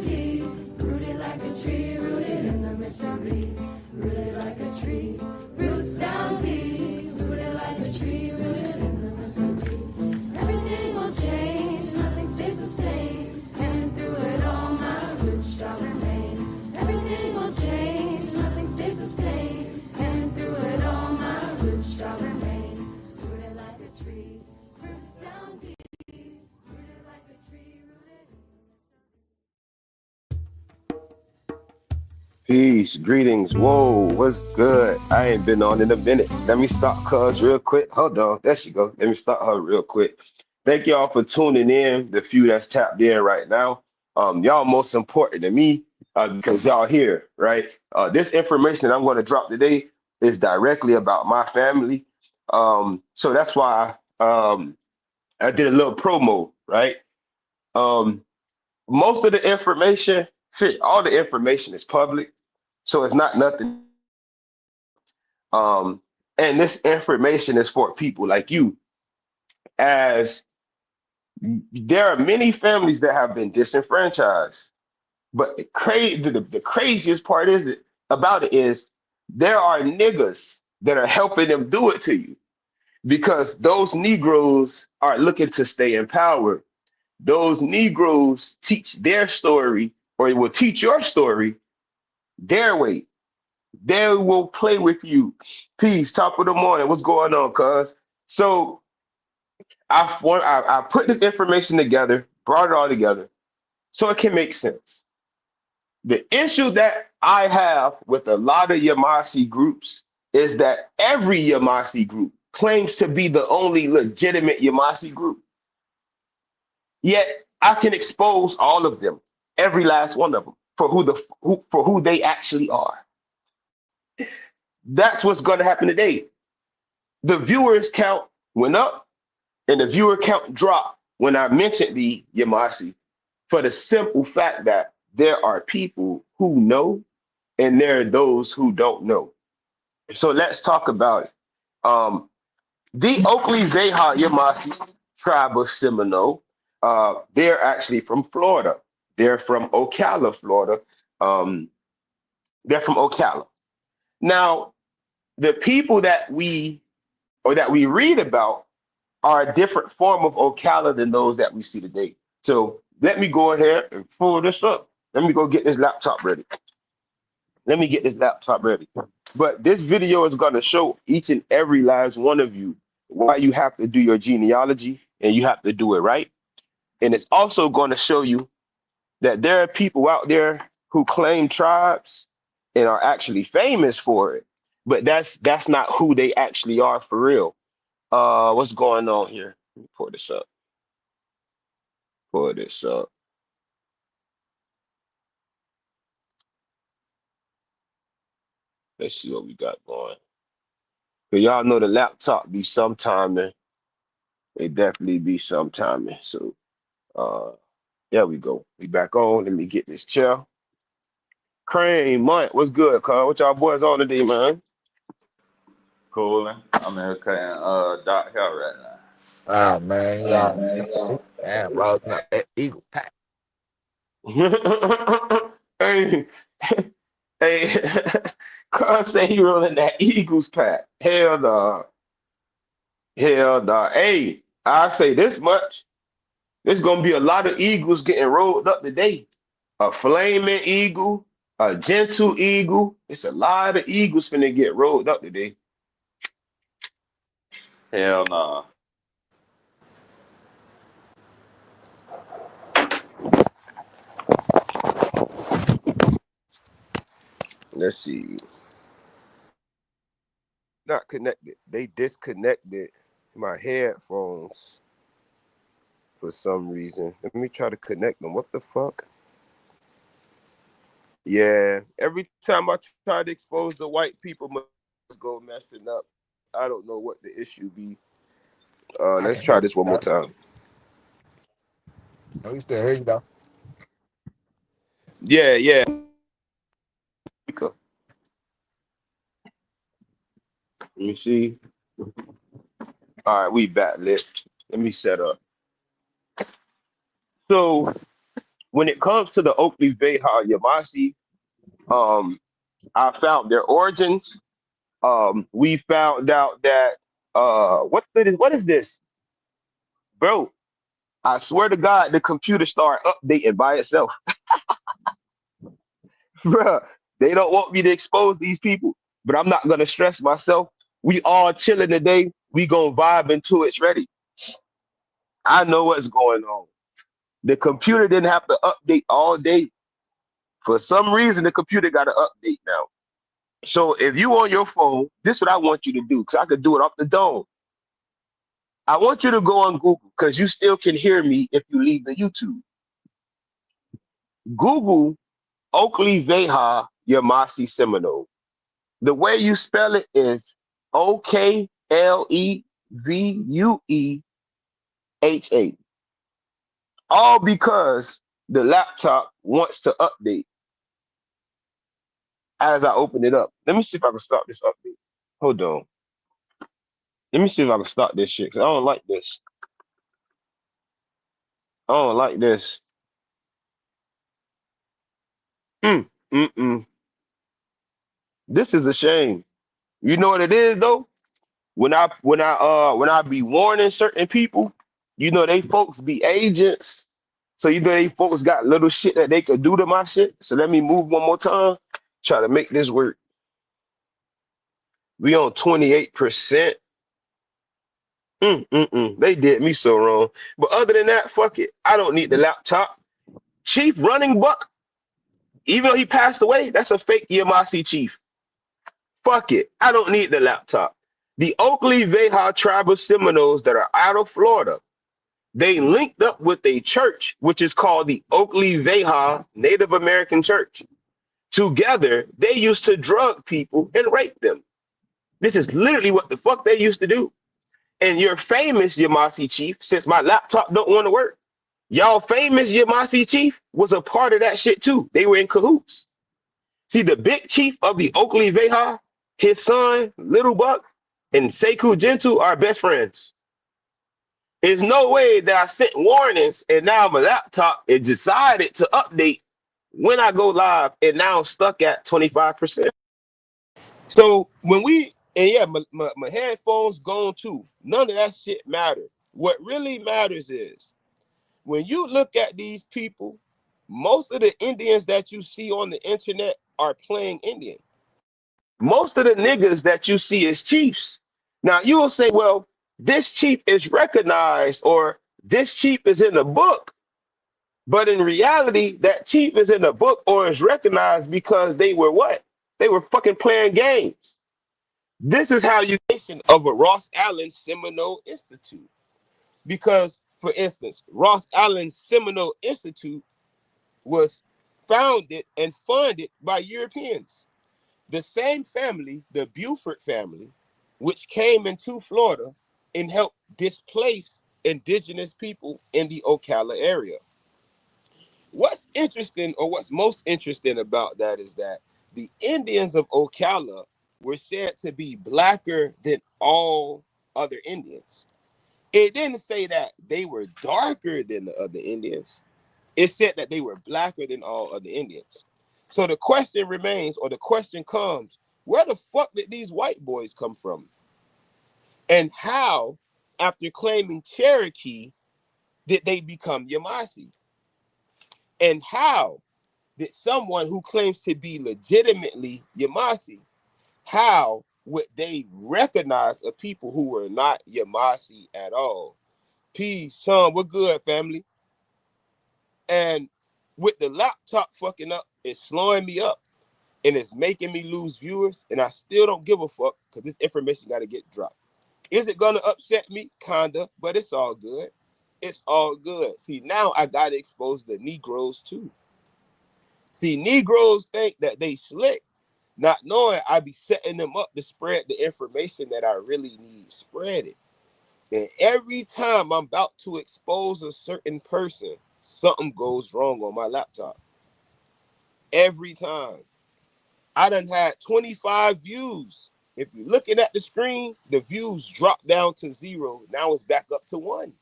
deep, rooted like a tree, rooted in the mystery. Rooted like a tree, roots down deep, rooted like a tree, rooted in the mystery. Everything will change, nothing stays the same, and through it all my roots shall remain. Everything will change, nothing stays the same, and through it all my roots shall remain. Rooted like a tree, roots down deep, rooted like a tree, rooted in the mystery. Peace, greetings. Whoa, what's good? I ain't been on in a minute. Let me stop cuz real quick. Hold on. There she go. Let me stop her real quick. Thank y'all for tuning in. The few that's tapped in right now. Y'all most important to me because y'all here, right? This information that I'm going to drop today is directly about my family. So that's why I did a little promo, right? Um, Most of the information, shit, all the information is public. So it's not nothing. Um, and this information is for people like you, as there are many families that have been disenfranchised. But the craziest part about it is there are niggas that are helping them do it to you because those Negroes are looking to stay in power. Those Negroes teach their story or will teach your story their way. They will play with you. Peace, top of the morning. What's going on, cuz? So I put this information together, brought it all together, so it can make sense. The issue that I have with a lot of Yamassee groups is that every Yamassee group claims to be the only legitimate Yamassee group. Yet I can expose all of them, every last one of them, for who they actually are. That's what's going to happen today. The viewers count went up and the viewer count dropped when I mentioned the Yamassee, for the simple fact that there are people who know and there are those who don't know. So let's talk about it. The Oklevueha Yamassee tribe of Seminole, they're actually from Florida. They're from Ocala, Florida. Um, they're from Ocala. Now, the people that we read about are a different form of Ocala than those that we see today. So let me go ahead and pull this up. Let me go get this laptop ready. Let me get this laptop ready. But this video is going to show each and every last one of you why you have to do your genealogy and you have to do it right. And it's also going to show you that there are people out there who claim tribes and are actually famous for it. But that's not who they actually are for real. What's going on here? Let me pull this up. Pull this up. Let's see what we got going. Cause y'all know the laptop be sometiming. It definitely be sometiming. So there we go. We back on. Let me get this chair. Crane, Mike, what's good, Carl? What y'all boys on today, man? Cooling. I'm in here cutting Doc hair right now. Ah man, y'all. Damn, bro, that Eagle pack. Hey, hey, Carl say he rolling that Eagles pack. Hell no. Hell no. Hey, I say this much. There's gonna be a lot of eagles getting rolled up today. A flaming eagle, a gentle eagle. It's a lot of eagles finna get rolled up today. Hell no. Let's see. Not connected. They disconnected my headphones for some reason. Let me try to connect them. What the fuck? Yeah, every time I try to expose the white people, must go messing up. I don't know what the issue be. Let's try this one more time. We still hear you though. Yeah, yeah. Let me see. All right, we back lit. Let me set up. So when it comes to the Oklevueha Yamassee, um, I found their origins. We found out that what is this, bro? I swear to God, the computer started updating by itself, bro. They don't want me to expose these people, but I'm not gonna stress myself. We all chilling today. We gonna vibe until it's ready. I know what's going on. The computer didn't have to update all day. For some reason, the computer got to update now. So if you on your phone, this is what I want you to do, because I could do it off the dome. I want you to go on Google, because you still can hear me if you leave the YouTube. Google Oklevueha Yamassee Seminole. The way you spell it is Oklevueha. All because the laptop wants to update as I open it up. Let me see if I can stop this update. Hold on. Let me see if I can stop this shit, because I don't like this. I don't like this. Mm, mm-mm. This is a shame. You know what it is though? When I be warning certain people, they folks be agents. So they folks got little shit that they could do to my shit. So let me move one more time. Try to make this work. We on 28%. They did me so wrong. But other than that, fuck it. I don't need the laptop. Chief Running Buck, even though he passed away, that's a fake Yamassee chief. Fuck it. I don't need the laptop. The Oklevueha tribe of Seminoles that are out of Florida, they linked up with a church, which is called the Oklevueha Native American Church. Together, they used to drug people and rape them. This is literally what the fuck they used to do. And your famous Yamassee chief, since my laptop don't want to work, y'all famous Yamassee chief was a part of that shit too. They were in cahoots. See, the big chief of the Oklevueha, his son, Little Buck, and Sekou Gentle are best friends. There's no way that I sent warnings and now my laptop it decided to update when I go live and now I'm stuck at 25%. So when my headphones gone too. None of that shit matters. What really matters is when you look at these people, most of the Indians that you see on the internet are playing Indian. Most of the niggas that you see as chiefs. Now you will say, well, this chief is recognized or this chief is in the book. But in reality, that chief is in the book or is recognized because they were what? They were fucking playing games. This is how you of a Ross Allen Seminole Institute. Because, for instance, Ross Allen Seminole Institute was founded and funded by Europeans. The same family, the Buford family, which came into Florida and helped displace indigenous people in the Ocala area. What's interesting, or what's most interesting about that is that the Indians of Ocala were said to be blacker than all other Indians. It didn't say that they were darker than the other Indians. It said that they were blacker than all other Indians. So the question remains, or the question comes, where the fuck did these white boys come from? And how, after claiming Cherokee, did they become Yamassee? And how did someone who claims to be legitimately Yamassee, how would they recognize a people who were not Yamassee at all? Peace, Sean, we're good, family. And with the laptop fucking up, it's slowing me up and it's making me lose viewers. And I still don't give a fuck because this information got to get dropped. Is it going to upset me? Kinda, but it's all good. It's all good. See, now I got to expose the Negroes too. See, Negroes think that they slick, not knowing I be setting them up to spread the information that I really need spread it. And every time I'm about to expose a certain person, something goes wrong on my laptop. Every time. I done had 25 views. If you're looking at the screen, the views drop down to 0. Now it's back up to 1.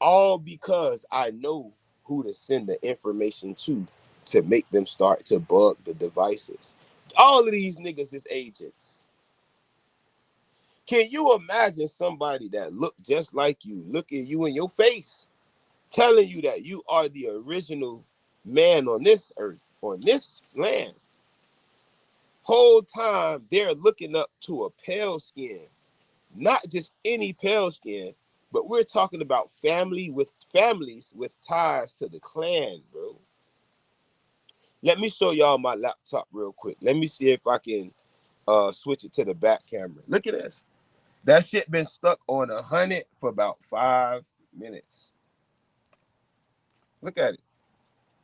All because I know who to send the information to make them start to bug the devices. All of these niggas is agents. Can you imagine somebody that look just like you, looking you in your face, telling you that you are the original man on this earth, on this land? Whole time they're looking up to a pale skin, not just any pale skin, but we're talking about families with ties to the clan, bro. Let me show y'all my laptop real quick. Let me see if I can switch it to the back camera. Look at this. That shit been stuck on 100 for about 5 minutes. Look at it.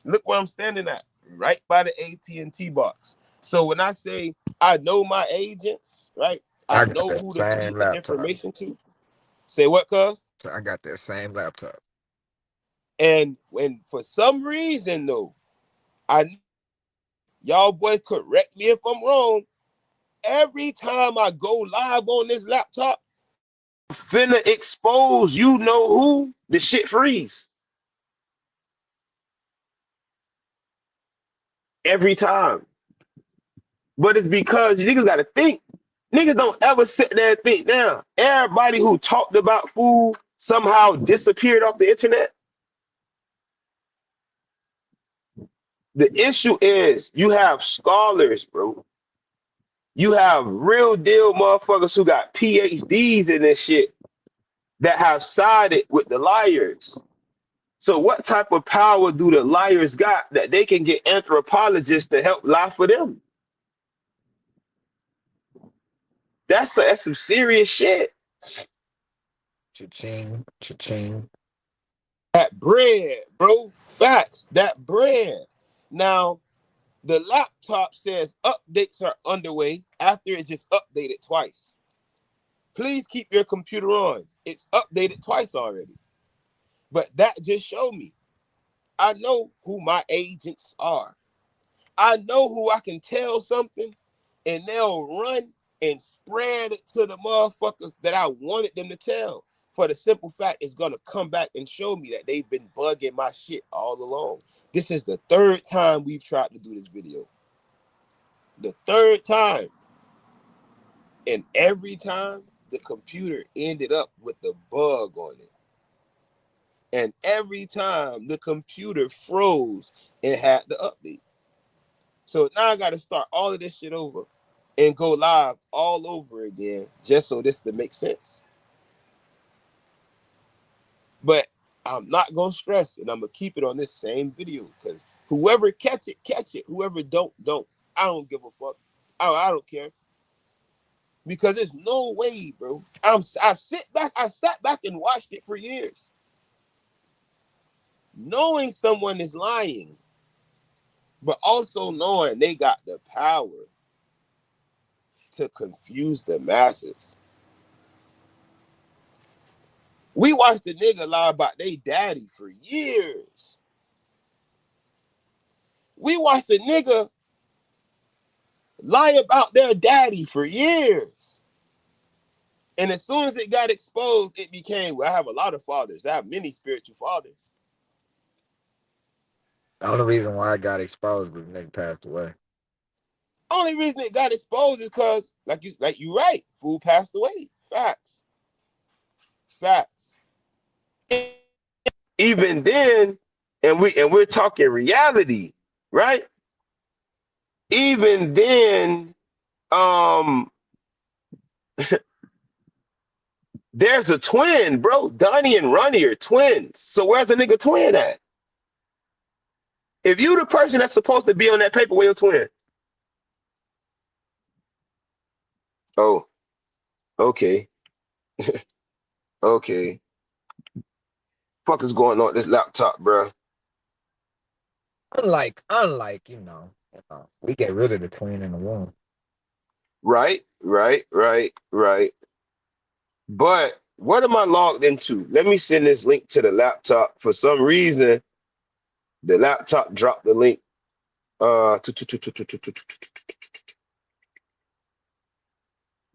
Look where I'm standing at, right by the AT&T box. So when I say I know my agents, right? I I got know that who to same feed the laptop. information to. Say what, cuz? So I got that same laptop. And when for some reason though, y'all boys correct me if I'm wrong. Every time I go live on this laptop, finna expose you know who, the shit freeze. Every time. But it's because you niggas gotta think. Niggas don't ever sit there and think now. Everybody who talked about food somehow disappeared off the internet. The issue is you have scholars, bro. You have real deal motherfuckers who got PhDs in this shit that have sided with the liars. So what type of power do the liars got that they can get anthropologists to help lie for them? That's some serious shit. Cha-ching, cha-ching. That bread, bro. Facts. That bread. Now, the laptop says updates are underway after it just updated twice. Please keep your computer on. It's updated twice already. But that just showed me. I know who my agents are. I know who I can tell something and they'll run and spread it to the motherfuckers that I wanted them to tell. For the simple fact, it's gonna come back and show me that they've been bugging my shit all along. This is the third time we've tried to do this video. The third time. And every time the computer ended up with the bug on it. And every time the computer froze and had the update. So now I got to start all of this shit over and go live all over again just so this to make sense. But I'm not going to stress it. I'm going to keep it on this same video because whoever catch it, catch it. Whoever don't. I don't give a fuck. I don't care. Because there's no way, bro. I sat back and watched it for years. Knowing someone is lying, but also knowing they got the power to confuse the masses. We watched the nigga lie about they daddy for years. We watched the nigga lie about their daddy for years. And as soon as it got exposed, it became, well, I have a lot of fathers. I have many spiritual fathers. The only reason why I got exposed was nigga passed away. Only reason it got exposed is because, like you right, fool passed away. Facts. Even then, and we're talking reality, right? Even then, there's a twin, bro. Donnie and Ronnie are twins. So where's the nigga twin at? If you the person that's supposed to be on that paper, where your twin? Oh, okay. Okay. Fuck is going on with this laptop, bro? Unlike, we get rid of the twin in the womb. Right. But what am I logged into? Let me send this link to the laptop. For some reason, the laptop dropped the link.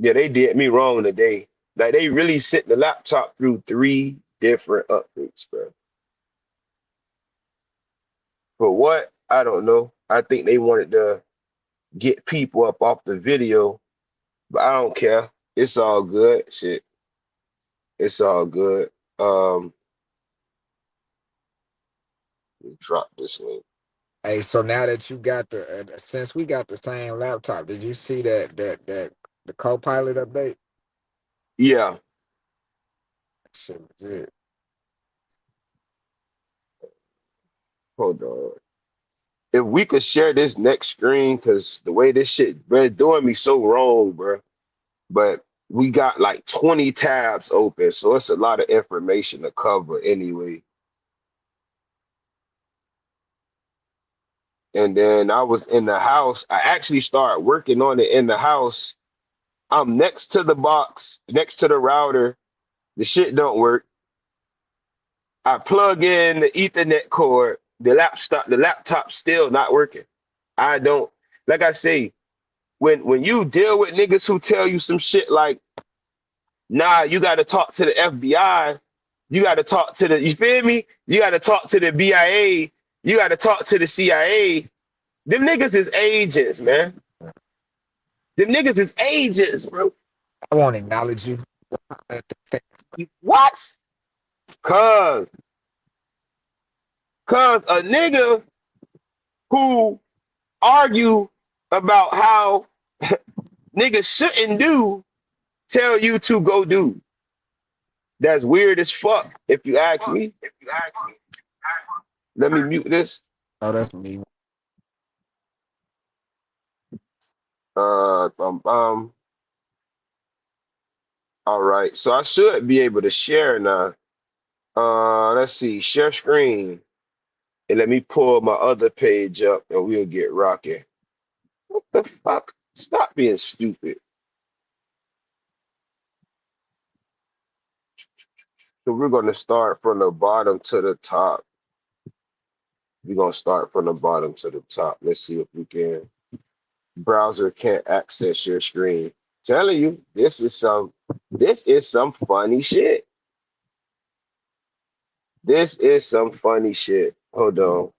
Yeah, they did me wrong today. Like they really sent the laptop through 3 different updates, bro. For what? I don't know. I think they wanted to get people up off the video, but I don't care. It's all good. Shit. It's all good. Drop this link. Hey, so now that you got since we got the same laptop, did you see that the co-pilot update? Yeah. Shit was it. Hold on. If we could share this next screen, because the way this shit, bro, it's doing me so wrong, bro. But we got like 20 tabs open, so it's a lot of information to cover anyway. And then I was in the house. I actually started working on it in the house. I'm next to the box, next to the router. The shit don't work. I plug in the Ethernet cord. The laptop still not working. I don't, like I say, when you deal with niggas who tell you some shit like, nah, you got to talk to the FBI. You got to talk to the, you feel me? You got to talk to the BIA. You got to talk to the CIA. Them niggas is agents, man. Them niggas is agents, bro. I won't acknowledge you. What? Cause a nigga who argue about how niggas shouldn't do tell you to go do. That's weird as fuck, if you ask me. Let me mute this. Oh, that's me. Uh, um, um, all right, so I should be able to share now. Let's see, share screen. And let me pull my other page up and we'll get rocking. What the fuck? Stop being stupid. So we're gonna start from the bottom to the top. We're gonna start from the bottom to the top. Let's see if we can. Browser can't access your screen. Telling you, this is some funny shit. This is some funny shit. Hold on.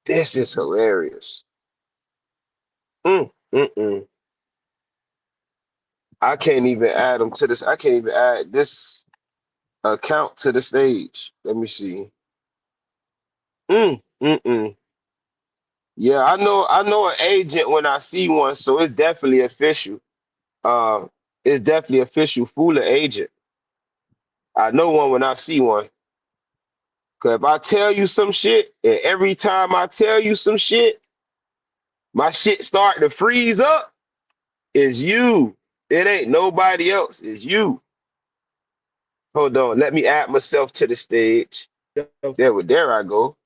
This is hilarious. Mm. I can't even add them to this. I can't even add this account to the stage. Let me see. Mm. Yeah, I know an agent when I see one, so it's definitely official. Uh, it's definitely official. Fool an agent. I know one when I see one. Cause if I tell you some shit, and every time I tell you some shit, my shit start to freeze up, it's you. It ain't nobody else. It's you. Hold on. Let me add myself to the stage. There I go.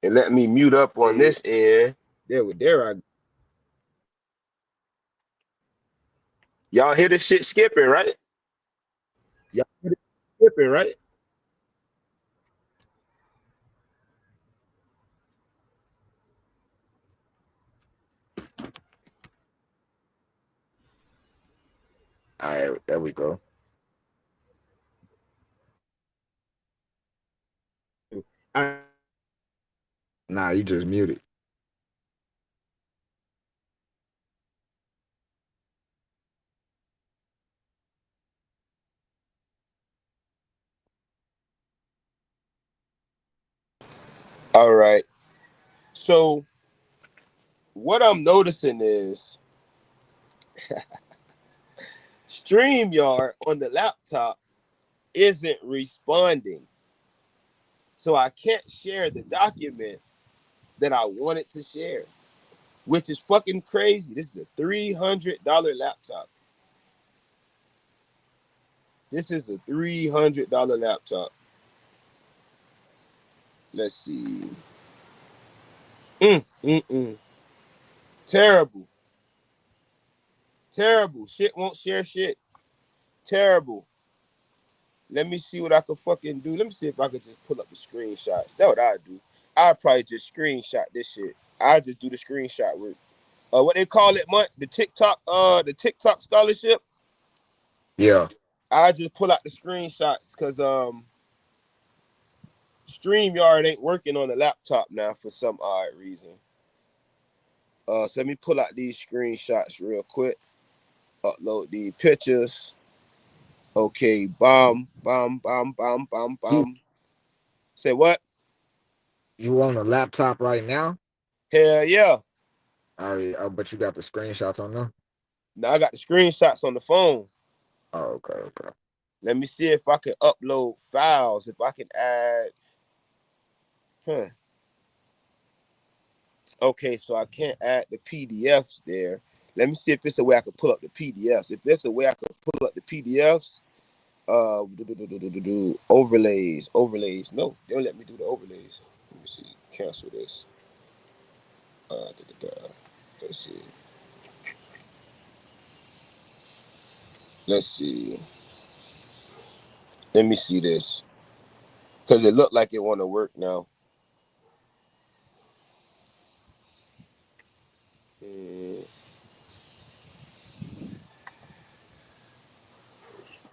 And let me mute up on this end. There I go. Y'all hear this shit skipping, right? Y'all hear this skipping, right? All right, there we go. Nah, you just muted. All right. So what I'm noticing is StreamYard on the laptop isn't responding. So I can't share the document that I wanted to share, which is fucking crazy. This is a $300 laptop. This is a $300 laptop. Let's see. Terrible. Shit won't share shit. Terrible. Let me see what I can fucking do. Let me see if I could just pull up the screenshots. That's what I do. I'd probably just screenshot this shit. I just do the screenshot work. What they call it, the TikTok scholarship. Yeah. I just pull out the screenshots because StreamYard ain't working on the laptop now for some odd reason. So let me pull out these screenshots real quick. Upload the pictures. Okay, bomb, bomb, bomb, bomb, bomb, You bomb. Say what? you on the laptop right now? Hell yeah. Oh, but you got the screenshots on there? Now I got the screenshots on the phone. Oh, okay. Let me see if I can upload files. If I can add. Huh. Okay, so I can't add the PDFs there. Let me see if it's a way I can pull up the PDFs. If there's a way I can pull up the PDFs, overlays. No, they don't let me do the overlays. Let me see. Cancel this. Let's see. Let's see. Let me see this because it looked like it want to work now.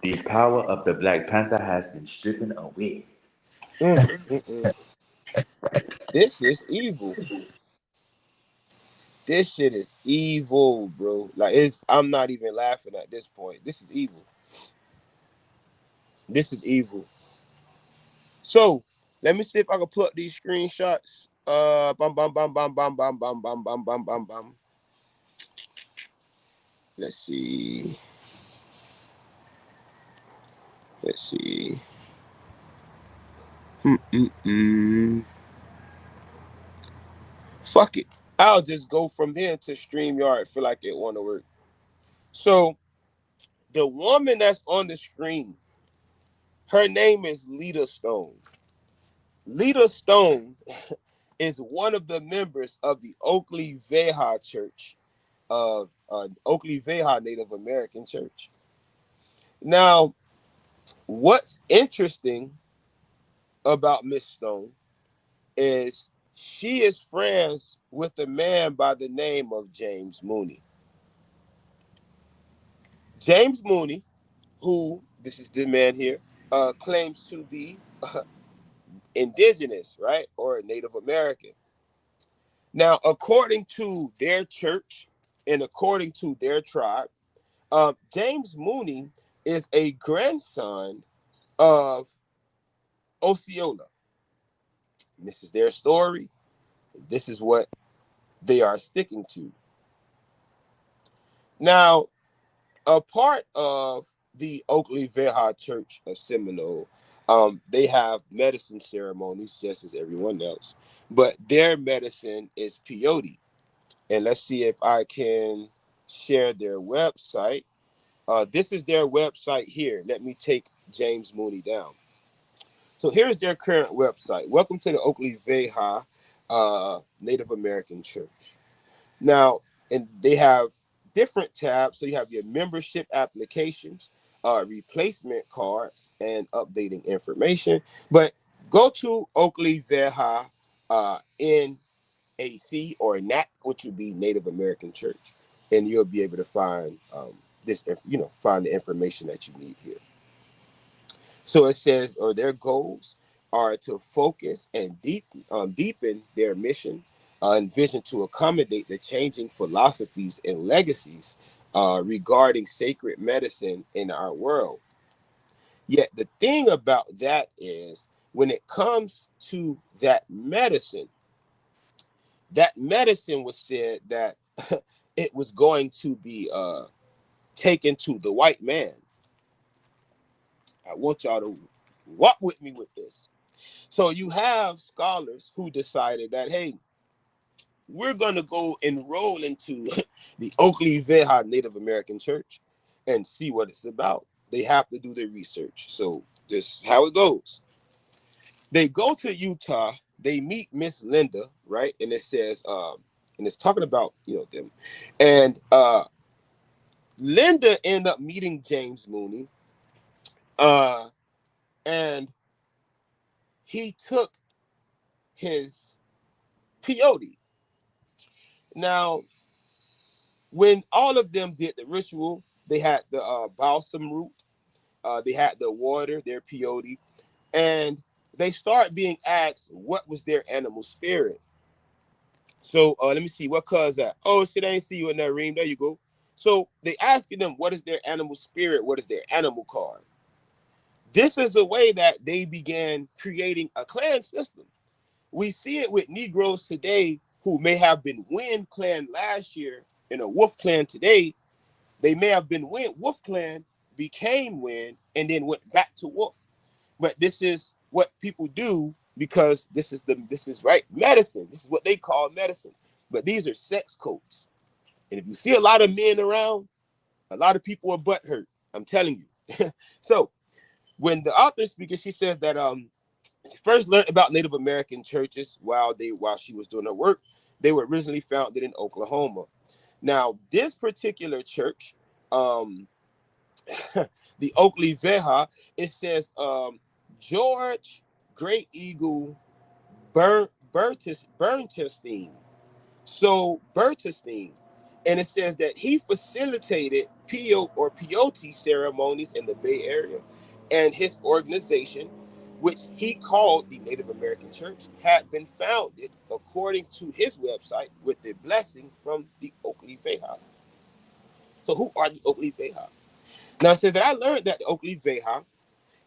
The power of the Black Panther has been stripping away. Mm, mm, mm. This is evil. This shit is evil, bro. Like it's. I'm not even laughing at this point. This is evil. This is evil. So let me see if I can put these screenshots. Bum bum bum bum bum bum bum bum bum bum bum bum. Let's see. Let's see. Fuck it. I'll just go from there to StreamYard. Feel like it want to work. So the woman that's on the screen, her name is Lita Stone. Lita Stone is one of the members of the Oklevueha Church, Oklevueha Native American Church. Now, what's interesting about Miss Stone is she is friends with a man by the name of James Mooney. James Mooney, who this is the man here, claims to be indigenous, right, or Native American. Now, according to their church and according to their tribe, James Mooney is a grandson of Osceola. And this is their story. This is what they are sticking to. Now, a part of the Oklevueha Church of Seminole, they have medicine ceremonies just as everyone else, but their medicine is peyote. And let's see if I can share their website. This is their website here. Let me take James Mooney down. So here's their current website. Welcome to the Oklevueha Native American Church. Now, and they have different tabs. So you have your membership applications, replacement cards, and updating information. But go to Oklevueha NAC or NAC, which would be Native American Church, and you'll be able to find find the information that you need here. So it says, or their goals are to focus and deepen their mission and vision to accommodate the changing philosophies and legacies regarding sacred medicine in our world. Yet the thing about that is, when it comes to that medicine was said that it was going to be taken to the white man. I want y'all to walk with me with this. So you have scholars who decided that, hey, we're going to go enroll into the Oklevueha Native American Church and see what it's about. They have to do their research. So this is how it goes. They go to Utah. They meet Miss Linda, right? And it says, and it's talking about, them. And Linda ended up meeting James Mooney. And he took his peyote. Now, when all of them did the ritual, they had the balsam root, They had the water, their peyote, and they start being asked what was their animal spirit. So let me see what cuz that. Oh shit, I ain't see you in that Reem. There you go. So they asking them what is their animal spirit, what is their animal card. This is a way that they began creating a clan system. We see it with Negroes today who may have been Wind Clan last year and a Wolf Clan today. They may have been Wolf Clan, became Wind, and then went back to Wolf. But this is what people do because this is right medicine. This is what they call medicine. But these are sex codes. And if you see a lot of men around, a lot of people are butthurt. I'm telling you. So when the author speaker, she says that she first learned about Native American churches while she was doing her work. They were originally founded in Oklahoma. Now, this particular church, the Oklevueha, it says George Great Eagle Bernstein. So Bertestein, and it says that he facilitated peyote ceremonies in the Bay Area, and his organization, which he called the Native American Church, had been founded, according to his website, with the blessing from the Oklevueha. So who are the Oklevueha? Now it says that I learned that the Oklevueha,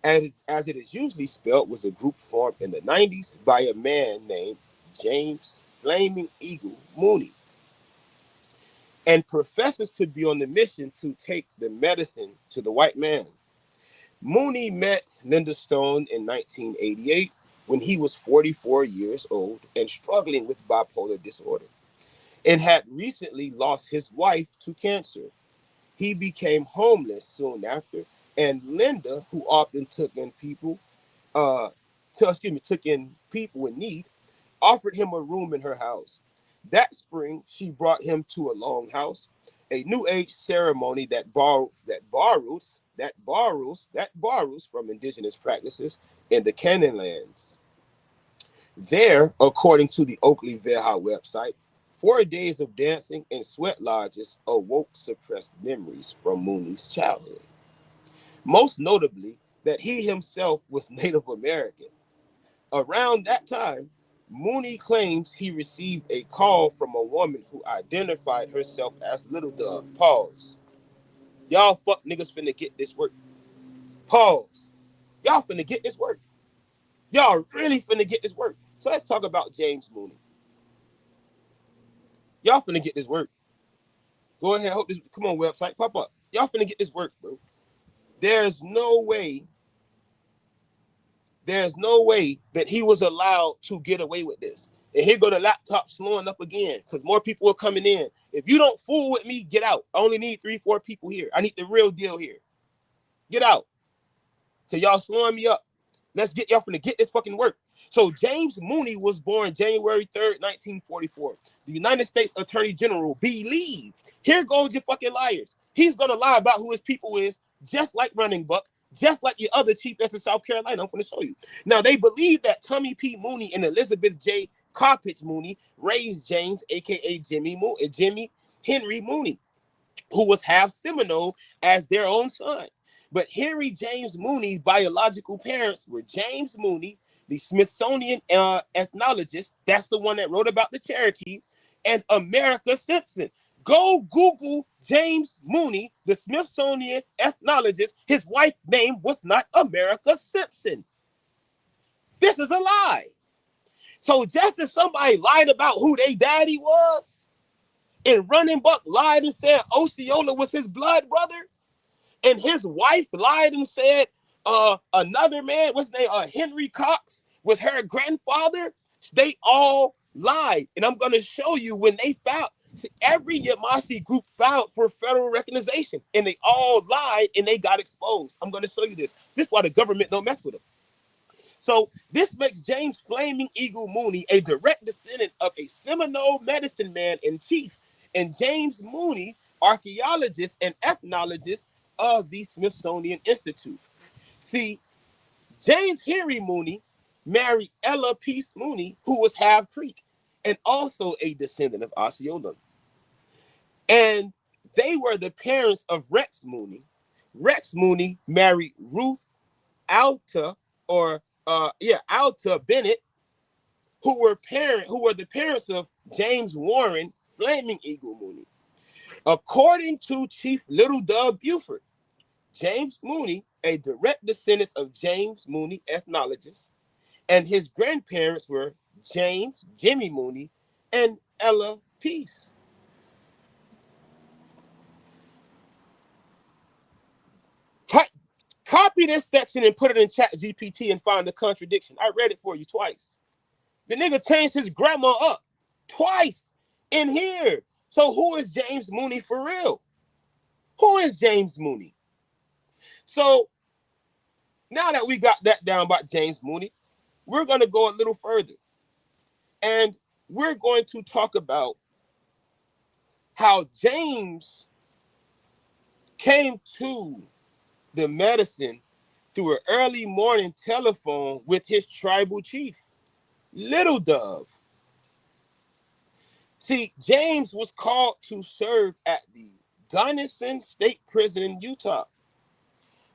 as it is usually spelled, was a group formed in the 90s by a man named James Flaming Eagle Mooney, and professes to be on the mission to take the medicine to the white man. Mooney met Linda Stone in 1988 when he was 44 years old and struggling with bipolar disorder, and had recently lost his wife to cancer. He became homeless soon after, and Linda, who often took in people in need, offered him a room in her house. That spring, she brought him to a longhouse, a New Age ceremony that borrows from indigenous practices in the Canaan lands. There, according to the Oklevueha website, 4 days of dancing and sweat lodges awoke suppressed memories from Mooney's childhood. Most notably, that he himself was Native American. Around that time, Mooney claims he received a call from a woman who identified herself as Little Dove. Pause. Y'all fuck niggas finna get this work. Pause. Y'all finna get this work. Y'all really finna get this work. So let's talk about James Mooney. Y'all finna get this work. Go ahead, hope this. Come on, website, pop up. Y'all finna get this work, bro. There's no way that he was allowed to get away with this. And here go the laptop slowing up again because more people are coming in. If you don't fool with me, get out. I only need 3-4 people here. I need the real deal here. Get out. Because y'all slowing me up. Y'all finna get this fucking work. So James Mooney was born January 3rd, 1944. The United States Attorney General believed, here goes your fucking liars. He's gonna lie about who his people is, just like Running Buck, just like your other chief that's in South Carolina. I'm gonna show you. Now they believe that Tommy P. Mooney and Elizabeth J. Carpich Mooney raised James, aka Jimmy Henry Mooney, who was half Seminole, as their own son. But Henry James Mooney's biological parents were James Mooney, the Smithsonian ethnologist, that's the one that wrote about the Cherokee, and America Simpson. Go Google James Mooney, the Smithsonian ethnologist. His wife's name was not America Simpson. This is a lie. So just as somebody lied about who their daddy was, and Running Buck lied and said Osceola was his blood brother, and his wife lied and said another man, what's his name, Henry Cox, was her grandfather, they all lied. And I'm going to show you when they filed. Every Yamassee group filed for federal recognition, and they all lied, and they got exposed. I'm going to show you this. This is why the government don't mess with them. So this makes James Flaming Eagle Mooney a direct descendant of a Seminole medicine man in chief, and James Mooney, archaeologist and ethnologist of the Smithsonian Institute. See, James Henry Mooney married Ella Peace Mooney, who was half Creek and also a descendant of Osceola. And they were the parents of Rex Mooney, Rex Mooney married Ruth Alta Alta Bennett, who were the parents of James Warren Flaming Eagle Mooney. According to Chief Little Dove Buford, James Mooney, a direct descendant of James Mooney, ethnologist, and his grandparents were James Jimmy Mooney and Ella Peace. Copy this section and put it in Chat GPT and find the contradiction. I read it for you twice. The nigga changed his grandma up twice in here. So who is James Mooney for real? Who is James Mooney? So now that we got that down about James Mooney, we're going to go a little further. And we're going to talk about how James came to the medicine through an early morning telephone with his tribal chief, Little Dove. See, James was called to serve at the Gunnison State Prison in Utah.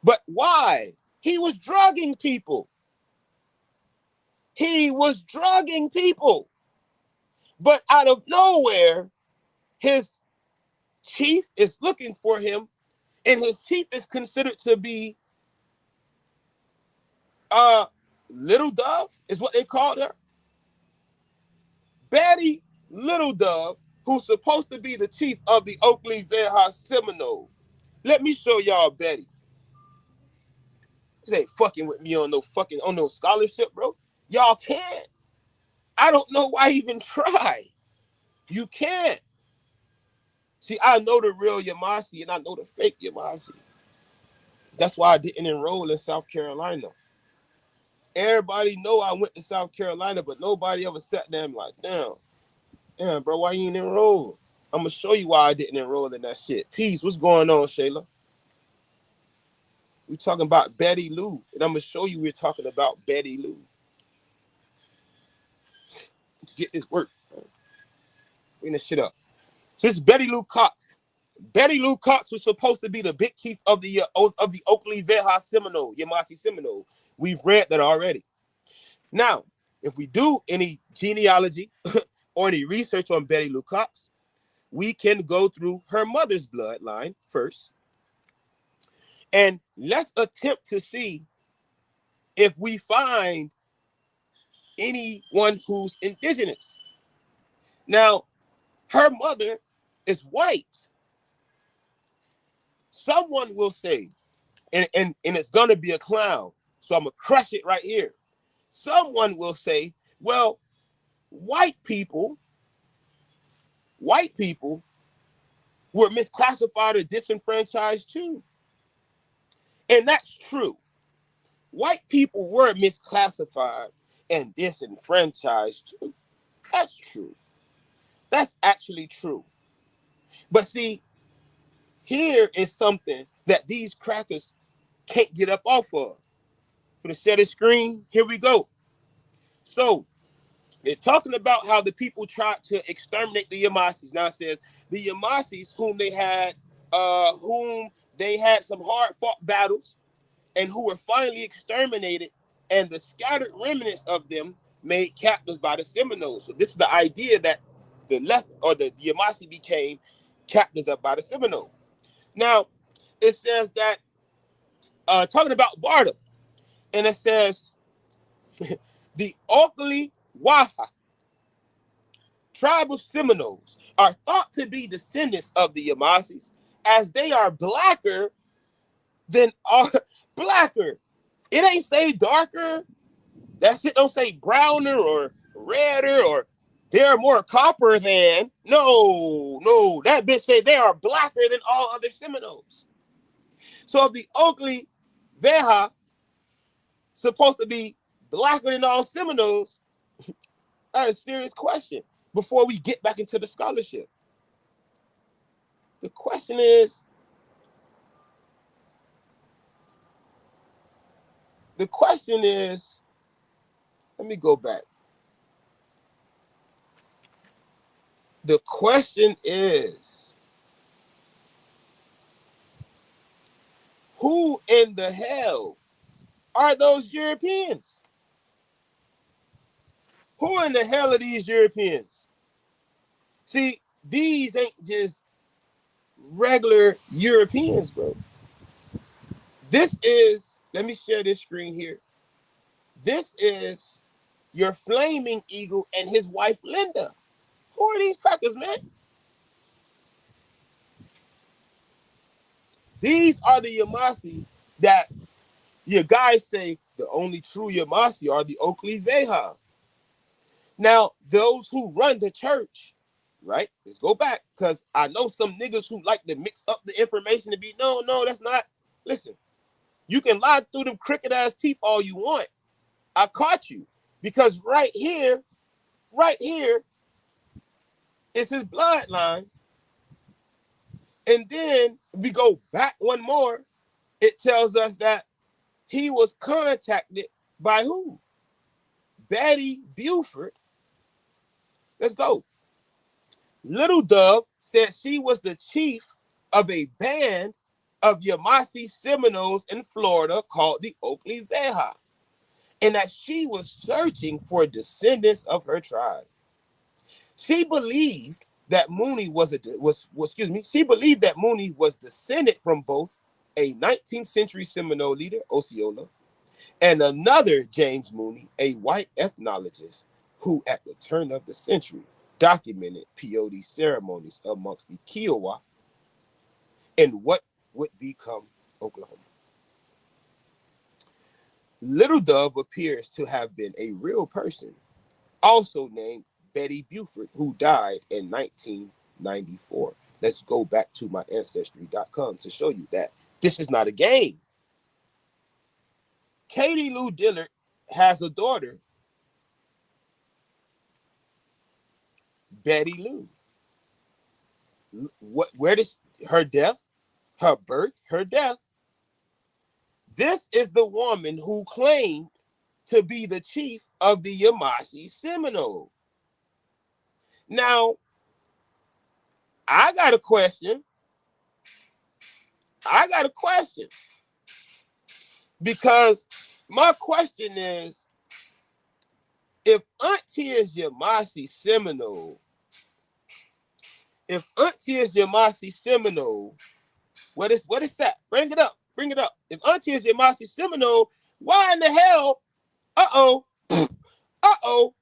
But why? He was drugging people. He was drugging people. But out of nowhere, his chief is looking for him, and his chief is considered to be Little Dove, is what they called her. Betty Little Dove, who's supposed to be the chief of the Oklevueha Seminole. Let me show y'all Betty. This ain't fucking with me on no scholarship, bro. Y'all can't. I don't know why even try. You can't. See, I know the real Yamassee and I know the fake Yamassee. That's why I didn't enroll in South Carolina. Everybody know I went to South Carolina, but nobody ever sat there and like, damn, bro, why you ain't enroll? I'm gonna show you why I didn't enroll in that shit. Peace, what's going on, Shayla? We talking about Betty Lou, and I'm gonna show you we're talking about Betty Lou. Let's get this work. Bring this shit up. So this is Betty Lou Cox. Betty Lou Cox was supposed to be the big chief of the Oklevueha Seminole, Yamassee Seminole. We've read that already. Now, if we do any genealogy or any research on Betty Lou Cox, we can go through her mother's bloodline first. And let's attempt to see if we find anyone who's indigenous. Now, her mother is white. Someone will say, and it's going to be a clown, so I'm going to crush it right here. Someone will say, well, white people were misclassified or disenfranchised too. And that's true. White people were misclassified and disenfranchised too. That's true. That's actually true. But see, here is something that these crackers can't get up off of. For the share the screen, here we go. So they're talking about how the people tried to exterminate the Yamassees. Now it says the Yamassees, whom they had some hard-fought battles, and who were finally exterminated, and the scattered remnants of them made captives by the Seminoles. So this is the idea that the Yamassee became captives up by the Seminole. Now, it says that, talking about Barta, and it says, the Oklevueha tribe of Seminoles are thought to be descendants of the Yamassees, as they are blacker than blacker. It ain't say darker. That shit don't say browner or redder or they're more copper than. No. That bitch say they are blacker than all other Seminoles. So if the Oklevueha supposed to be blacker than all Seminoles, that's a serious question before we get back into the scholarship. The question is, let me go back. The question is, who in the hell are those Europeans? Who in the hell are these Europeans? See, these ain't just regular Europeans, bro. This is, let me share this screen here. This is your flaming eagle and his wife, Linda. Who are these crackers, man? These are the Yamassee that your guys say the only true Yamassee are the Oklevueha. Now, those who run the church, right? Let's go back, because I know some niggas who like to mix up the information to be, no, that's not. Listen, you can lie through them crooked ass teeth all you want. I caught you. Because right here is his bloodline. And then we go back one more. It tells us that he was contacted by who? Betty Buford. Let's go. Little Dove said she was the chief of a band of Yamassee Seminoles in Florida called the Oklevueha, and that she was searching for descendants of her tribe. She believed that Mooney was descended from both a 19th century Seminole leader, Osceola, and another James Mooney, a white ethnologist who at the turn of the century documented peyote ceremonies amongst the Kiowa in what would become Oklahoma. Little Dove appears to have been a real person, also named Betty Buford, who died in 1994. Let's go back to my ancestry.com to show you that this is not a game. Katie Lou Dillard has a daughter, Betty Lou. Where does her death, her birth, her death? This is the woman who claimed to be the chief of the Yamassee Seminole. Now, I got a question. Because my question is, if Auntie is Yamassee Seminole, what is that? Bring it up. If Auntie is Yamassee Seminole, why in the hell?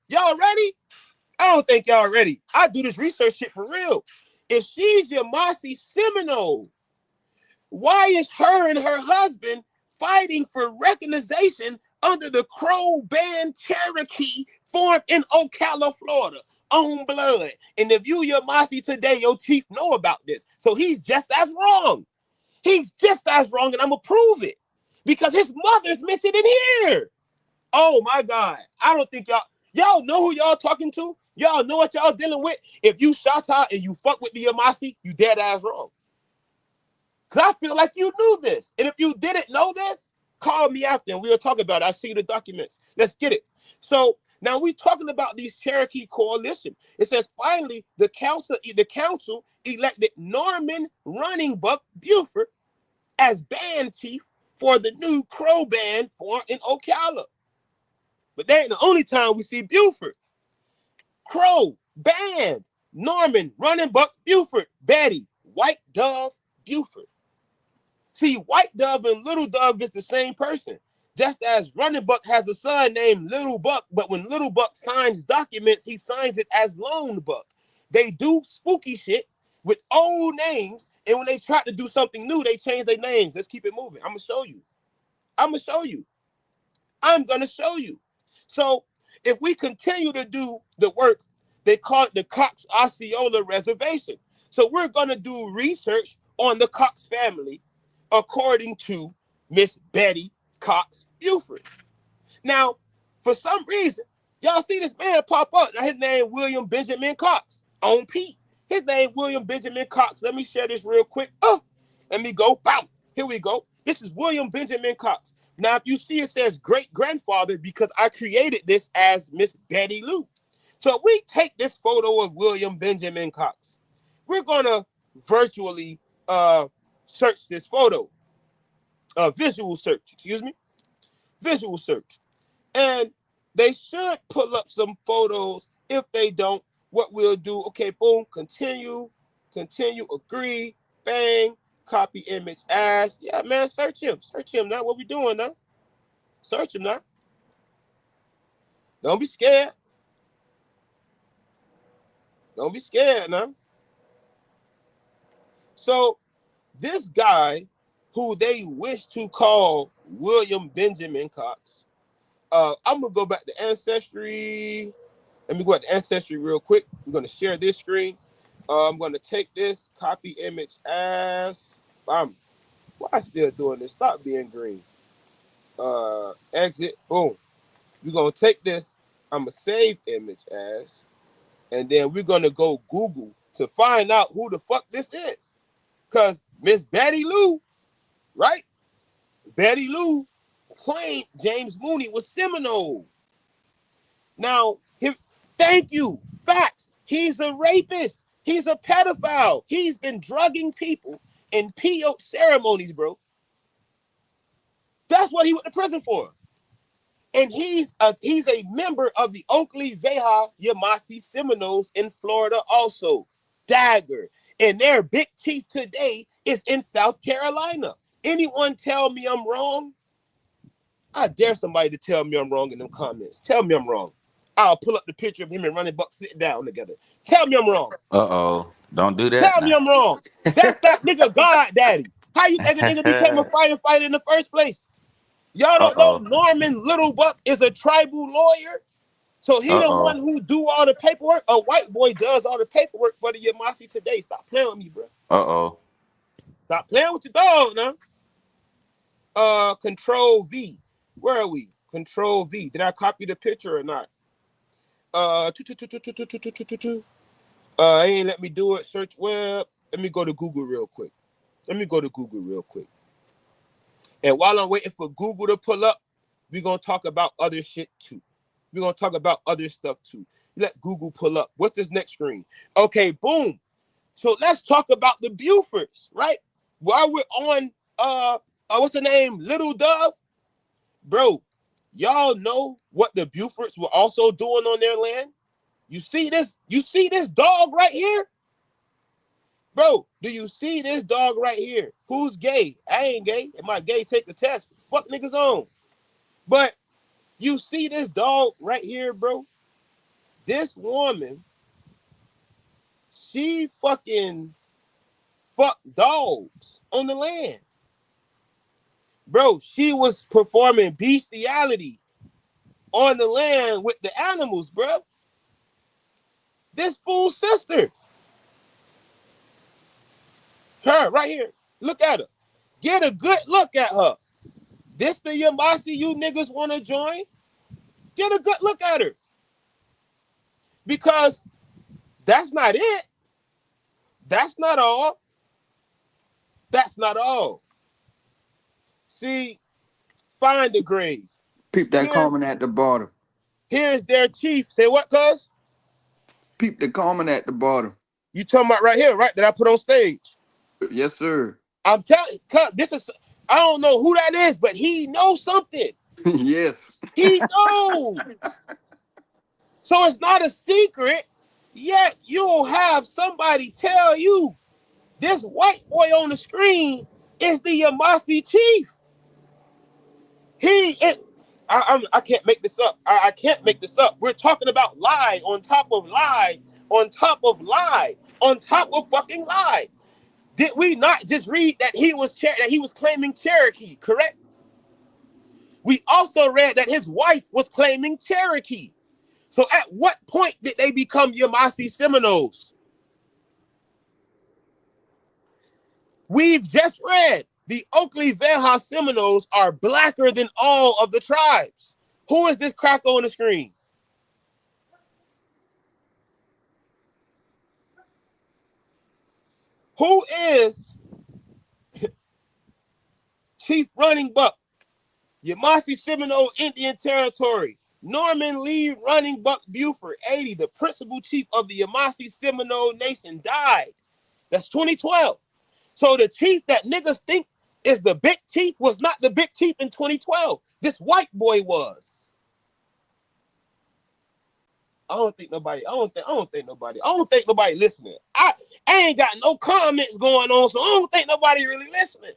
Y'all ready? I don't think y'all ready. I do this research shit for real. If she's Yamassee Seminole, why is her and her husband fighting for recognition under the Crow Band Cherokee formed in Ocala, Florida, on blood? And if you Yamassee today, your chief know about this. So he's just as wrong. And I'm going to prove it. Because his mother's mentioned in here. Oh, my God. I don't think y'all know who y'all talking to? Y'all know what y'all dealing with? If you Shatta and you fuck with the Yamassee, you dead ass wrong. Because I feel like you knew this. And if you didn't know this, call me after and we'll talk about it. I see the documents. Let's get it. So now we're talking about these Cherokee coalition. It says finally the council elected Norman Running Buck Buford as band chief for the new Crow band formed in Ocala. But that ain't the only time we see Buford. Crow band, Norman Running Buck Buford, Betty, White Dove Buford. See, White Dove and Little Dove is the same person. Just as Running Buck has a son named Little Buck, but when Little Buck signs documents, he signs it as Lone Buck. They do spooky shit with old names, and when they try to do something new, they change their names. Let's keep it moving. I'm going to show you. So if we continue to do the work, they call it the Cox Osceola Reservation. So we're going to do research on the Cox family according to Miss Betty Cox Buford. Now, for some reason, y'all see this man pop up. Now, his name William Benjamin Cox on Pete. His name William Benjamin Cox. Let me share this real quick. Let me go. Bam. Here we go. This is William Benjamin Cox. Now, if you see it says great-grandfather because I created this as Miss Betty Lou. So if we take this photo of William Benjamin Cox, we're going to virtually search this photo. Visual search, excuse me, visual search. And they should pull up some photos. If they don't, what we'll do, okay, boom, continue, agree, bang, copy image as. Yeah, man, search him now. What we doing now? Search him now. Don't be scared. Don't be scared now. So this guy who they wish to call William Benjamin Cox, I'm going to go back to Ancestry. Let me go back to Ancestry real quick. I'm going to share this screen. I'm going to take this, copy image as. Why I still doing this? Stop being green. Exit. Boom. We're going to take this. I'm going to save image as. And then we're going to go Google to find out who the fuck this is. Because Miss Betty Lou, right? Betty Lou claimed James Mooney was Seminole. Now, thank you. Facts. He's a rapist. He's a pedophile. He's been drugging people in peyote ceremonies, bro. That's what he went to prison for. And he's a member of the Oklevueha Yamassee Seminoles in Florida also. Dagger. And their big chief today is in South Carolina. Anyone tell me I'm wrong? I dare somebody to tell me I'm wrong in them comments. Tell me I'm wrong. I'll pull up the picture of him and Running Buck sitting down together. Tell me I'm wrong. Uh-oh. Don't do that Tell me I'm wrong. That's that nigga God daddy. How you think a nigga became a firefighter in the first place? Y'all don't know Norman Little Buck is a tribal lawyer? So he the one who do all the paperwork. A white boy does all the paperwork for the Yamassee today. Stop playing with me, bro. Stop playing with your dog now. Control V. Where are we? Control V. Did I copy the picture or not? Ain't let me do it. Search web. Let me go to Google real quick. And while I'm waiting for Google to pull up, we're going to talk about other shit too. We're going to talk about other stuff too. Let Google pull up. What's this next screen? Okay, boom. So let's talk about the Bufords, right? While we're on, what's the name? Little Dove? Bro, y'all know what the Bufords were also doing on their land? You see this dog right here? Bro, do you see this dog right here? Who's gay? I ain't gay. Am I gay? Take the test. Fuck niggas on. But you see this dog right here, bro? This woman, she fucking fucked dogs on the land. Bro, she was performing bestiality on the land with the animals, bro. This fool's sister. Her right here. Look at her. Get a good look at her. This the Yamassee you niggas want to join? Get a good look at her. Because that's not it. That's not all. That's not all. See, find the grave. Peep that comment at the bottom. Here's their chief. Say what, cuz? Peep the comment at the bottom. You talking about right here, right? That I put on stage. Yes, sir. I'm telling you, this is, I don't know who that is, but he knows something. Yes. He knows. So it's not a secret, yet you'll have somebody tell you this white boy on the screen is the Yamassee chief. I can't make this up. I can't make this up. We're talking about lie on top of lie on top of lie on top of fucking lie. Did we not just read that he was claiming Cherokee, correct? We also read that his wife was claiming Cherokee. So at what point did they become Yamassee Seminoles? We've just read the Oklevueha Seminoles are blacker than all of the tribes. Who is this cracker on the screen? Who is Chief Running Buck? Yamassee Seminole Indian Territory. Norman Lee Running Buck Buford, 80, the principal chief of the Yamassee Seminole Nation, died. That's 2012. So the chief that niggas think is the big chief was not the big chief in 2012. This white boy was. I don't think nobody listening. I ain't got no comments going on, so I don't think nobody really listening.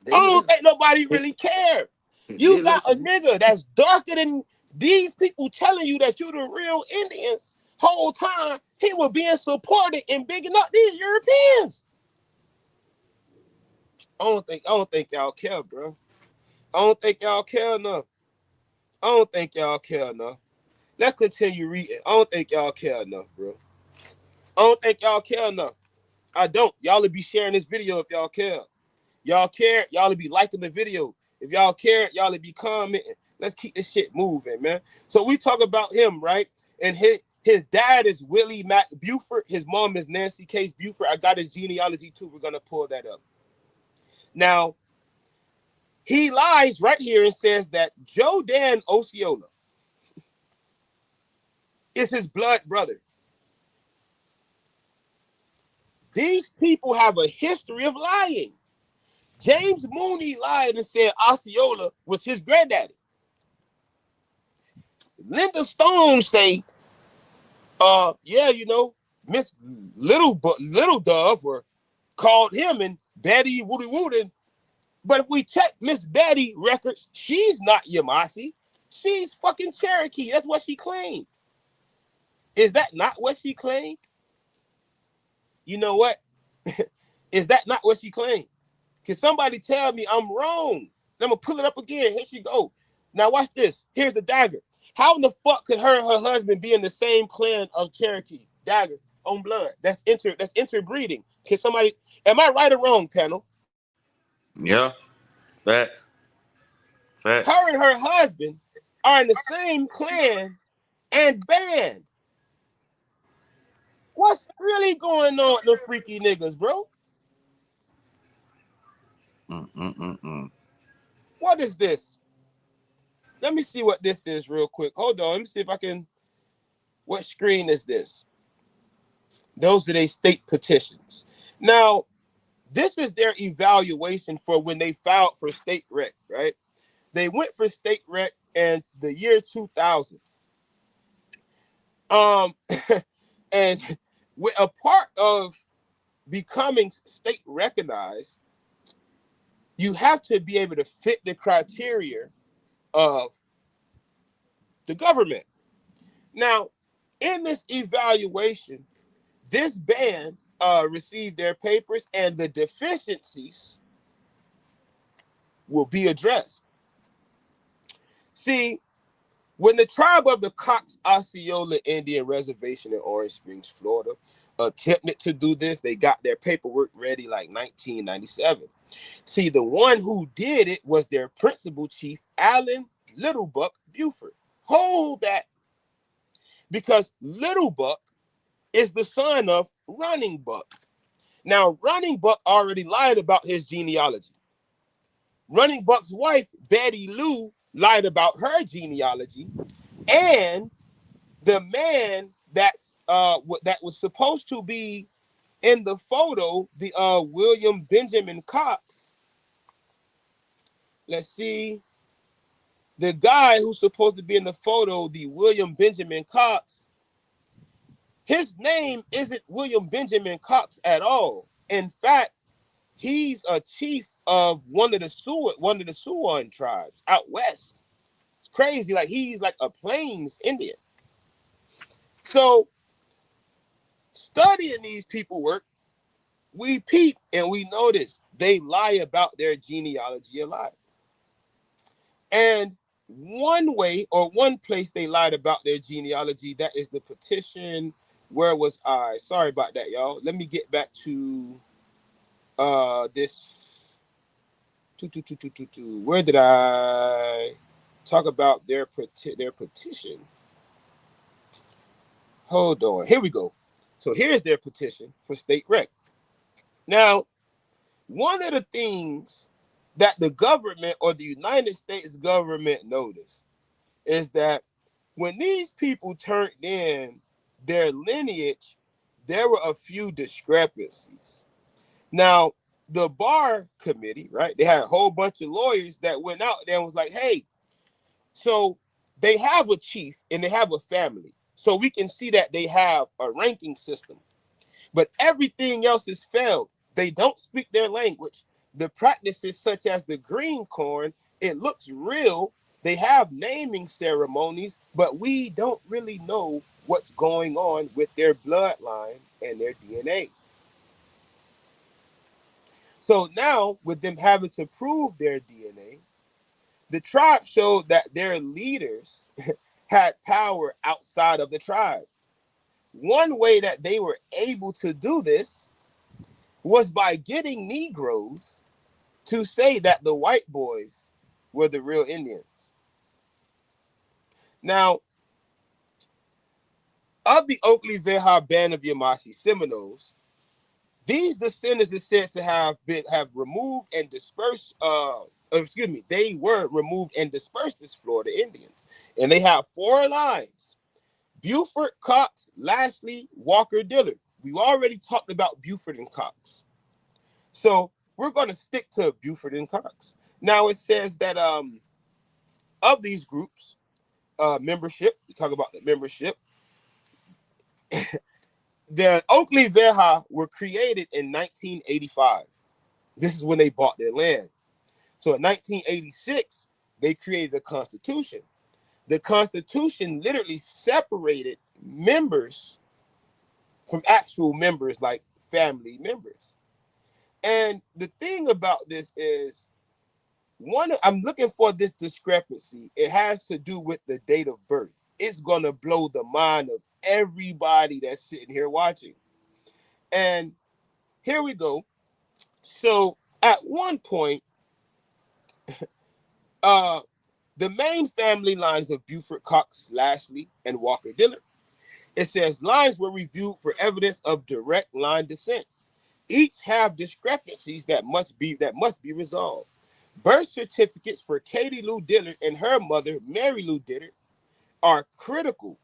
I don't think nobody really care. You got a nigga that's darker than these people telling you that you the real Indians. Whole time he was being supported and bigging up these Europeans. I don't think y'all care, bro. I don't think y'all care enough. Let's continue reading. I don't think y'all care enough, bro. I don't think y'all care enough. I don't. Y'all would be sharing this video if y'all care. Y'all care, y'all would be liking the video. If y'all care, y'all would be commenting. Let's keep this shit moving, man. So we talk about him, right? And his dad is Willie Mack Buford. His mom is Nancy Case Buford. I got his genealogy too. We're gonna pull that up. Now, he lies right here and says that Joe Dan Osceola is his blood brother. These people have a history of lying. James Mooney lied and said Osceola was his granddaddy. Linda Stone say, yeah, you know, Miss Little Dove or called him and Betty Woody Wooden. But if we check Miss Betty records, she's not Yamassee. She's fucking Cherokee. That's what she claimed. Is that not what she claimed? You know what? Is that not what she claimed? Can somebody tell me I'm wrong? I'm gonna pull it up again. Here she go. Now watch this. Here's the dagger. How in the fuck could her and her husband be in the same clan of Cherokee? Dagger on blood. That's interbreeding. Can somebody? Am I right or wrong, panel? Yeah. Facts. Her and her husband are in the same clan and band. What's really going on with the freaky niggas, bro? What is this? Let me see what this is real quick. Hold on. Let me see if I can. What screen is this? Those are their state petitions. Now, this is their evaluation for when they filed for state rec, right? They went for state rec in the year 2000. And with a part of becoming state recognized, you have to be able to fit the criteria of the government. Now, in this evaluation, this band received their papers and the deficiencies will be addressed. See, when the tribe of the Cox Osceola Indian Reservation in Orange Springs, Florida, attempted to do this, they got their paperwork ready like 1997. See, the one who did it was their principal chief, Allen Littlebuck Buford. Hold that. Because Littlebuck is the son of Running Buck. Now, Running Buck already lied about his genealogy. Running Buck's wife, Betty Lou, lied about her genealogy. And the man that was supposed to be in the photo, the William Benjamin Cox. Let's see. The guy who's supposed to be in the photo, the William Benjamin Cox, his name isn't William Benjamin Cox at all. In fact, he's a chief of one of the Siouan tribes out west. It's crazy. Like he's like a Plains Indian. So studying these people work, we peep and we notice they lie about their genealogy a lot. And one way or one place they lied about their genealogy, that is the petition. Where was I? Sorry about that, y'all. Let me get back to this. Where did I talk about their petition? Hold on. Here we go. So here's their petition for state rec. Now, one of the things that the government or the United States government noticed is that when these people turned in their lineage, there were a few discrepancies. Now, the bar committee, right? They had a whole bunch of lawyers that went out there and was like, hey, so they have a chief and they have a family. So we can see that they have a ranking system. But everything else is failed. They don't speak their language. The practices such as the green corn, it looks real. They have naming ceremonies, but we don't really know what's going on with their bloodline and their DNA. So now, with them having to prove their DNA, the tribe showed that their leaders had power outside of the tribe. One way that they were able to do this was by getting Negroes to say that the white boys were the real Indians. Now, of the Oklevueha band of Yamassee Seminoles, these descendants are said to have removed and dispersed. They were removed and dispersed as Florida Indians, and they have 4 lines: Buford, Cox, Lashley, Walker, Dillard. We've already talked about Buford and Cox, so we're going to stick to Buford and Cox. Now it says that of these groups, membership. We talk about the membership. The Oklevueha were created in 1985. This is when they bought their land. So in 1986, they created a constitution. The constitution literally separated members from actual members, like family members. And the thing about this is, I'm looking for this discrepancy. It has to do with the date of birth. It's going to blow the mind of everybody that's sitting here watching. And here we go. So at one point, the main family lines of Buford, Cox, Lashley, and Walker Dillard, it says lines were reviewed for evidence of direct line descent. Each have discrepancies that must be resolved. Birth certificates for Katie Lou Dillard and her mother, Mary Lou Dillard, are critical,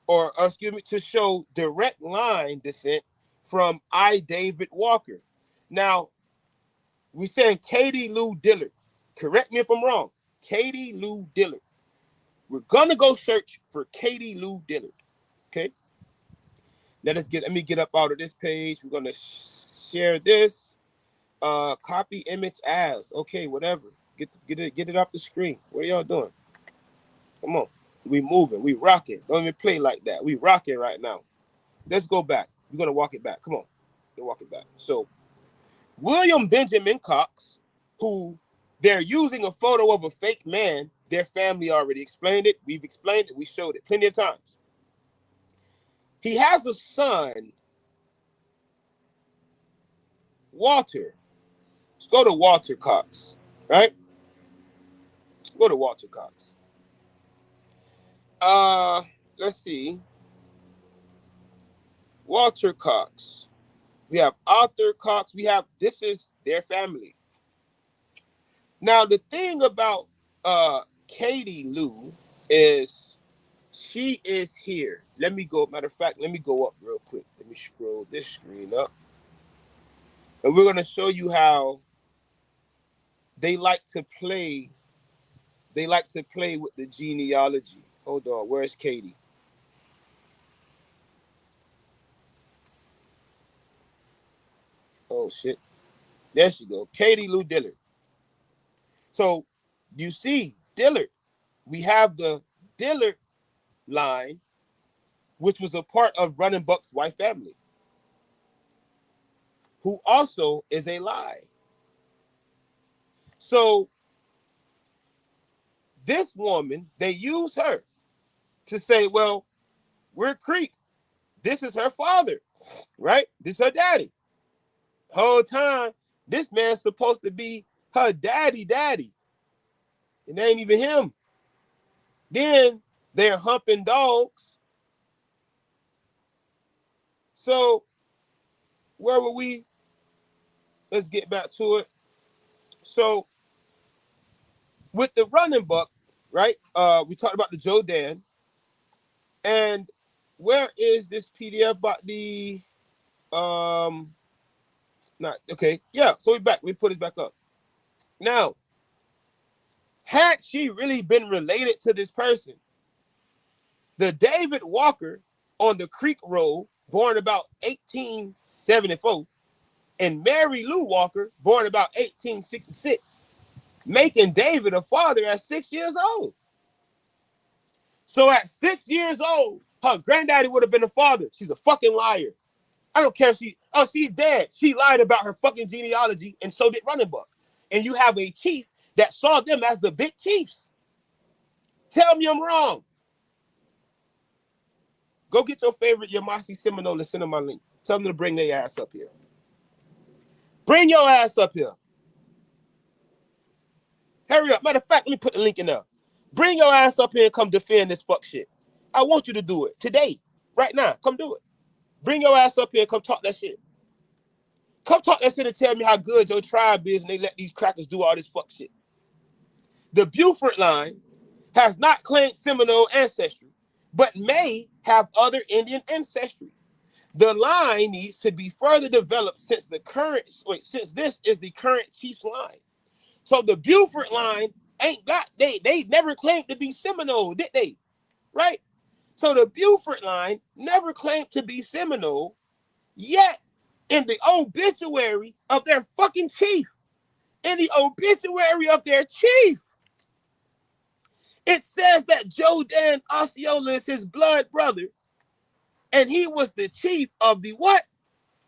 to show direct line descent from I. David Walker. Now, we're saying Katie Lou Dillard. Correct me if I'm wrong. Katie Lou Dillard. We're gonna go search for Katie Lou Dillard. Okay. Let me get up out of this page. We're gonna share this. Copy image as. Okay, whatever. Get it off the screen. What are y'all doing? Come on. We moving. We rocking. Don't even play like that. We rocking right now. Let's go back. We're gonna walk it back. Come on. We'll walk it back. So William Benjamin Cox, who they're using a photo of a fake man. Their family already explained it. We've explained it. We showed it plenty of times. He has a son, Walter. Let's go to Walter Cox, right? Go to Walter Cox. Let's see. Walter Cox. We have Arthur Cox. This is their family. Now, the thing about Katie Lou is she is here. Matter of fact, let me go up real quick. Let me scroll this screen up. And we're going to show you how they like to play with the genealogy. Hold on, where's Katie? Oh, shit. There she go. Katie Lou Dillard. So, you see, Dillard. We have the Dillard line, which was a part of Running Buck's white family, who also is a lie. So this woman, they use her to say, well, we're Creek. This is her father, right? This is her daddy. Whole time, this man's supposed to be her daddy. It ain't even him. Then they're humping dogs. So where were we? Let's get back to it. So with the Running Buck, right? We talked about the Joe Dan. And where is this PDF about the Not okay. Yeah. So we back. We put it back up. Now, had she really been related to this person, the David Walker on the Creek Road, born about 1874, and Mary Lou Walker, born about 1866, making David a father at 6 years old. So at 6 years old, her granddaddy would have been a father. She's a fucking liar. I don't care if she's dead. She lied about her fucking genealogy, and so did Running Buck. And you have a chief that saw them as the big chiefs. Tell me I'm wrong. Go get your favorite Yamassee Seminole and send them my link. Tell them to bring their ass up here. Bring your ass up here. Hurry up. Matter of fact, let me put the link in there. Bring your ass up here and come defend this fuck shit. I want you to do it today, right now. Come do it. Bring your ass up here and come talk that shit. Come talk that shit and tell me how good your tribe is and they let these crackers do all this fuck shit. The Buford line has not claimed Seminole ancestry, but may have other Indian ancestry. The line needs to be further developed since this is the current chief's line. So the Buford line they never claimed to be Seminole, did they? Right? So the Buford line never claimed to be Seminole, yet in the obituary of their fucking chief, it says that Joe Dan Osceola is his blood brother, and he was the chief of the what?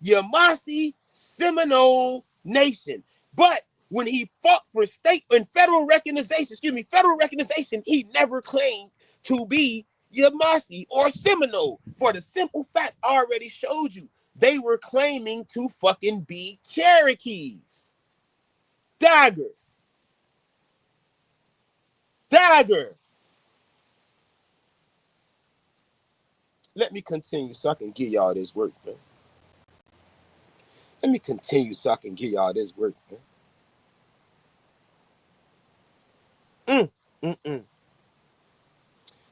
Yamassee Seminole Nation. But when he fought for state and federal recognition, he never claimed to be Yamassee or Seminole, for the simple fact I already showed you. They were claiming to fucking be Cherokees. Dagger. Let me continue so I can give y'all this work, man.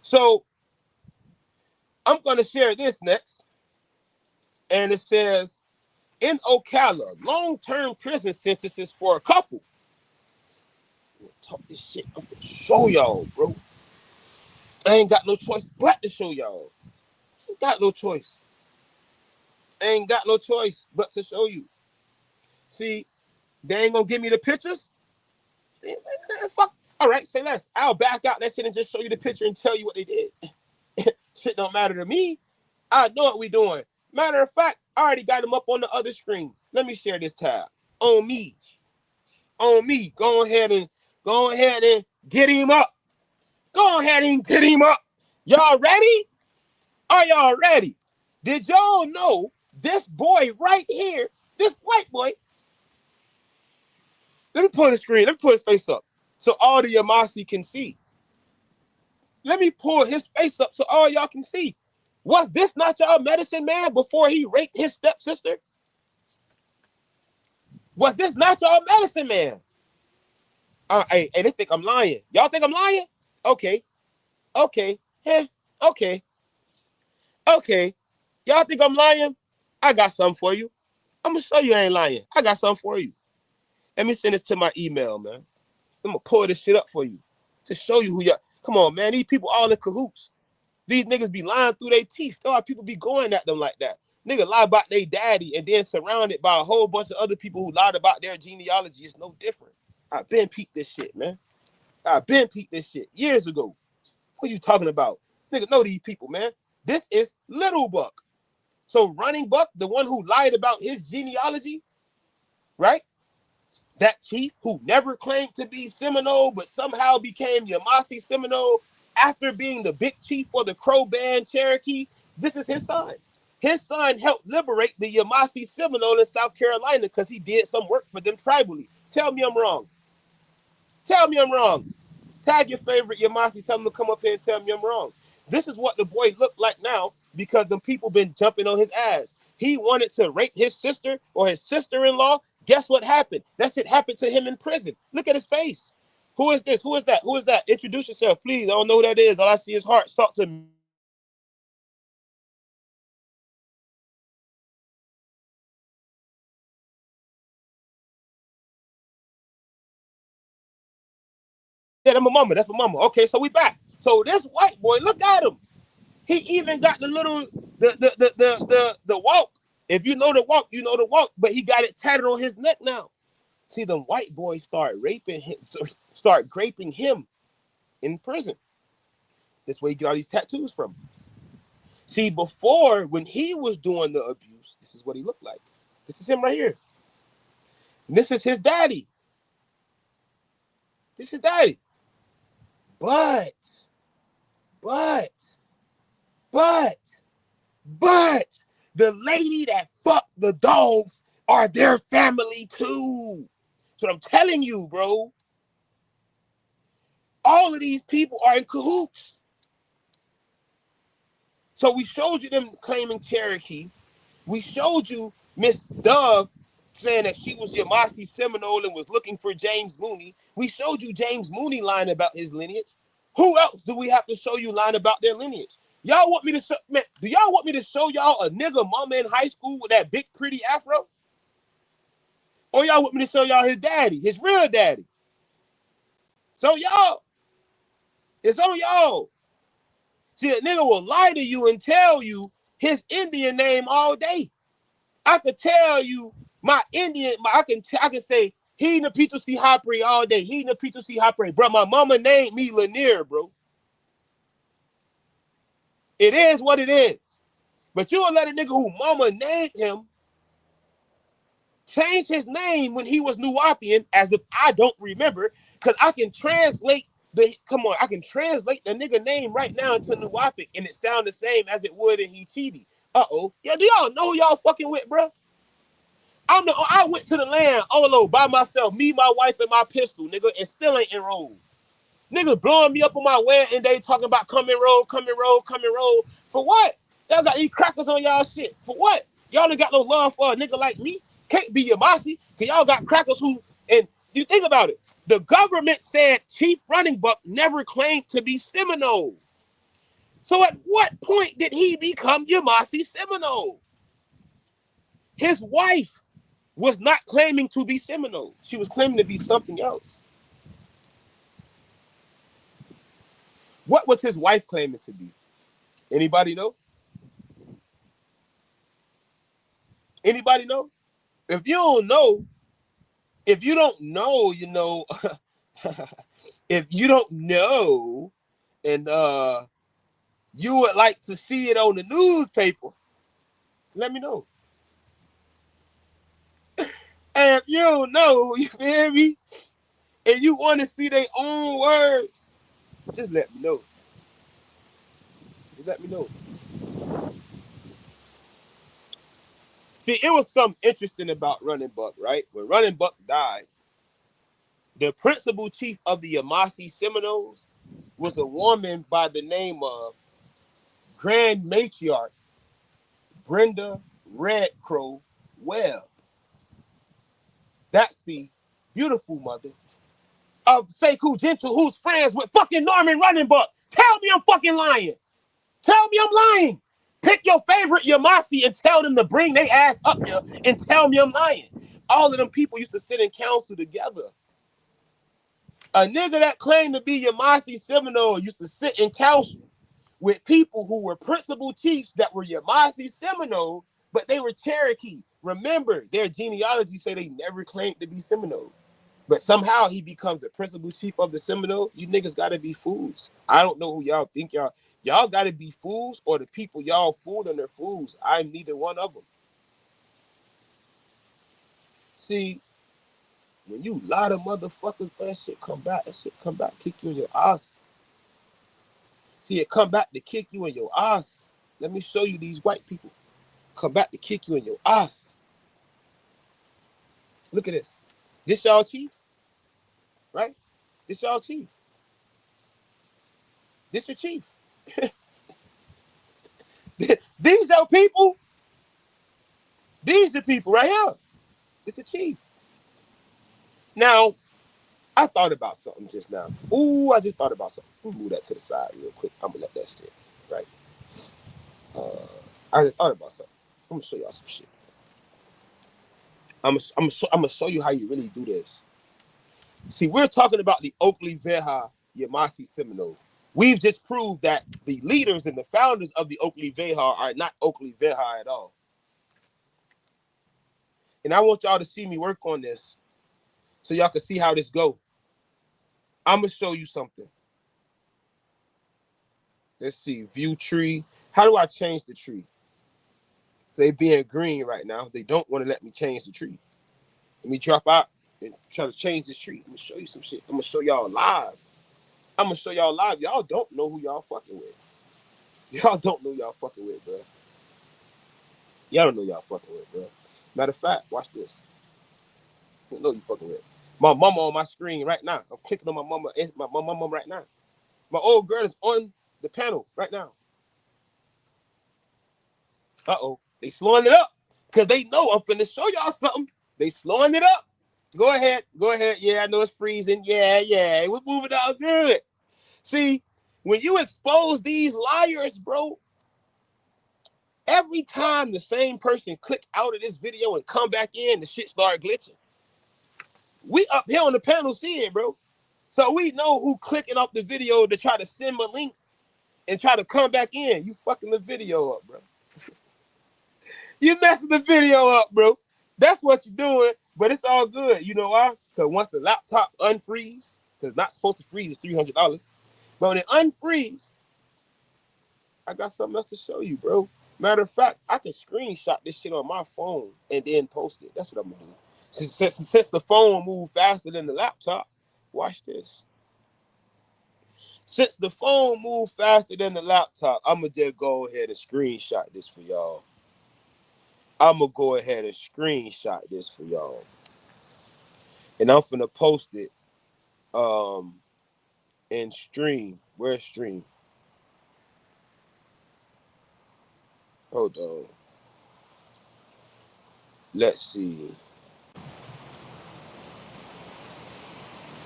So I'm going to share this next. And it says, in Ocala, long-term prison sentences for a couple. Talk this shit. I'm going to show y'all, bro. I ain't got no choice but to show y'all. I ain't got no choice but to show you. See, they ain't going to give me the pictures. Fuck. All right, say less. I'll back out that shit and just show you the picture and tell you what they did. Shit don't matter to me. I know what we doing. Matter of fact, I already got them up on the other screen. Let me share this tab. On me. Go ahead and get him up. Y'all ready? Are y'all ready? Did y'all know this boy right here, this white boy? Let me pull the screen. Let me pull his face up so all the Yamassee can see. Let me pull his face up so all y'all can see. Was this not y'all medicine man before he raped his stepsister? Was this not y'all medicine man? Hey, they think I'm lying. Y'all think I'm lying? Okay. Okay. Y'all think I'm lying? I got something for you. I'm going to show you I ain't lying. I got something for you. Let me send this to my email, man. I'm going to pull this shit up for you to show you who y'all. Come on, man. These people all in cahoots. These niggas be lying through their teeth. Dog, people be going at them like that. Nigga lie about their daddy and then surrounded by a whole bunch of other people who lied about their genealogy. It's no different. I've been peeped this shit, man. Years ago. What are you talking about? Nigga, know these people, man. This is Little Buck. So Running Buck, the one who lied about his genealogy, right? That chief who never claimed to be Seminole, but somehow became Yamassee Seminole after being the big chief for the Crow Band Cherokee. This is his son. His son helped liberate the Yamassee Seminole in South Carolina because he did some work for them tribally. Tell me I'm wrong. Tag your favorite Yamassee. Tell them to come up here and tell me I'm wrong. This is what the boy looked like now because the people been jumping on his ass. He wanted to rape his sister or his sister-in-law. Guess what happened? That shit happened to him in prison. Look at his face. Who is this? Who is that? Introduce yourself, please. I don't know who that is. All I see is hearts. Talk to me. Yeah, that's my mama. That's my mama. Okay, so we back. So this white boy, look at him. He even got the little the walk. If you know the walk, you know the walk. But he got it tatted on his neck now. See, the white boys start raping him, start graping him in prison. That's where he get all these tattoos from. See, before when he was doing the abuse, this is what he looked like. This is him right here. And this is his daddy. This is daddy. But the lady that fucked the dogs are their family too. That's what I'm telling you, bro. All of these people are in cahoots. So we showed you them claiming Cherokee. We showed you Miss Dove saying that she was Yamassee Seminole and was looking for James Mooney. We showed you James Mooney lying about his lineage. Who else do we have to show you lying about their lineage? Y'all want me to show, man, do y'all want me to show y'all a nigga mama in high school with that big pretty afro? Or y'all want me to show y'all his daddy, his real daddy? So y'all, it's on y'all. See, a nigga will lie to you and tell you his Indian name all day. I could tell you my Indian, I can say he Napito C. Hopre all day. He Napito C. Hopre. Bro, my mama named me Lanier, bro. It is what it is. But you will let a nigga who mama named him change his name when he was Nuwapian as if I don't remember, because I can translate I can translate the nigga name right now into Nuwapic and it sound the same as it would in Hichiti. Uh-oh. Yeah, do y'all know who y'all fucking with, bro? I went to the land Olo by myself, me, my wife, and my pistol, nigga, and still ain't enrolled. Niggas blowing me up on my wedding day talking about come enroll. For what? Y'all got these crackers on y'all shit. For what? Y'all ain't got no love for a nigga like me. Can't be Yamassee, because y'all got crackers who, and you think about it, the government said Chief Running Buck never claimed to be Seminole. So at what point did he become Yamassee Seminole? His wife was not claiming to be Seminole. She was claiming to be something else. What was his wife claiming to be? Anybody know? Anybody know? If you don't know, you know, if you don't know, and you would like to see it on the newspaper, let me know. And if you don't know, you feel me? And you want to see their own words, just let me know. Just let me know. See, it was something interesting about Running Buck, right? When Running Buck died, the principal chief of the Yamassee Seminoles was a woman by the name of Grand Matriarch Brenda Red Crow Webb. That's the beautiful mother of Sekou Gentle, who's friends with fucking Norman Running Buck. Tell me I'm fucking lying. Tell me I'm lying. Pick your favorite Yamassee and tell them to bring their ass up here and tell me I'm lying. All of them people used to sit in council together. A nigga that claimed to be Yamassee Seminole used to sit in council with people who were principal chiefs that were Yamassee Seminole, but they were Cherokee. Remember, their genealogy say they never claimed to be Seminole. But somehow he becomes the principal chief of the Seminole. You niggas gotta be fools. I don't know who y'all think y'all gotta be fools, or the people y'all fooled and they're fools. I'm neither one of them. See, when you lie to motherfuckers, that shit come back, kick you in your ass. See, it come back to kick you in your ass. Let me show you these white people. Come back to kick you in your ass. Look at this. This y'all chief, right? This y'all chief. This your chief. These your people. These the people right here. It's a chief. Now, I thought about something just now. Ooh, I just thought about something. Let me move that to the side real quick. I'm gonna let that sit, right? I just thought about something. I'm gonna show y'all some shit. I'm gonna show you how you really do this. See, we're talking about the Oklevueha Yamassee Seminole. We've just proved that the leaders and the founders of the Oklevueha are not Oklevueha at all. And I want y'all to see me work on this so y'all can see how this go. I'm going to show you something. Let's see. View tree. How do I change the tree? They being green right now. They don't want to let me change the tree. Let me drop out and try to change this tree. I'm going to show you some shit. I'm going to show y'all live. I'm going to show y'all live. Y'all don't know who y'all fucking with. Y'all don't know y'all fucking with, bro. Y'all don't know y'all fucking with, bro. Matter of fact, watch this. You know you fucking with. My mama on my screen right now. I'm clicking on my mama right now. My old girl is on the panel right now. Uh-oh. They slowing it up because they know I'm finna show y'all something. They slowing it up. Go ahead. Go ahead. Yeah, I know it's freezing. Yeah. We're moving out good. See, when you expose these liars, bro, every time the same person click out of this video and come back in, the shit start glitching. We up here on the panel see it, bro. So we know who clicking off the video to try to send a link and try to come back in. You fucking the video up, bro. You messing the video up, bro. That's what you're doing, but it's all good. You know why? Because once the laptop unfreeze, because it's not supposed to freeze, it's $300. But when it unfreeze, I got something else to show you, bro. Matter of fact, I can screenshot this shit on my phone and then post it. That's what I'm gonna do. Since the phone moves faster than the laptop, watch this. Since the phone moves faster than the laptop, I'm gonna just go ahead and screenshot this for y'all. I'm gonna go ahead and screenshot this for y'all. And I'm gonna post it in stream. Where's stream? Hold on. Let's see.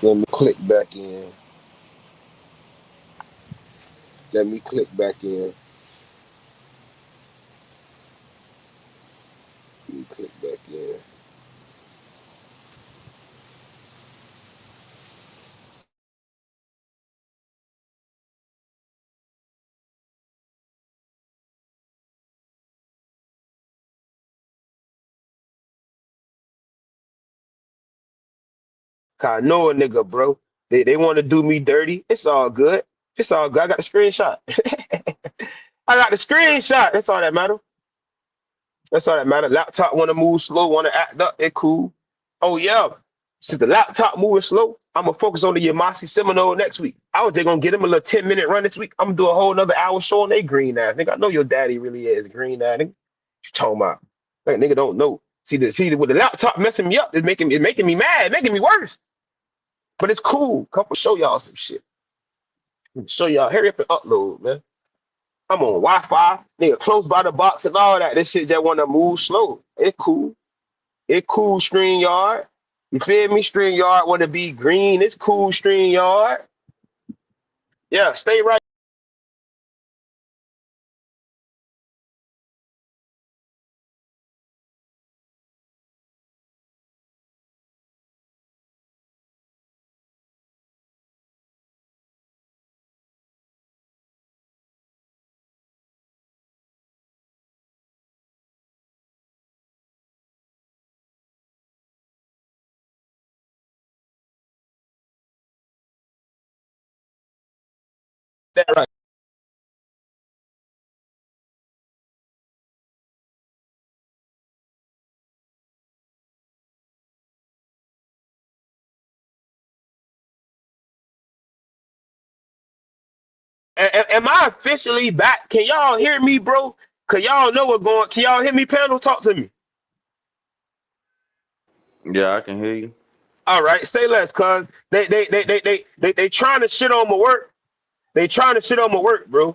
Let me click back in. Let me click back in. Let me click back in. I know a nigga, bro. They want to do me dirty. It's all good. It's all good. I got the screenshot. I got the screenshot. That's all that matter. That's all that matter. Laptop want to move slow, want to act up. It cool. Oh yeah. Since the laptop moving slow, I'm gonna focus on the Yamassee Seminole next week. I was just gonna get him a little 10-minute run this week. I'm gonna do a whole another hour show on they green ass. Nigga, I know your daddy really is green ass. Nigga, what you talking about? Like, nigga don't know. See with the laptop messing me up, it's making me mad, making me worse. But it's cool. Come show y'all some shit. Show y'all. Hurry up and upload, man. I'm on Wi-Fi, nigga, close by the box and all that. This shit just want to move slow. It cool. It cool, StreamYard. You feel me? StreamYard want to be green. It's cool, StreamYard. Yeah, stay right. That right. Am I officially back? Can y'all hear me, bro? Cause y'all know what's going. Can y'all hear me, panel? Talk to me. Yeah, I can hear you. All right, say less, cause they trying to shit on my work. They trying to shit on my work, bro.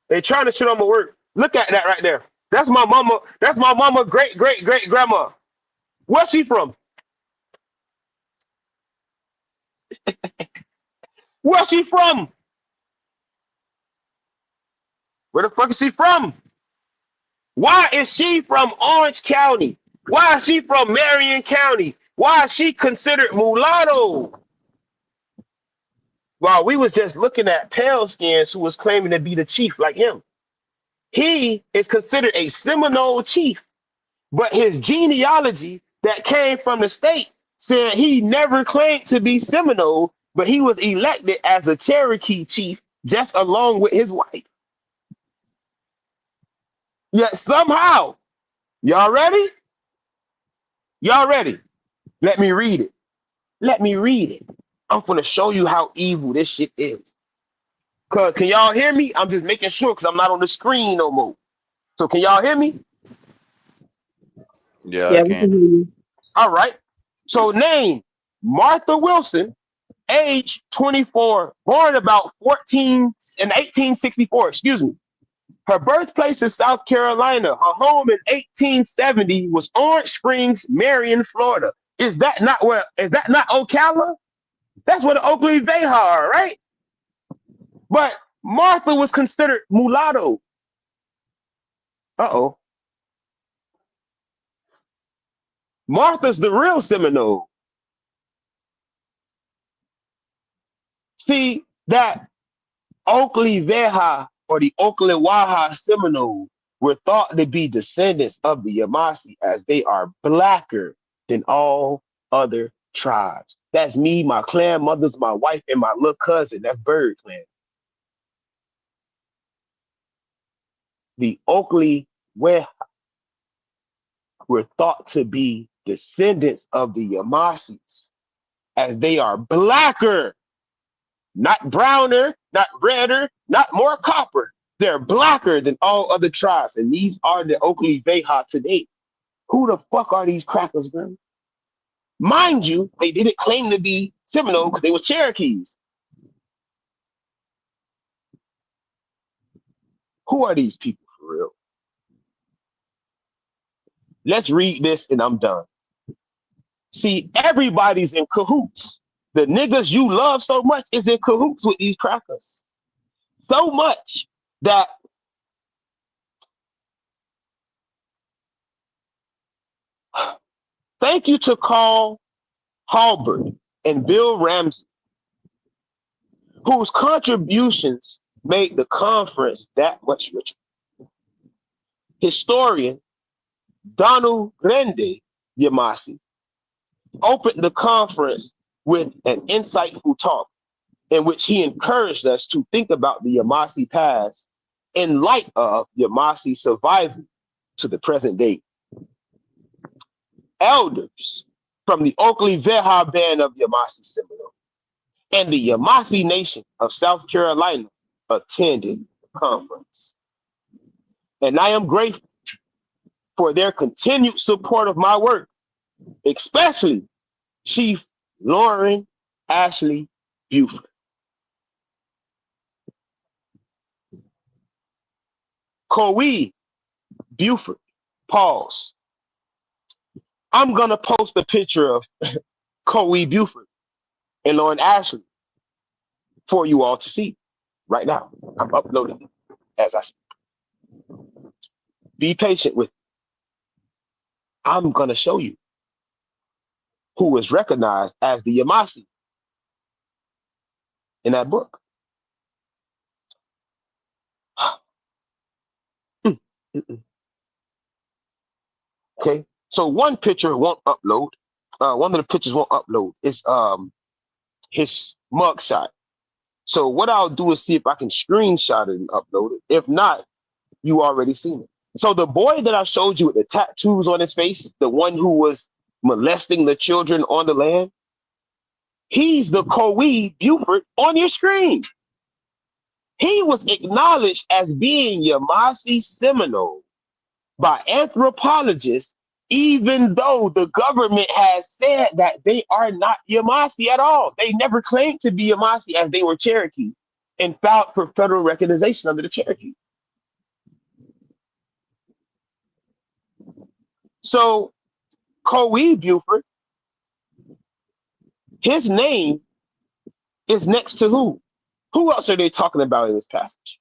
They trying to shit on my work. Look at that right there. That's my mama. That's my mama. Great grandma. Where's she from? Where's she from? Where the fuck is she from? Why is she from Orange County? Why is she from Marion County? Why is she considered mulatto? While we was just looking at pale skins who was claiming to be the chief like him. He is considered a Seminole chief, but his genealogy that came from the state said he never claimed to be Seminole, but he was elected as a Cherokee chief just along with his wife. Yet somehow, y'all ready? Y'all ready? Let me read it. Let me read it. I'm gonna show you how evil this shit is. Cause can y'all hear me? I'm just making sure because I'm not on the screen no more. So can y'all hear me? Yeah, I Yeah, we can can. hear you. All right. So name Martha Wilson, age 24, born about 1864, excuse me. Her birthplace is South Carolina. Her home in 1870 was Orange Springs, Marion, Florida. Is that not Ocala? That's where the Oklevueha are, right? But Martha was considered mulatto. Uh-oh. Martha's the real Seminole. See, that Oklevueha or the Oklewaha Seminole were thought to be descendants of the Yamassee as they are blacker than all other tribes. That's me, my clan mothers, my wife, and my little cousin. That's Bird Clan. The Oklewaha were thought to be descendants of the Yamassees as they are blacker, not browner, not redder, not more copper. They're blacker than all other tribes. And these are the Oklevueha today. Who the fuck are these crackers, bro? Mind you, they didn't claim to be Seminole because they were Cherokees. Who are these people for real? Let's read this and I'm done. See, everybody's in cahoots. The niggas you love so much is in cahoots with these crackers. So much that thank you to Carl Halbert and Bill Ramsey, whose contributions made the conference that much richer. Historian Donald Grande Yamassee opened the conference with an insightful talk in which he encouraged us to think about the Yamassee past in light of Yamassee survival to the present day. Elders from the Oklevueha band of Yamassee Seminole and the Yamassee Nation of South Carolina attended the conference. And I am grateful for their continued support of my work, especially Chief Lauren Ashley Buford. Coe Buford, pause. I'm going to post a picture of Coe Buford and Lauren Ashley for you all to see right now. I'm uploading it as I speak. Be patient with me. I'm going to show you who was recognized as the Yamassee in that book. Okay, so one picture won't upload. One of the pictures won't upload. It's his mugshot. So what I'll do is see if I can screenshot it and upload it. If not, you already seen it. So the boy that I showed you with the tattoos on his face, the one who was molesting the children on the land, he's the Coe Buford on your screen. He was acknowledged as being Yamassee Seminole by anthropologists, even though the government has said that they are not Yamassee at all. They never claimed to be Yamassee as they were Cherokee and filed for federal recognition under the Cherokee. So Coe Buford, his name is next to who? Who else are they talking about in this passage?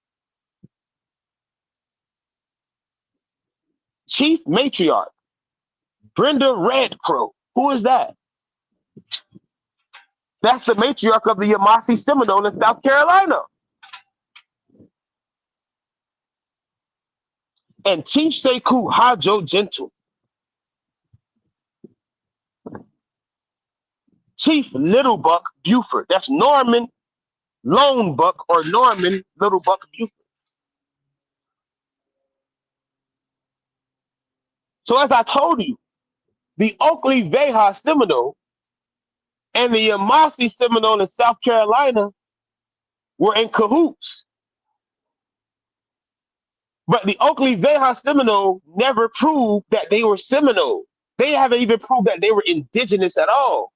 Chief Matriarch Brenda Red Crow. Who is that? That's the matriarch of the Yamassee Seminole in South Carolina. And Chief Sekou Hajo Gentle, Chief Little Buck Buford. That's Norman Lone Buck or Norman Little Buck Buford. So as I told you, the Oklevueha Seminole and the Yamassee Seminole in South Carolina were in cahoots. But the Oklevueha Seminole never proved that they were Seminole. They haven't even proved that they were indigenous at all.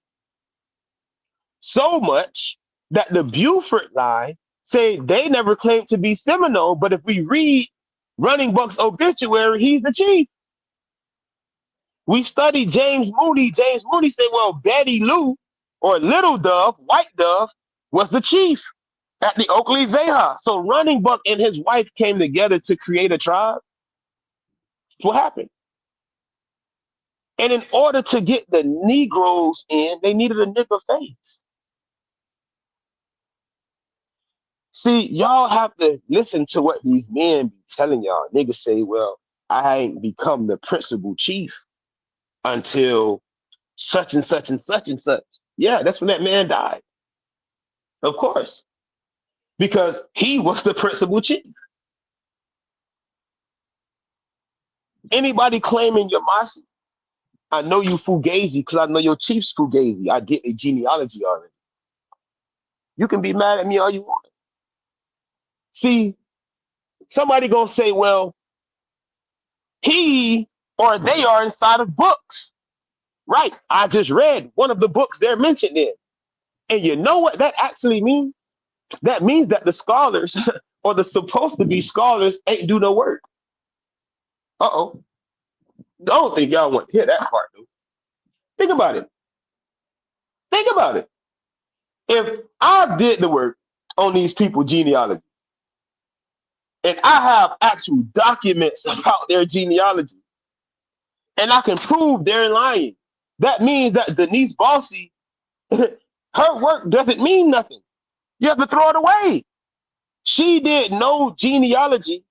So much that the Buford line say they never claimed to be Seminole, but if we read Running Buck's obituary, he's the chief. We studied James Mooney. James Mooney said, well, Betty Lou or Little Dove, White Dove, was the chief at the Oklevueha. So Running Buck and his wife came together to create a tribe. What happened? And in order to get the Negroes in, they needed a nigger face. See, y'all have to listen to what these men be telling y'all. Niggas say, well, I ain't become the principal chief until such and such and such and such. Yeah, that's when that man died. Of course. Because he was the principal chief. Anybody claiming Yamassee, I know you Fugazi because I know your chief's Fugazi. I get a genealogy already. You can be mad at me all you want. See, somebody gonna say, well, he or they are inside of books. Right. I just read one of the books they're mentioned in. And you know what that actually means? That means that the scholars or the supposed to be scholars ain't do no work. Uh-oh. I don't think y'all want to hear that part, though. Think about it. Think about it. If I did the work on these people's genealogy, and I have actual documents about their genealogy, and I can prove they're lying, that means that Denise Bossy, her work doesn't mean nothing. You have to throw it away. She did no genealogy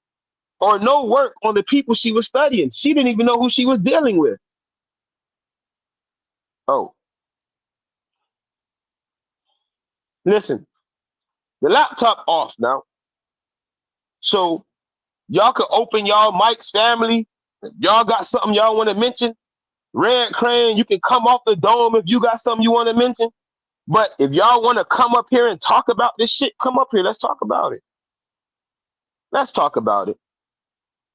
or no work on the people she was studying. She didn't even know who she was dealing with. Oh, listen, the laptop off now. So y'all can open y'all mics, family. If y'all got something y'all want to mention, Red Crane, you can come off the dome if you got something you want to mention. But if y'all want to come up here and talk about this shit, come up here. Let's talk about it. Let's talk about it.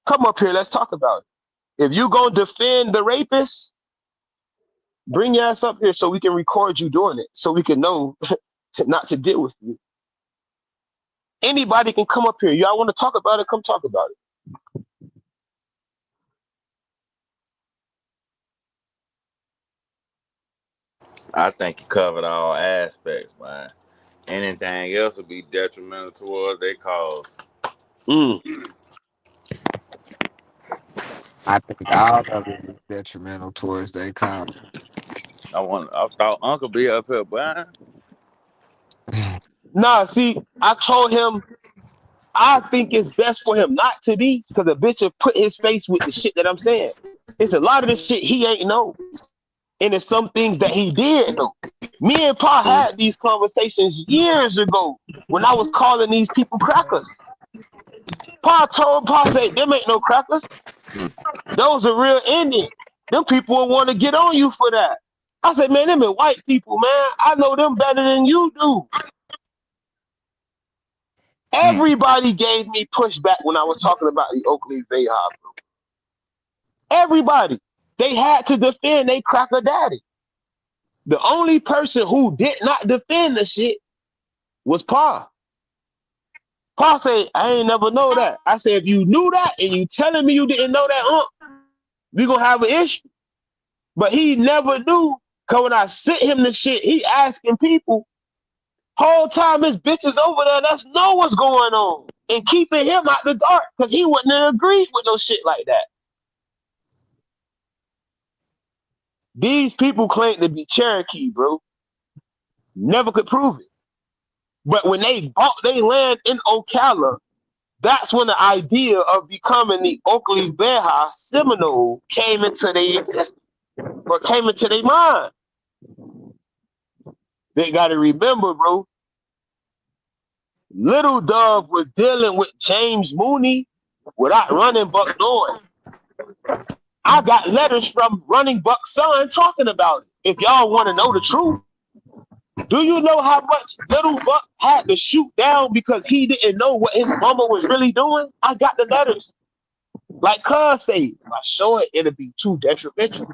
Come up here. Let's talk about it. If you gonna defend the rapists, bring your ass up here so we can record you doing it, so we can know not to deal with you. Anybody can come up here. Y'all want to talk about it? Come talk about it. I think you covered all aspects, man. Anything else would be detrimental towards their cause. Mm. I think all of it is detrimental towards their cause. I thought Uncle be up here, but Nah, see, I told him I think it's best for him not to be because a bitch will put his face with the shit that I'm saying. It's a lot of this shit he ain't know. And it's some things that he did know. Me and Pa had these conversations years ago when I was calling these people crackers. Pa said, them ain't no crackers. Those are real Indians. Them people will want to get on you for that. I said, man, them are white people, man. I know them better than you do. Everybody gave me pushback when I was talking about the Oklevueha. Everybody. They had to defend they cracker daddy. The only person who did not defend the shit was Pa. Pa said, I ain't never know that. I said, if you knew that and you telling me you didn't know that, we gonna have an issue. But he never knew, because when I sent him the shit, he asking people, whole time his bitches over there, let's know what's going on. And keeping him out the dark, because he wouldn't have agreed with no shit like that. These people claim to be Cherokee, bro. Never could prove it. But when they bought their land in Ocala, that's when the idea of becoming the Oklevueha Seminole came into their existence or came into their mind. They got to remember, bro, Little Dove was dealing with James Mooney without Running Buck knowing. I got letters from Running Buck's son talking about it. If y'all want to know the truth, do you know how much Little Buck had to shoot down because he didn't know what his mama was really doing? I got the letters. Like Cuz say, if I show it, it'll be too detrimental.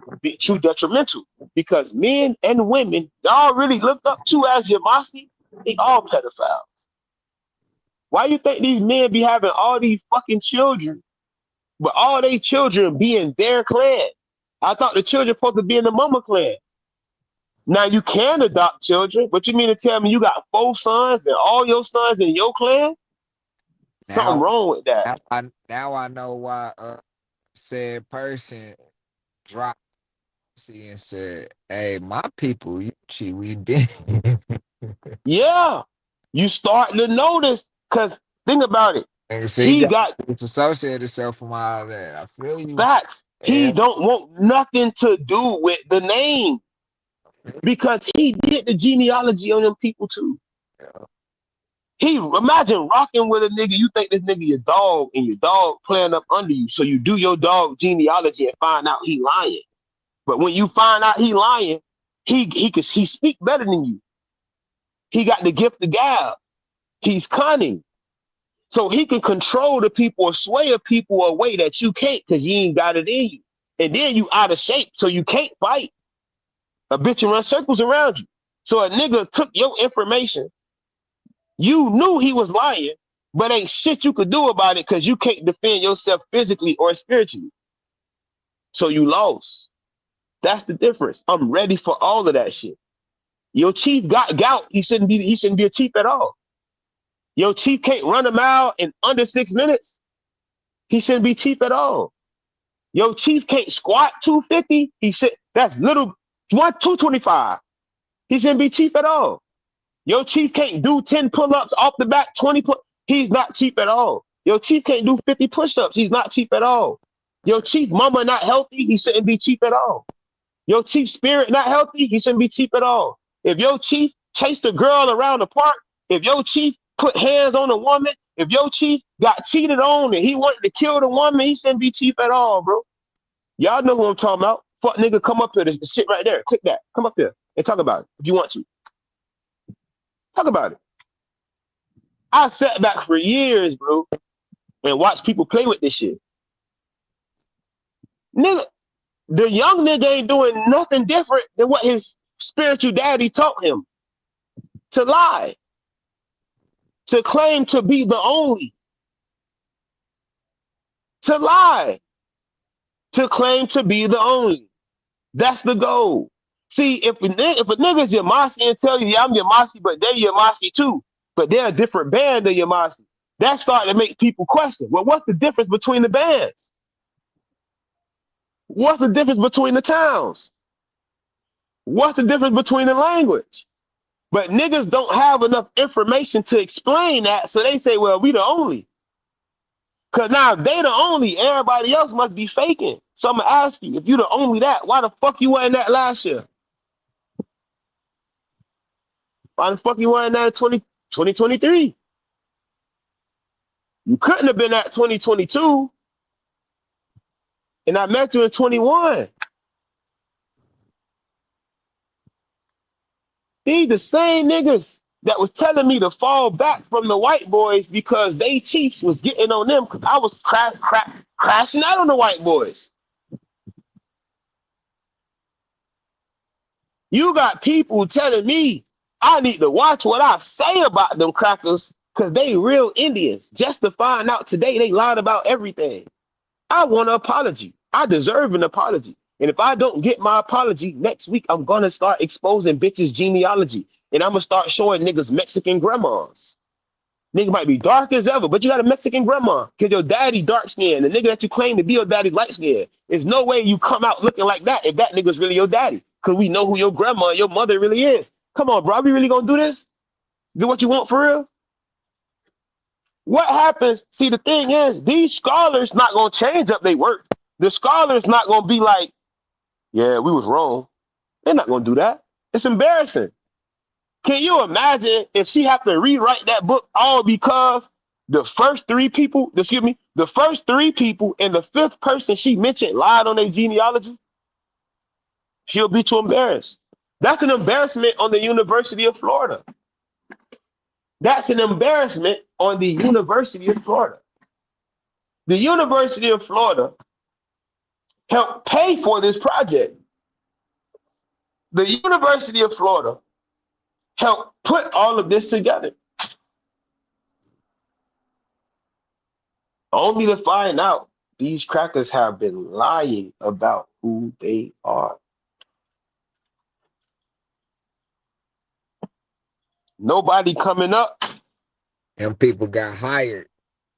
Because men and women, y'all really looked up to as Yamassee, they all pedophiles. Why you think these men be having all these fucking children, but all they children be in their clan? I thought the children supposed to be in the mama clan. Now you can adopt children, but you mean to tell me you got 4 sons and all your sons in your clan? Something Now, wrong with that. now I know why said person dropped and said, "Hey, my people, you cheat, we did." Yeah, you starting to notice, because think about it. And so He got it's associated itself from all that. I feel you. facts. He And don't want nothing to do with the name because he did the genealogy on them people too. He imagine rocking with a nigga. You think this nigga your dog, and your dog playing up under you. So you do your dog genealogy and find out he lying. But when you find out he lying, he speak better than you. He got the gift of gab. He's cunning. So he can control the people or sway a people a way that you can't because you ain't got it in you. And then you out of shape, so you can't fight. A bitch and run circles around you. So a nigga took your information. You knew he was lying, but ain't shit you could do about it because you can't defend yourself physically or spiritually. So you lost. That's the difference. I'm ready for all of that shit. Your chief got gout. He shouldn't be a chief at all. Your chief can't run a mile in under 6 minutes. He shouldn't be chief at all. Your chief can't squat 250. That's little 225. He shouldn't be chief at all. Your chief can't do 10 pull-ups off the back, 20 he's not chief at all. Your chief can't do 50 push-ups. He's not chief at all. Your chief mama not healthy. He shouldn't be chief at all. Your chief spirit not healthy. He shouldn't be chief at all. If your chief chased a girl around the park, if your chief put hands on a woman, if your chief got cheated on and he wanted to kill the woman, he shouldn't be chief at all, bro. Y'all know who I'm talking about. Fuck nigga, come up here. There's the shit right there. Click that. Come up here and talk about it if you want to. Talk about it. I sat back for years, bro, and watched people play with this shit. Nigga, the young nigga ain't doing nothing different than what his spiritual daddy taught him. To lie. To claim to be the only. To lie. To claim to be the only. That's the goal. See, if a nigga's Yamassee and tell you, yeah, I'm Yamassee, but they're Yamassee too, but they're a different band than Yamassee, that's starting to make people question, well, what's the difference between the bands? What's the difference between the towns? What's the difference between the language? But niggas don't have enough information to explain that, so they say, well, we the only. Because now if they the only, everybody else must be faking. So I'm going to ask you, if you the only that, why the fuck you wasn't that last year? Why the fuck you wasn't that in 2023? You couldn't have been at 2022. And I met you in 21. These the same niggas that was telling me to fall back from the white boys because they chiefs was getting on them because I was crashing out on the white boys. You got people telling me I need to watch what I say about them crackers because they real Indians. Just to find out today they lied about everything. I want an apology. I deserve an apology. And if I don't get my apology next week, I'm going to start exposing bitches' genealogy. And I'm going to start showing niggas Mexican grandmas. Nigga might be dark as ever, but you got a Mexican grandma because your daddy dark skinned. The nigga that you claim to be your daddy light skinned. There's no way you come out looking like that if that nigga's really your daddy because we know who your grandma and your mother really is. Come on, bro. Are we really gonna do this? Do what you want for real? What happens? See, the thing is, these scholars not gonna change up their work. The scholars not gonna be like, yeah, we was wrong. They're not gonna do that. It's embarrassing. Can you imagine if she have to rewrite that book all because the first three people and the fifth person she mentioned lied on their genealogy? She'll be too embarrassed. That's an embarrassment on the University of Florida. That's an embarrassment on the University of Florida. The University of Florida helped pay for this project. The University of Florida helped put all of this together, only to find out these crackers have been lying about who they are. Nobody coming up. And people got hired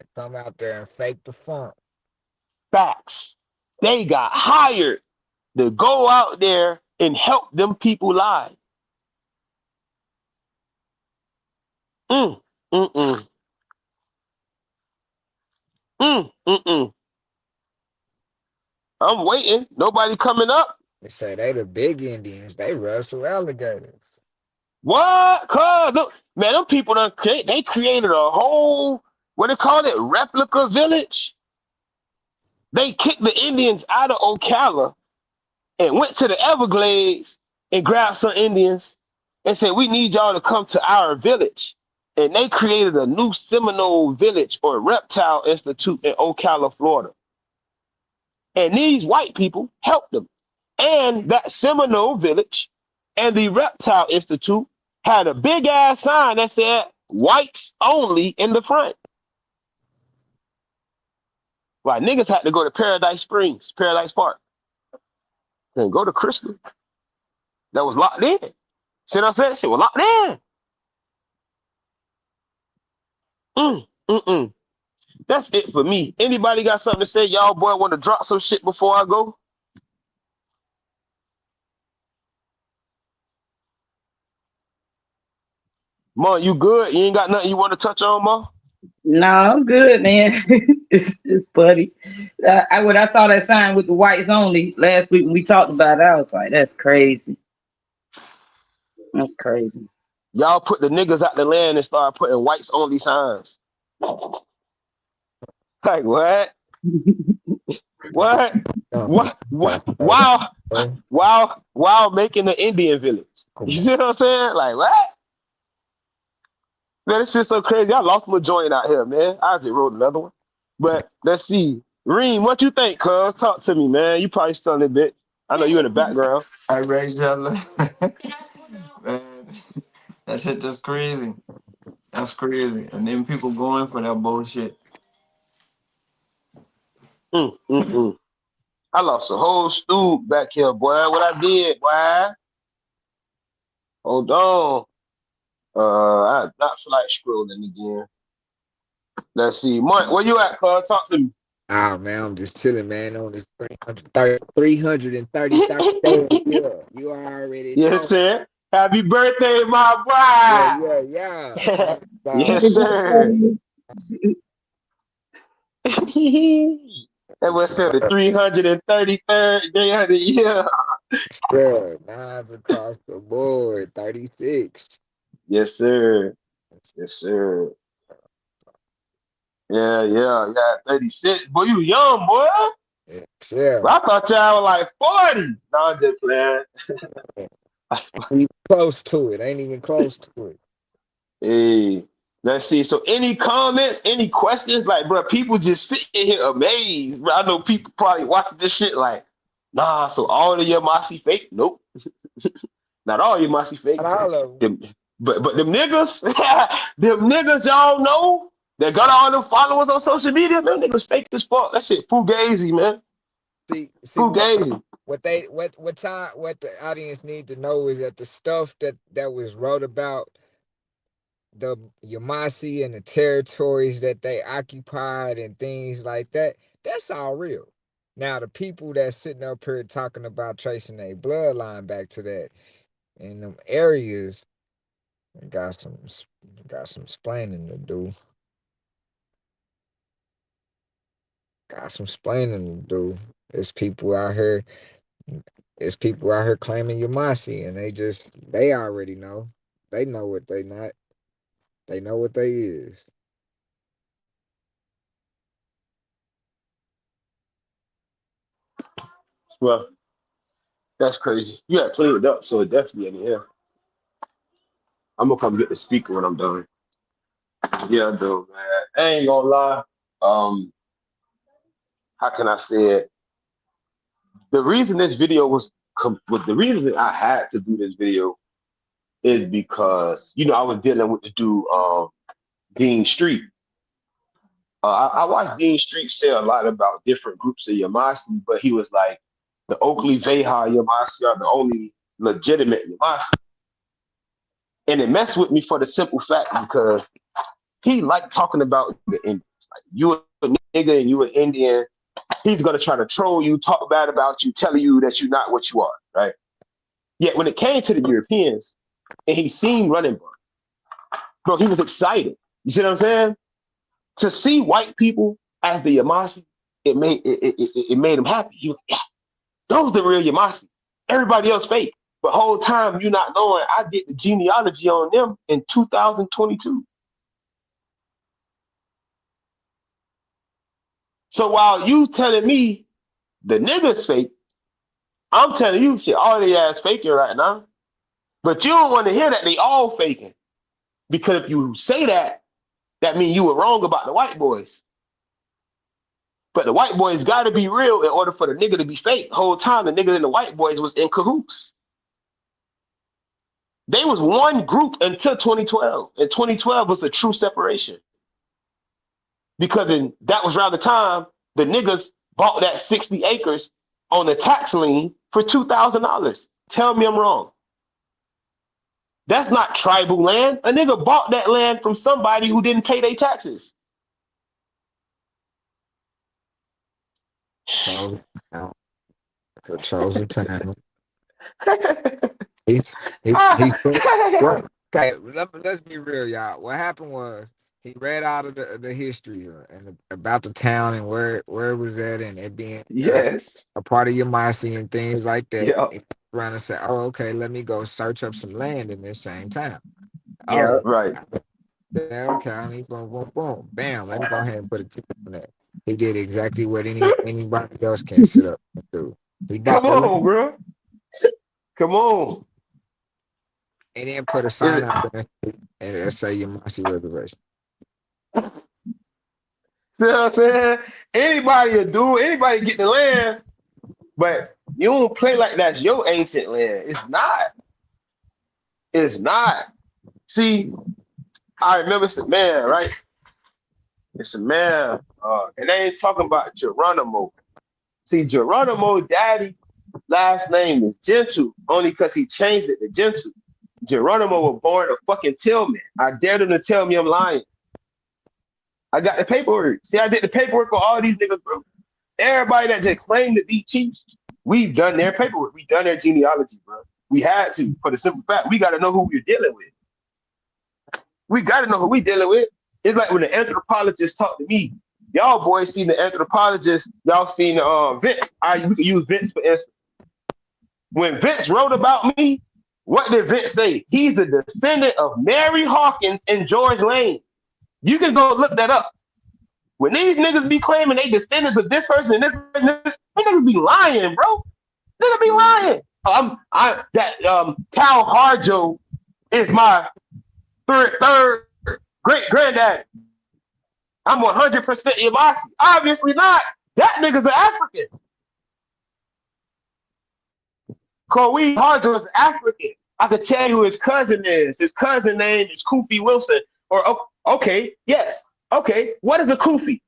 to come out there and fake the funk. Facts. They got hired to go out there and help them people lie. Mm, mm, mm, mm. I'm waiting. Nobody coming up. They say they the big Indians. They wrestle alligators. What? Cause man, them people they created a whole, what they call it, replica village. They kicked the Indians out of Ocala and went to the Everglades and grabbed some Indians and said, we need y'all to come to our village. And they created a new Seminole village or reptile institute in Ocala, Florida. And these white people helped them. And that Seminole village and the Reptile Institute had a big ass sign that said whites only in the front. Like niggas had to go to Paradise Springs, Paradise Park, and go to Crystal. That was locked in. See what I'm saying? Shit was locked in. Mm. That's it for me. Anybody got something to say? Y'all boy want to drop some shit before I go? Ma, you good? You ain't got nothing you want to touch on, Ma? No, I'm good, man. It's funny. When I saw that sign with the whites only last week when we talked about it, I was like, that's crazy. That's crazy. Y'all put the niggas out the land and start putting whites only signs. Like what? What? What? While making the Indian village. You see what I'm saying? Like what? Man, this shit's so crazy. I lost my joint out here, man. I just wrote another one. But let's see. Reem, what you think, cuz? Talk to me, man. You probably stunned a bit. I know you in the background. I raised y'all. Man, that shit just crazy. That's crazy. And then people going for that bullshit. Mm. I lost a whole stew back here, boy. What I did, boy. Hold on. I not feel like scrolling again. Let's see. Mike, where you at, cuz? Talk to me. Ah, man, I'm just chilling, man, on this 330,000 days. Yeah, you already Yes, know. sir. Happy birthday, my Yeah. boy. So, Yes, sir. That was said the 333rd day of the year. yeah, nines across the board, 36. Yes, sir. Yes, sir. Yeah. 36. Boy, you young, boy. Yeah. I thought y'all were like 40. No, I'm just playing. Ain't even close to it. Ain't even close to it. Hey, let's see. So, any comments, any questions? Like, bro, people just sitting here amazed. Bro, I know people probably watching this shit like, nah, so all of your Yamassee fake? Nope. Not all your Yamassee fake. Not all of them. But them niggas, them niggas y'all know that got all them followers on social media, them niggas fake as fuck. That shit fugazi, man. See Fugazi. what the audience need to know is that the stuff that was wrote about the Yamassee and the territories that they occupied and things like that, that's all real. Now the people that's sitting up here talking about tracing their bloodline back to that, in them areas. Got some got some explaining to do. Got some explaining to do. There's people out here. There's people out here claiming Yamassee, and they already know. They know what they not. They know what they is. Well, that's crazy. You gotta clean it up, so it definitely in the air. I'm gonna come get the speaker when I'm done. Yeah, dude, man. I ain't gonna lie. Um, how can I say it? The reason this video the reason I had to do this video is because I was dealing with the dude Dean Street. I watched Dean Street say a lot about different groups of Yamassee, but he was like the Oklevueha Yamassee are the only legitimate Yamassee, and it messed with me for the simple fact because he liked talking about the Indians. Like you a nigga and you an Indian, he's gonna try to troll you, talk bad about you, telling you that you're not what you are, right? Yet when it came to the Europeans, and he seen running bro, he was excited. You see what I'm saying? To see white people as the Yamassee, it made him happy. He was like, yeah, those the real Yamassee. Everybody else fake. But whole time you not knowing, I did the genealogy on them in 2022. So while you telling me the niggas fake, I'm telling you shit, all they ass faking right now. But you don't want to hear that they all faking. Because if you say that, that means you were wrong about the white boys. But the white boys got to be real in order for the nigga to be fake. The whole time the niggas and the white boys was in cahoots. They was one group until 2012. And 2012 was a true separation. Because that was around the time the niggas bought that 60 acres on the tax lien for $2,000. Tell me I'm wrong. That's not tribal land. A nigga bought that land from somebody who didn't pay their taxes. Chosen town. A chosen town. He's what? Okay, let's be real, y'all. What happened was he read out of the history and about the town and where it was at and it being Yes. a part of Yamassee and things like that. Yeah. He around and said, "Oh, okay, let me go search up some land in this same town." Yeah. Oh, Right. okay, I need boom, boom, boom, bam. Let me go ahead and put a tip on that. He did exactly what anybody else can sit up and do. He Come bought the land on, bro. Come on. and then put a Is sign it, out there and it say Yamassee Reservation. see what I'm saying? Anybody will do, anybody get the land, but you don't play like that's your ancient land. It's not. It's not. See, I remember it's a man, right? It's a man. And they ain't talking about Geronimo. See, Geronimo daddy last name is Gentle, only because he changed it to Gentle. Geronimo was born a fucking Tillman. I dare them to tell me I'm lying. I got the paperwork. See, I did the paperwork for all these niggas, bro. Everybody that just claimed to be chiefs, we've done their paperwork. We've done their genealogy, bro. We had to, for the simple fact, we got to know who we're dealing with. We got to know who we're dealing with. It's like when the anthropologist talked to me. Y'all boys seen the anthropologist. Y'all seen Vince. We could use Vince for instance. When Vince wrote about me, what did Vince say? He's a descendant of Mary Hawkins and George Lane. You can go look that up. When these niggas be claiming they descendants of this person and this person, they niggas be lying, bro. Niggas be lying. Cal Harjo is my third great granddad. I'm 100% Yamassee. Obviously not. That nigga's an African. Kowe Harjo is African. I could tell you who his cousin is. His cousin name is Kofi Wilson. Or okay, yes. Okay, what is a Kofi?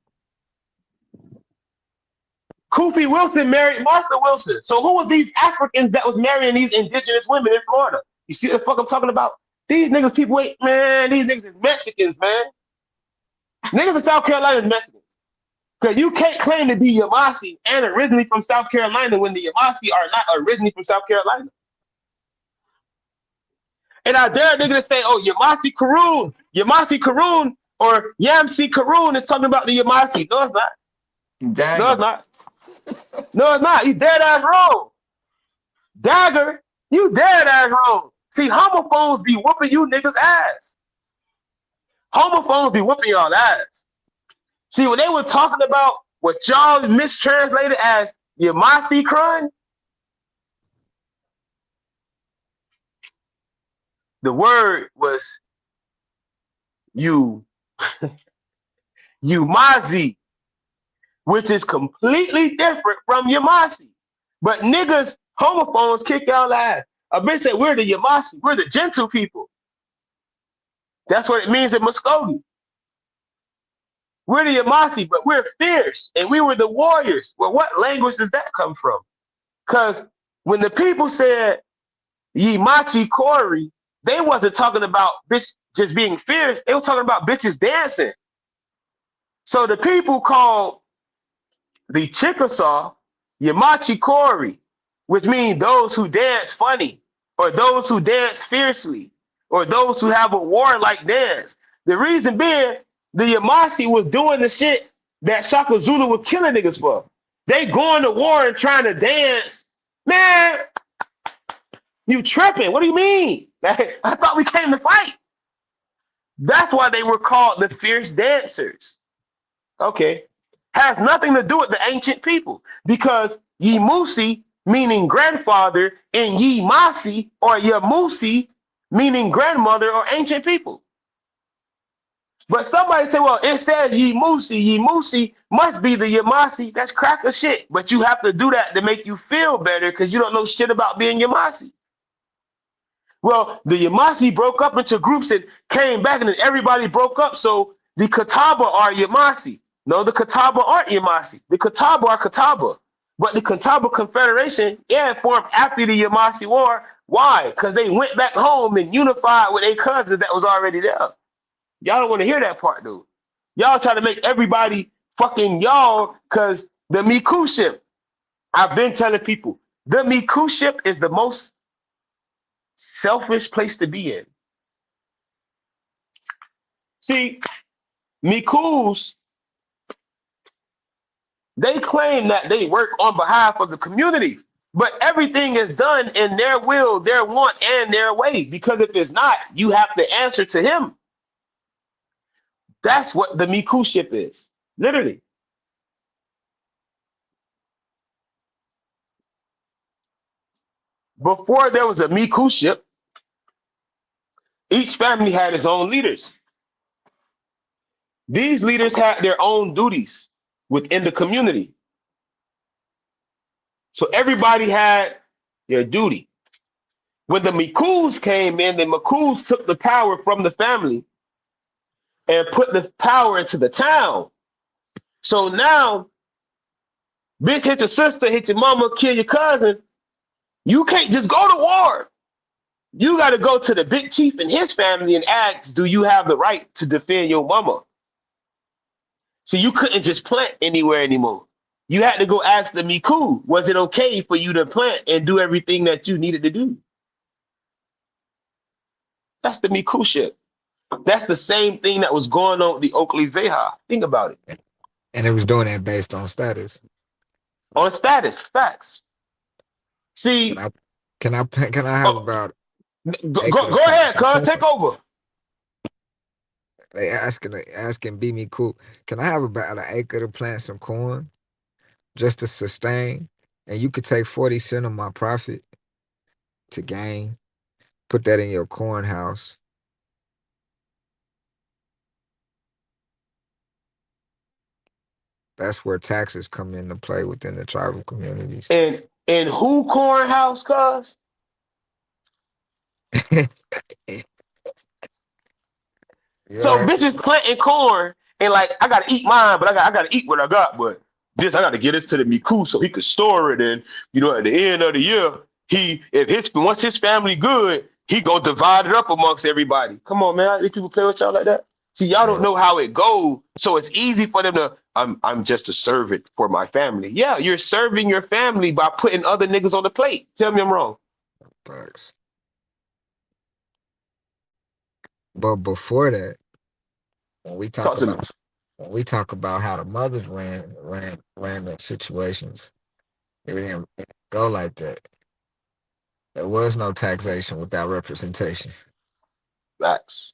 Kofi Wilson married Martha Wilson. So who was these Africans that was marrying these indigenous women in Florida? You see what the fuck I'm talking about? These niggas, people ain't, man, these niggas is Mexicans, man. Niggas in South Carolina is Mexicans. Because you can't claim to be Yamassee and originally from South Carolina when the Yamassee are not originally from South Carolina. And I dare a nigga to say, oh, Yamassee Karoon, or Yamsee Karoon is talking about the Yamassee. No, it's not. No, it's Dagger. not. No, it's not. You dead ass wrong. Dagger, you dead ass wrong. See, homophones be whooping you niggas ass. Homophones be whooping y'all ass. See, when they were talking about what y'all mistranslated as Yamassee crime, the word was you, Umazi, which is completely different from Yamassee. But niggas, homophones kick y'all ass. A bitch said, we're the Yamassee, we're the gentle people. That's what it means in Muskogee. We're the Yamassee, but we're fierce, and we were the warriors. Well, what language does that come from? Because when the people said Ye Machi Corey, they wasn't talking about bitch just being fierce. They were talking about bitches dancing. So the people called the Chickasaw Yamachi Corey, which means those who dance funny, or those who dance fiercely, or those who have a warlike dance. The reason being, the Yamassee was doing the shit that Shaka Zulu was killing niggas for. They going to war and trying to dance. Man, you tripping. What do you mean? I thought we came to fight. That's why they were called the fierce dancers. Okay. Has nothing to do with the ancient people, because Yimusi, meaning grandfather, and Yimasi or Yamusi, meaning grandmother or ancient people. But somebody say, well, it says Yimusi. Yimusi must be the Yamassee. That's crack of shit. But you have to do that to make you feel better, because you don't know shit about being Yamassee. Well, the Yamassee broke up into groups and came back, and then everybody broke up. So the Catawba are Yamassee. No, the Catawba aren't Yamassee. The Catawba are Catawba. But the Catawba Confederation, yeah, formed after the Yamassee War. Why? Because they went back home and unified with their cousins that was already there. Y'all don't want to hear that part, though. Y'all try to make everybody fucking y'all, because the Miku ship, I've been telling people, the Miku ship is the most selfish place to be in. See, Mikus, they claim that they work on behalf of the community, but everything is done in their will, their want, and their way. Because if it's not, you have to answer to him. That's what the Miku ship is, literally. Before there was a Miku ship, each family had its own leaders. These leaders had their own duties within the community. So everybody had their duty. When the Mikus came in, the Mikus took the power from the family and put the power into the town. So now, bitch, hit your sister, hit your mama, kill your cousin. You can't just go to war. You got to go to the big chief and his family and ask, do you have the right to defend your mama? So you couldn't just plant anywhere anymore. You had to go ask the Miku, was it okay for you to plant and do everything that you needed to do? That's the Miku shit. That's the same thing that was going on with the Oklevueha. Think about it. And it was doing that based on status. On status, facts. Can See, I can I have oh, about acre to go plant ahead, some cuz, corn? take over. They asking be me cool. Can I have about an acre to plant some corn just to sustain? And you could take 40 cents of my profit to gain, put that in your corn house. That's where taxes come into play within the tribal communities. And who corn house, cuz? So Yeah, bitches planting corn and like, I gotta eat mine, but I gotta eat what I got. But this, I gotta get this to the Miku so he could store it. And at the end of the year, once his family good, he gonna divide it up amongst everybody. Come on, man. These people play with y'all like that. See, y'all don't yeah. know how it goes, so it's easy for them to. I'm just a servant for my family. Yeah, you're serving your family by putting other niggas on the plate. Tell me I'm wrong. Facts. But before that, when we Talk talk to me. about when we talk about how the mothers ran the situations, it didn't go like that. There was no taxation without representation. Facts.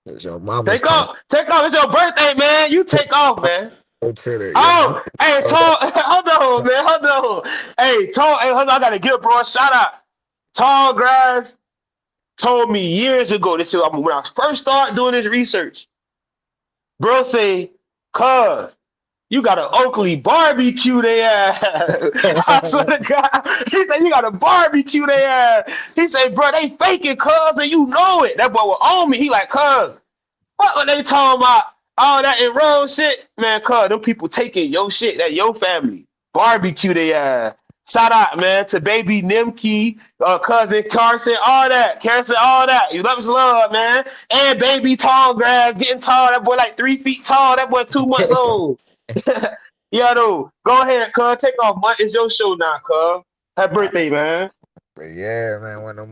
'Cause your mamas can't Take off. It's your birthday, man. You take off, man. go to your mama. Oh, hey, Tall, hold on, man, hold on. Hey, Tall, hey, hold on, I gotta give bro a shout out. Tall Grass told me years ago, this is when I first started doing this research. Bro say, cuz, you got an Oakley barbecue they ass. I swear to God. He said, you got a barbecue they ass. He said, bro, they faking cuz, and you know it. That boy was on me. He like, cuz, what were they talking about? All that in road shit? Man, cuz, them people taking your shit, that your family. Barbecue they ass. Shout out, man, to baby Nimki, cousin Carson, all that. Carson, all that. You love is love, man. And baby tall grass, getting tall. That boy like 3 feet tall. That boy 2 months old. Yeah, though. Go ahead, cuz. Take off, man. It's your show now, cuz. Happy birthday, man. But yeah, man, when the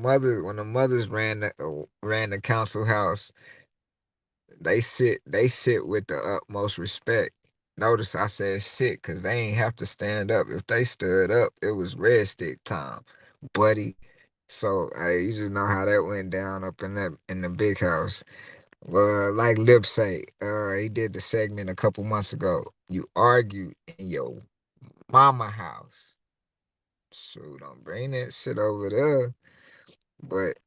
mothers ran the council house, they sit with the utmost respect. Notice I said sit because they ain't have to stand up. If they stood up, it was red stick time, buddy. So you just know how that went down up in the big house. Like Lip say, he did the segment a couple months ago. You argue in your mama house. So don't bring that shit over there. But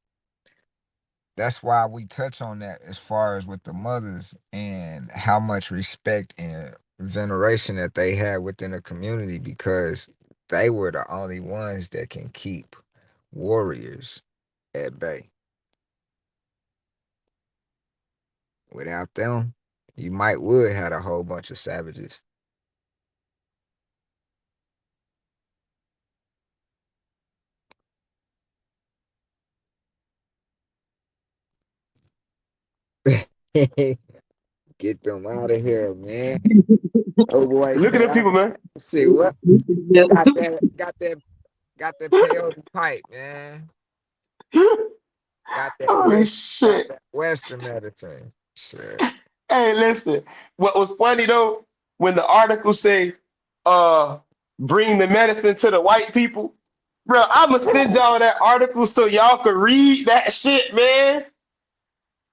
that's why we touch on that as far as with the mothers and how much respect and veneration that they had within the community because they were the only ones that can keep warriors at bay. Without them, you might would had a whole bunch of savages. Get them out of here, man. Oh boy, Look at say them I people, man. see what Yeah. got that peyote pipe, man. Holy Got shit. that Western medicine. Shit. Hey, listen. What was funny though, when the article say, uh, bring the medicine to the white people, bro, I'ma send y'all that article so y'all can read that shit, man.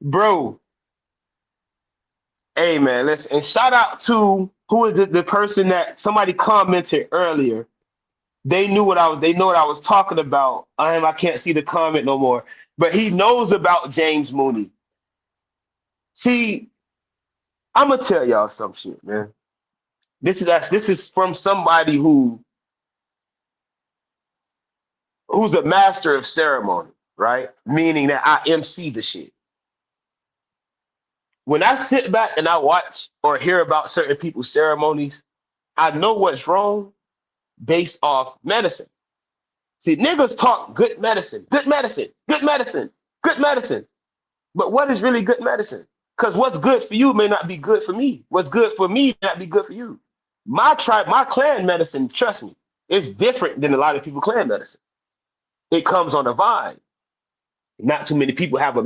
Bro, hey man, listen, and shout out to who is the person that somebody commented earlier. They know what I was talking about. I can't see the comment no more. But he knows about James Mooney. See, I'm gonna tell y'all some shit, man. This is from somebody who's a master of ceremony, right? Meaning that I MC the shit. When I sit back and I watch or hear about certain people's ceremonies, I know what's wrong based off medicine. See, niggas talk good medicine, good medicine, good medicine, good medicine. But what is really good medicine? Because what's good for you may not be good for me. What's good for me may not be good for you. My tribe, my clan medicine, trust me, is different than a lot of people clan medicine. It comes on a vine. Not too many people have a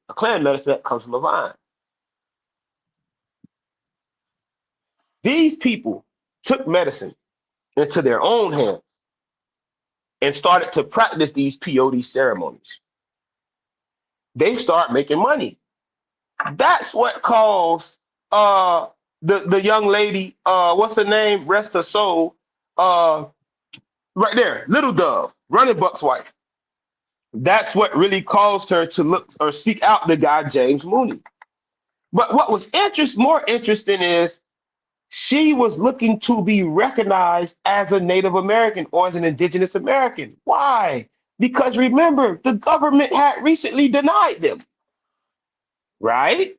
clan medicine that comes from a vine. These people took medicine into their own hands and started to practice these peyote ceremonies. They start making money. That's what caused the young lady, what's her name? Rest her soul. Uh right there, Little Dove, Running Buck's wife. That's what really caused her to look or seek out the guy James Mooney. But what was more interesting is she was looking to be recognized as a Native American or as an Indigenous American. Why? Because remember, the government had recently denied them, right?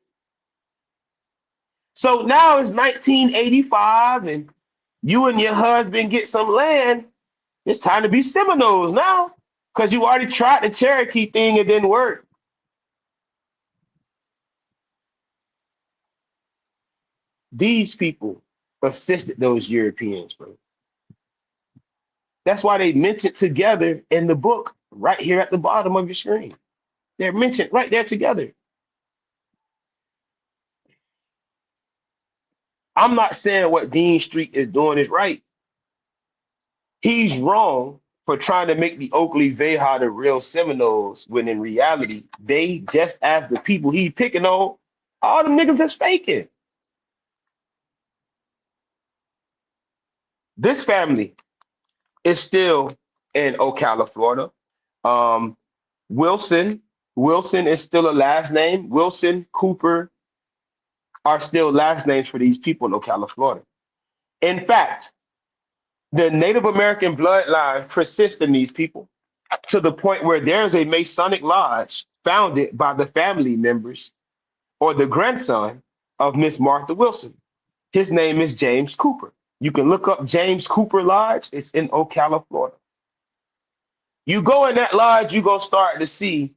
So now it's 1985 and you and your husband get some land. It's time to be Seminoles now because you already tried the Cherokee thing. It didn't work. These people assisted those Europeans, bro. That's why they mentioned together in the book right here at the bottom of your screen. They're mentioned right there together. I'm not saying what Dean Street is doing is right. He's wrong for trying to make the Oklevueha the real Seminoles, when in reality, they just as the people he picking on, all the niggas that's faking. This family is still in Ocala, Florida. Um, Wilson, Wilson is still a last name. Wilson, Cooper are still last names for these people in Ocala, Florida. In fact, the Native American bloodline persists in these people to the point where there's a Masonic lodge founded by the family members or the grandson of Miss Martha Wilson. His name is James Cooper. You can look up James Cooper Lodge. It's in Ocala, Florida. You go in that lodge, you're going to start to see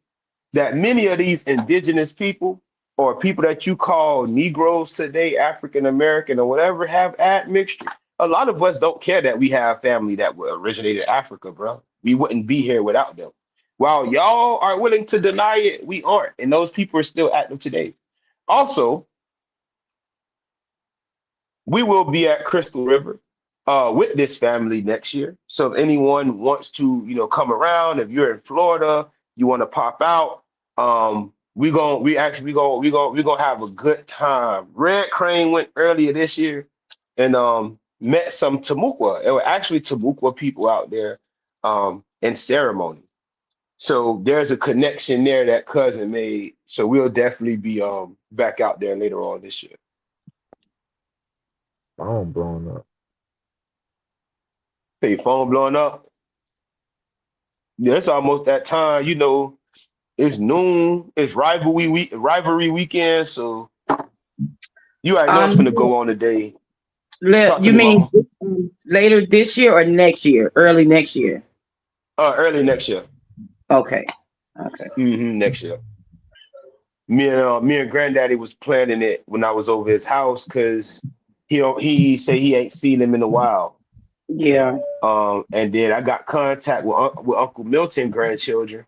that many of these indigenous people or people that you call Negroes today, African American or whatever, have admixture. A lot of us don't care that we have family that originated in Africa, bro. We wouldn't be here without them. While y'all are willing to deny it, we aren't. And those people are still active today. Also, we will be at Crystal River with this family next year. So if anyone wants to, come around, if you're in Florida, you want to pop out, we gonna have a good time. Red Crane went earlier this year and met some Timucua. It were actually Timucua people out there in ceremony. So there's a connection there that cousin made. So we'll definitely be back out there later on this year. Phone blown up. Hey, phone blowing up. Yeah, it's almost that time. It's noon. It's rivalry weekend. So you already know it's Um, gonna go on today. Talk to you me, mean mama. later this year or next year? Early next year. Early next year. Okay. Okay. Next year. Me and granddaddy was planning it when I was over his house because he said he ain't seen him in a while. Yeah. And then I got contact with Uncle Milton grandchildren.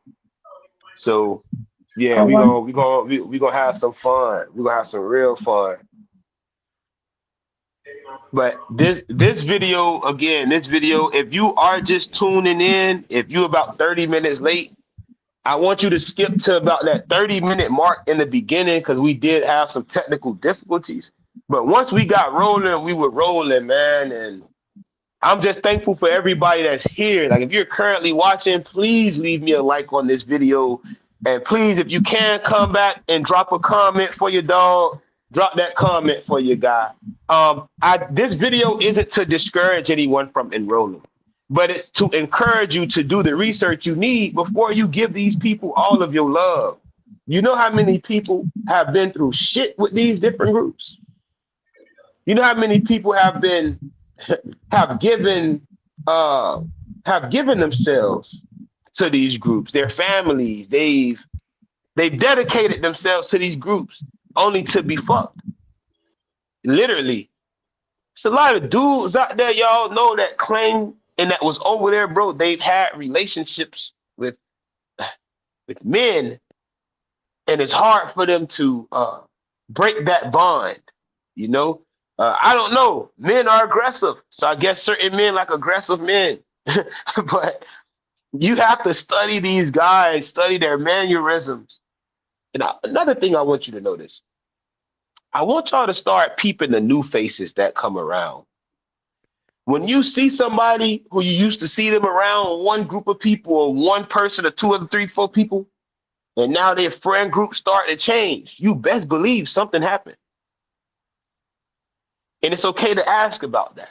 So yeah, Oh, we wow. gonna we gonna we gonna have some fun. We gonna have some real fun. But this video, if you are just tuning in, if you're about 30 minutes late, I want you to skip to about that 30-minute mark in the beginning because we did have some technical difficulties. But once we got rolling, we were rolling, man. And I'm just thankful for everybody that's here. Like, if you're currently watching, please leave me a like on this video. And please, if you can, come back and drop a comment for your dog. Drop that comment for your guy. This video isn't to discourage anyone from enrolling, but it's to encourage you to do the research you need before you give these people all of your love. You know how many people have been through shit with these different groups? You know how many people have given have given themselves to these groups, their families, they've dedicated themselves to these groups only to be fucked. Literally. It's a lot of dudes out there, y'all know, that claim and that was over there, bro. They've had relationships with men, and it's hard for them to break that bond. You know, I don't know. Men are aggressive, so I guess certain men like aggressive men. But you have to study these guys, study their mannerisms. And another thing I want you to notice, I want y'all to start peeping the new faces that come around. When you see somebody who you used to see them around one group of people or one person or two or three, four people, and now their friend group start to change, you best believe something happened. And it's okay to ask about that.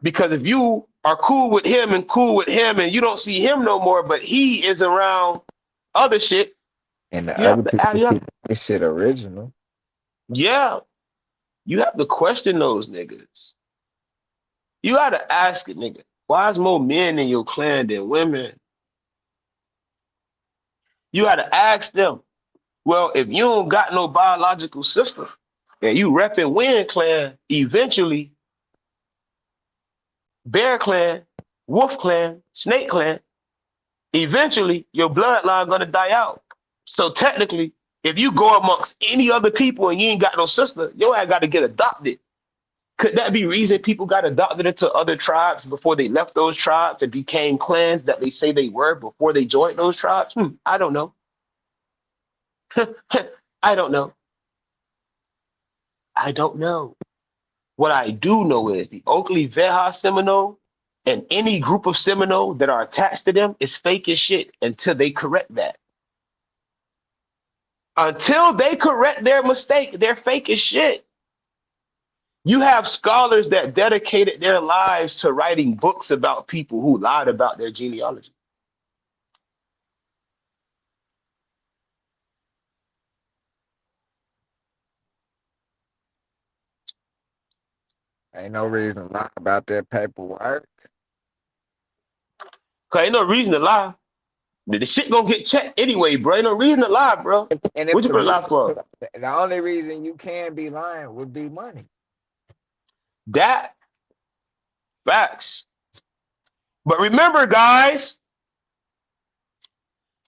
Because if you are cool with him and you don't see him no more, but he is around other shit, And the you have other to ask, people keep this shit original. yeah, you have to question those niggas. You gotta ask a nigga, why is more men in your clan than women? You gotta ask them. Well, if you don't got no biological sister and you repping Wind Clan, eventually Bear Clan, Wolf Clan, Snake Clan, eventually your bloodline gonna die out. So technically, if you go amongst any other people and you ain't got no sister, your ass got to get adopted. Could that be reason people got adopted into other tribes before they left those tribes and became clans that they say they were before they joined those tribes? I don't know. I don't know. I don't know. What I do know is the Oklevueha Seminole and any group of Seminole that are attached to them is fake as shit until they correct that. Until they correct their mistake, they're fake as shit. You have scholars that dedicated their lives to writing books about people who lied about their genealogy. Ain't no reason to lie about that paperwork. Cause ain't no reason to lie. The shit gonna get checked anyway, bro. Ain't no reason to lie, bro. And What if you the put a lie reason, for? the only reason you can be lying would be money. That facts. But remember, guys,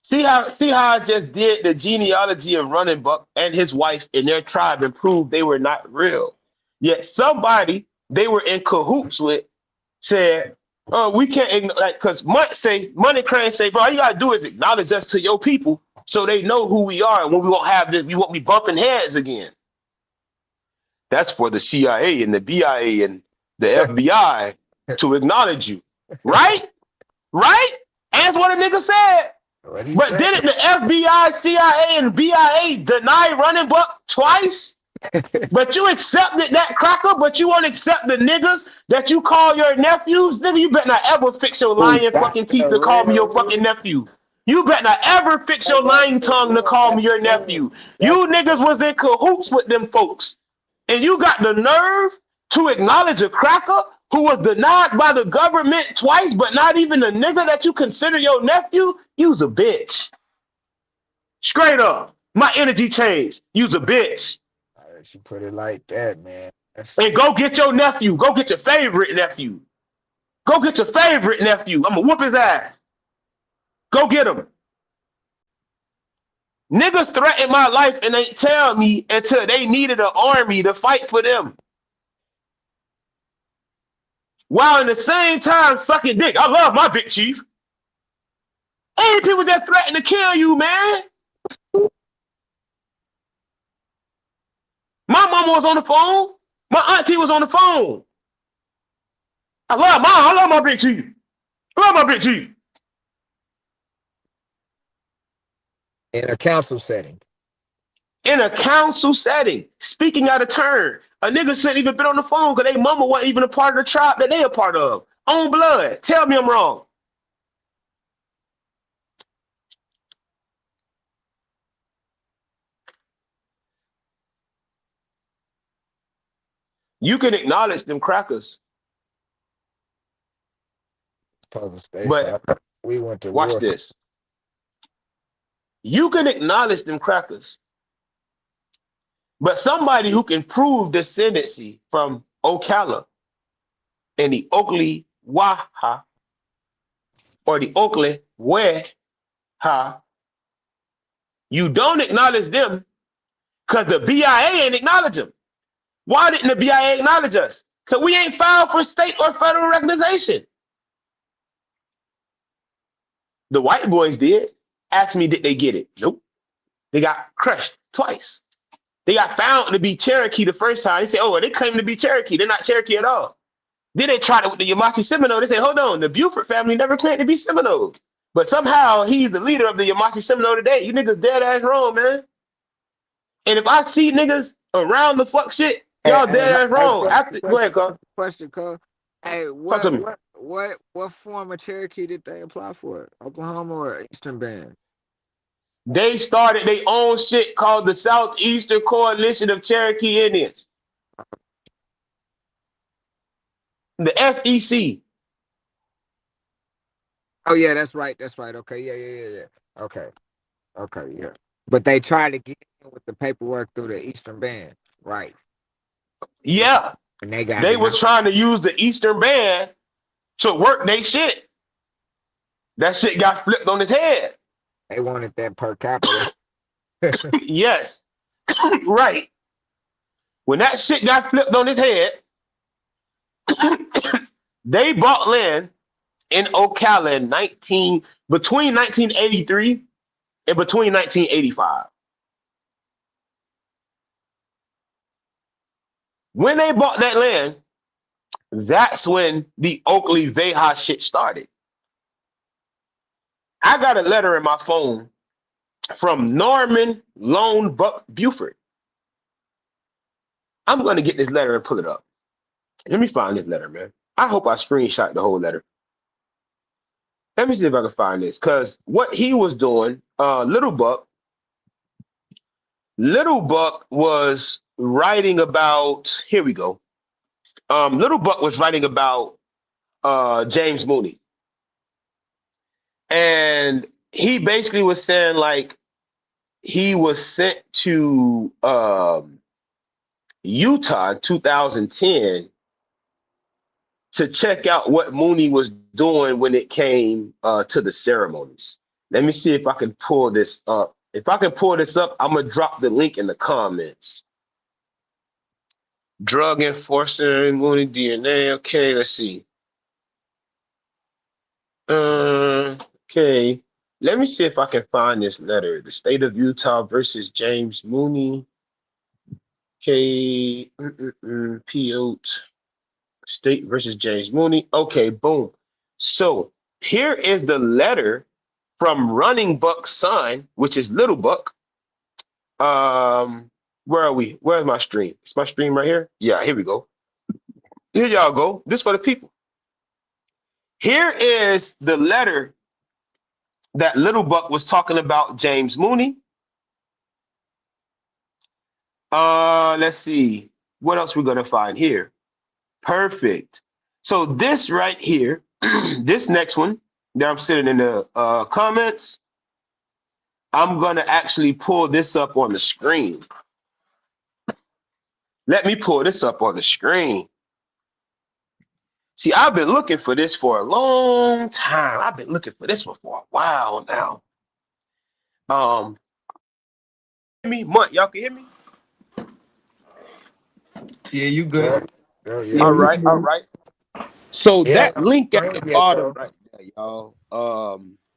see how I just did the genealogy of Running Buck and his wife and their tribe and proved they were not real. Yet somebody they were in cahoots with said, "Oh, we can't like," because Money Crane say, "Bro, all you gotta do is acknowledge us to your people, so they know who we are, and when we won't have this, we won't be bumping heads again." That's for the CIA and the BIA and the FBI to acknowledge you, right? Right? And that's what a nigga said. What he But said. didn't the FBI, CIA, and BIA deny Running Buck twice? But you accepted that cracker, but you won't accept the niggas that you call your nephews? Nigga, you better not ever fix your Who lying got fucking teeth the to call me your real fucking news? nephew. You better not ever fix your That's lying the tongue to thing. call That's me your the thing. nephew. That's You niggas was in cahoots with them folks. And you got the nerve to acknowledge a cracker who was denied by the government twice, but not even a nigga that you consider your nephew? You's a bitch. Straight up. My energy changed. You's a bitch. She put it like that, man. That's And go get your nephew. Go get your favorite nephew. Go get your favorite nephew. I'm gonna whoop his ass. Go get him. Niggas threatened my life and they tell me until they needed an army to fight for them. While in the same time sucking dick. I love my big chief. Ain't people that threaten to kill you, man. My mama was on the phone. My auntie was on the phone. I love my big chief. I love my big chief. in a council setting. In a council setting, speaking out of turn. A nigga shouldn't even been on the phone because they mama wasn't even a part of the tribe that they a part of. On blood. Tell me I'm wrong. You can acknowledge them crackers, Supposed to stay but silent. We went to watch war. this. You can acknowledge them crackers, but somebody who can prove descendancy from Ocala and the Oklewaha or the Okleweha, you don't acknowledge them because the BIA ain't acknowledge them. Why didn't the BIA acknowledge us? Because we ain't filed for state or federal recognition. The white boys did. Ask me, did they get it? Nope. They got crushed twice. They got found to be Cherokee the first time. They say, oh, they claim to be Cherokee. They're not Cherokee at all. Then they tried it with the Yamassee Seminole. They say, hold on, the Buford family never claimed to be Seminole. But somehow he's the leader of the Yamassee Seminole today. You niggas dead ass wrong, man. And if I see niggas around the fuck shit, Hey, y'all dead ass wrong. Go ahead, Carl. question, Cole. Hey, Talk to me. what form of Cherokee did they apply for? Oklahoma or Eastern Band? They started their own shit called the Southeastern Coalition of Cherokee Indians, the SEC. Oh yeah, that's right. That's right. Okay, yeah. Okay, yeah. But they tried to get in with the paperwork through the Eastern Band, right? Yeah, And they got they denied. was trying to use the Eastern Band to work their shit. That shit got flipped on his head. They wanted that per capita. Yes, right. When that shit got flipped on his head, they bought land in Ocala in between 1983 and between 1985. When they bought that land, that's when the Oklevueha shit started. I got a letter in my phone from Norman Lone Buck Buford. I'm gonna get this letter and pull it up. Let me find this letter, man. I hope I screenshot the whole letter. Let me see if I can find this. Cause what he was doing, Little Buck was writing about, here we go. Little Buck was writing about James Mooney. And he basically was saying like he was sent to Utah in 2010 to check out what Mooney was doing when it came to the ceremonies. Let me see if I can pull this up. If I can pull this up, I'm gonna drop the link in the comments. Drug enforcer, Mooney DNA. Okay, let's see. Okay, let me see if I can find this letter. The state of Utah versus James Mooney. Okay, Piot. State versus James Mooney. Okay, boom. So here is the letter from Running Buck's son, which is Little Buck. Where are we? Where's my stream? Is my stream right here? Yeah, here we go. Here y'all go. This for the people. Here is the letter that Little Buck was talking about James Mooney. Let's see. What else we're gonna find here? Perfect. So this right here, this next one that I'm sitting in the comments, I'm gonna actually pull this up on the screen. Let me pull this up on the screen. See, I've been looking for this for a long time. I've been looking for this one for a while now. Y'all can hear me? Yeah, you Yeah, good. yeah, Yeah, yeah. All we right, can all hear right. So It ain't that on the link at screen the yet, bottom though. right there, y'all.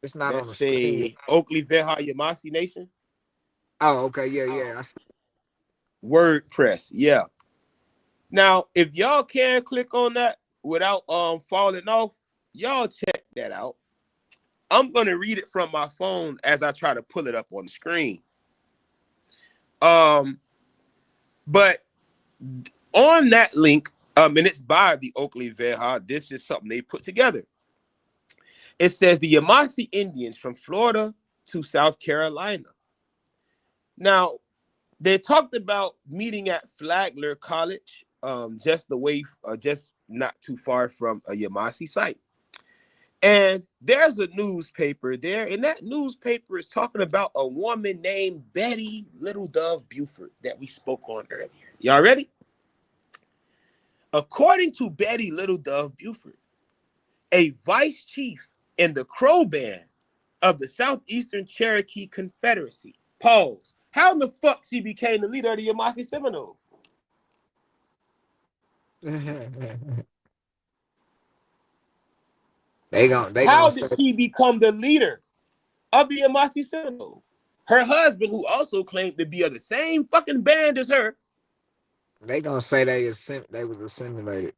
It's not on Let's the screen yet. say Oklevueha Yamassee Nation. Oh, okay, yeah, yeah. WordPress, yeah. Now, if y'all can click on that without falling off, y'all check that out. I'm gonna read it from my phone as I try to pull it up on the screen. But on that link, and it's by the Oklevueha, this is something they put together. It says the Yamassee Indians from Florida to South Carolina. Now, they talked about meeting at Flagler College, just not too far from a Yamassee site. And there's a newspaper there, and that newspaper is talking about a woman named Betty Little Dove Buford that we spoke on earlier. Y'all ready? According to Betty Little Dove Buford, a vice chief in the Crow Band of the Southeastern Cherokee Confederacy. Pause. How the fuck she became the leader of the Yamassee Seminole? They How gonna did say she become the leader of the Yamassee Seminole? Her husband, who also claimed to be of the same fucking band as her, they was assimilated.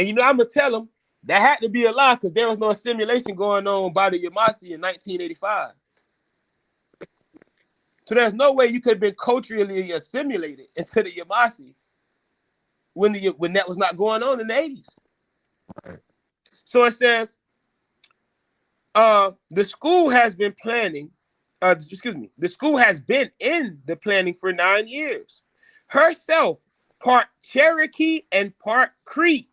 and I'm gonna tell them that had to be a lie because there was no assimilation going on by the Yamassee in 1985. So there's no way you could have been culturally assimilated into the Yamassee when that was not going on in the 80s. So it says, the school has been planning, the school has been in the planning for 9 years. Herself, part Cherokee and part Cree.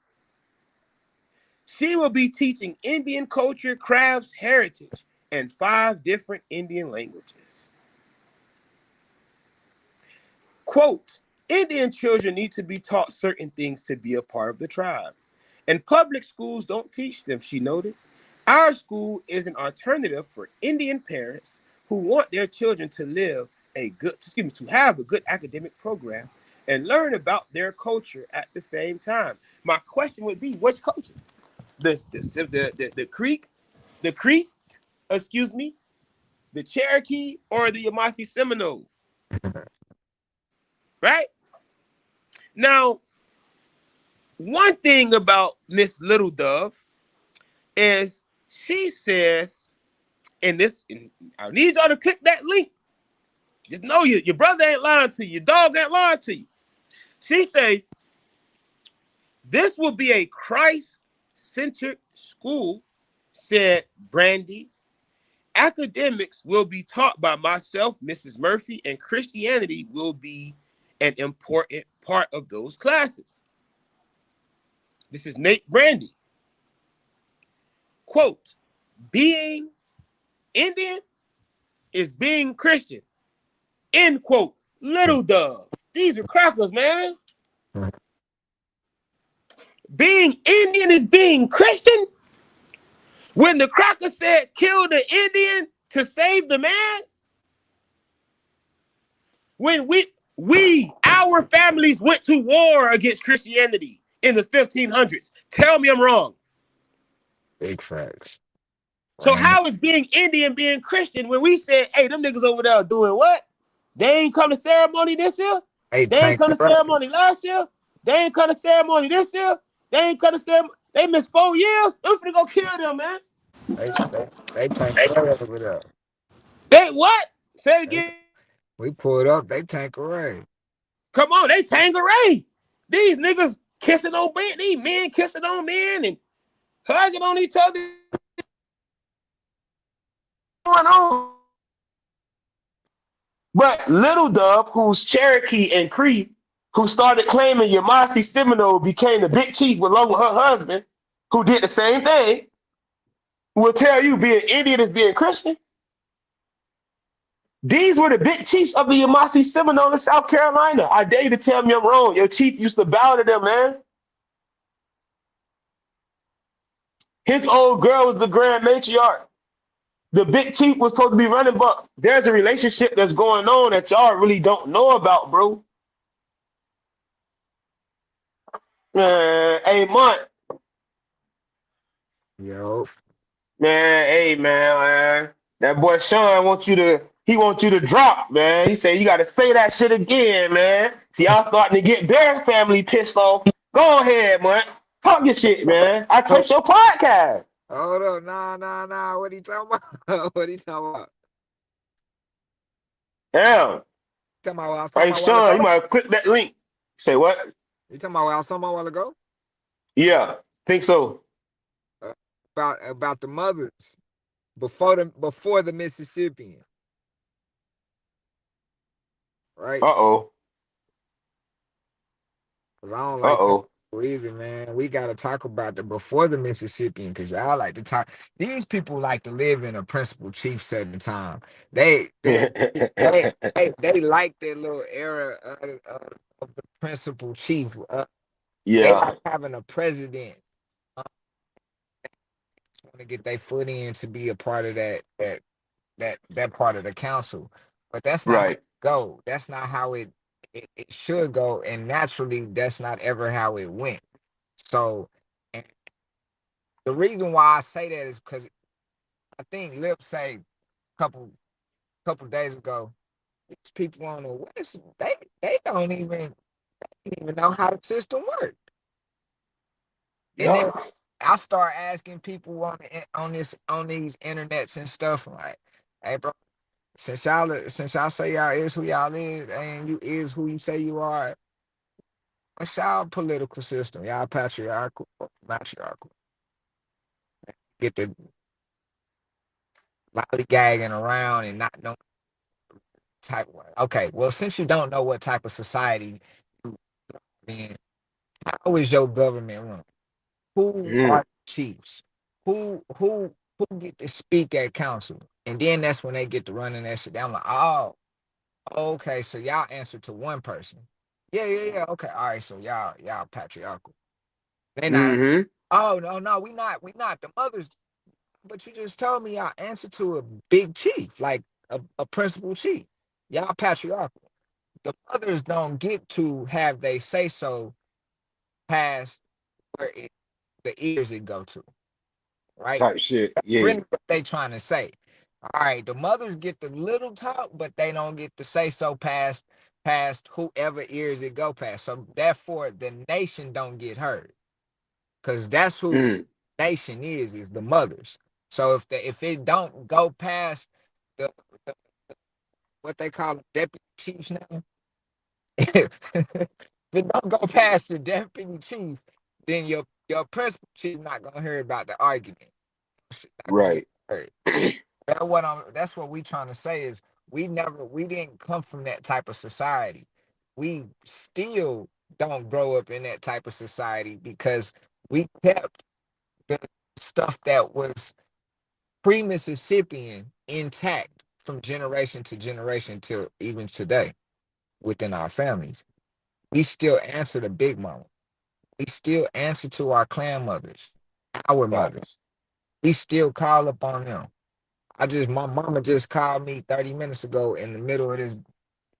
She will be teaching Indian culture, crafts, heritage, and 5 different Indian languages. Quote, Indian children need to be taught certain things to be a part of the tribe. And public schools don't teach them, she noted. Our school is an alternative for Indian parents who want their children to live to have a good academic program and learn about their culture at the same time. My question would be, which culture? The Creek, the Creek, excuse me, the Cherokee, or the Yamassee Seminole? Right? Now, one thing about Miss Little Dove is she says, and I need y'all to click that link. Just know your brother ain't lying to you, your dog ain't lying to you. She say, this will be a Christ-centered school, said Brandy. Academics will be taught by myself, Mrs. Murphy, and Christianity will be an important part of those classes. This is Nate Brandy. Quote, being Indian is being Christian. End quote. Little Dove. These are crackers, man. Being Indian is being Christian? When the cracker said kill the Indian to save the man? When our families went to war against Christianity in the 1500s. Tell me I'm wrong. Big facts. So how is being Indian being Christian when we said, hey, them niggas over there doing what? They ain't come to ceremony this year? They ain't come to ceremony last year? They ain't come to ceremony this year? They ain't come to ceremony. They missed 4 years? We're finna go kill them, man. They tank right over there. They what? Say it again. We pulled up, they Tanqueray. Come on, they Tanqueray. These niggas kissing on men, these men kissing on men and hugging on each other. Going on. But Little Dub, who's Cherokee and Cree, who started claiming Yamassee Seminole became the big chief along with her husband, who did the same thing, will tell you being Indian is being Christian. These were the big chiefs of the Yamassee Seminole in South Carolina. I dare you to tell me I'm wrong. Your chief used to bow to them, man. His old girl was the grand matriarch. The big chief was supposed to be running, but there's a relationship that's going on that y'all really don't know about, bro. Man, hey, Mont. Yo. Man, hey, man. That boy Sean wants you to drop, man. He said you got to say that shit again, man. See, y'all starting to get their family pissed off. Go ahead, man. Talk your shit, man. I touched your podcast. Hold up, nah. What he talking about? What he talking about? Damn. Talking about what I was talking Hey, about a while Sean, you ago? might click that link. Say what? You talking about what I was talking about a while ago? Yeah, think so. Uh, about the mothers before the Mississippian, right? Uh-oh. Cause I don't like that Uh-oh. either, man. We gotta talk about the before the Mississippian, cause y'all like to talk. These people like to live in a principal chief certain time. They like that little era of the principal chief. They Yeah, like having a president. Want to get their foot in to be a part of that part of the council, but that's not how it right. go. That's not how it should go, and naturally, that's not ever how it went. So, and the reason why I say that is because I think Lip say couple days ago, these people on the West they don't even know how the system works. And then Yup. I start asking people on these internets and stuff like, hey bro, since y'all say y'all is who y'all is and you is who you say you are, what's y'all political system? Y'all patriarchal or matriarchal? Get the lollygagging around and not know type of, okay, well, since you don't know what type of society you in, how is your government run? Who Mm, are the chiefs? Who get to speak at council? And then that's when they get to running that shit down. I'm like, oh, okay, so y'all answer to one person. Yeah. Okay, all right, so y'all patriarchal. They not. mm-hmm. Oh no, we not. The mothers but you just told me y'all answer to a big chief, like a principal chief. Y'all patriarchal. The mothers don't get to have they say so past where the ears it go to, right? Type shit. Yeah. Really what they trying to say. All right, the mothers get the little talk, but they don't get to say so past whoever ears it go past. So therefore the nation don't get heard. Because that's who Mm, nation is the mothers. So if it don't go past the, the what they call deputy chiefs now, if it don't go past the deputy chief, then your principal chief not gonna hear about the argument. It's not gonna get right. heard. That's what we trying to say is we didn't come from that type of society. We still don't grow up in that type of society because we kept the stuff that was pre-Mississippian intact from generation to generation till even today within our families. We still answer to Big Mama. We still answer to our clan mothers, our mothers. Facts. We still call upon them. My mama just called me 30 minutes ago in the middle of this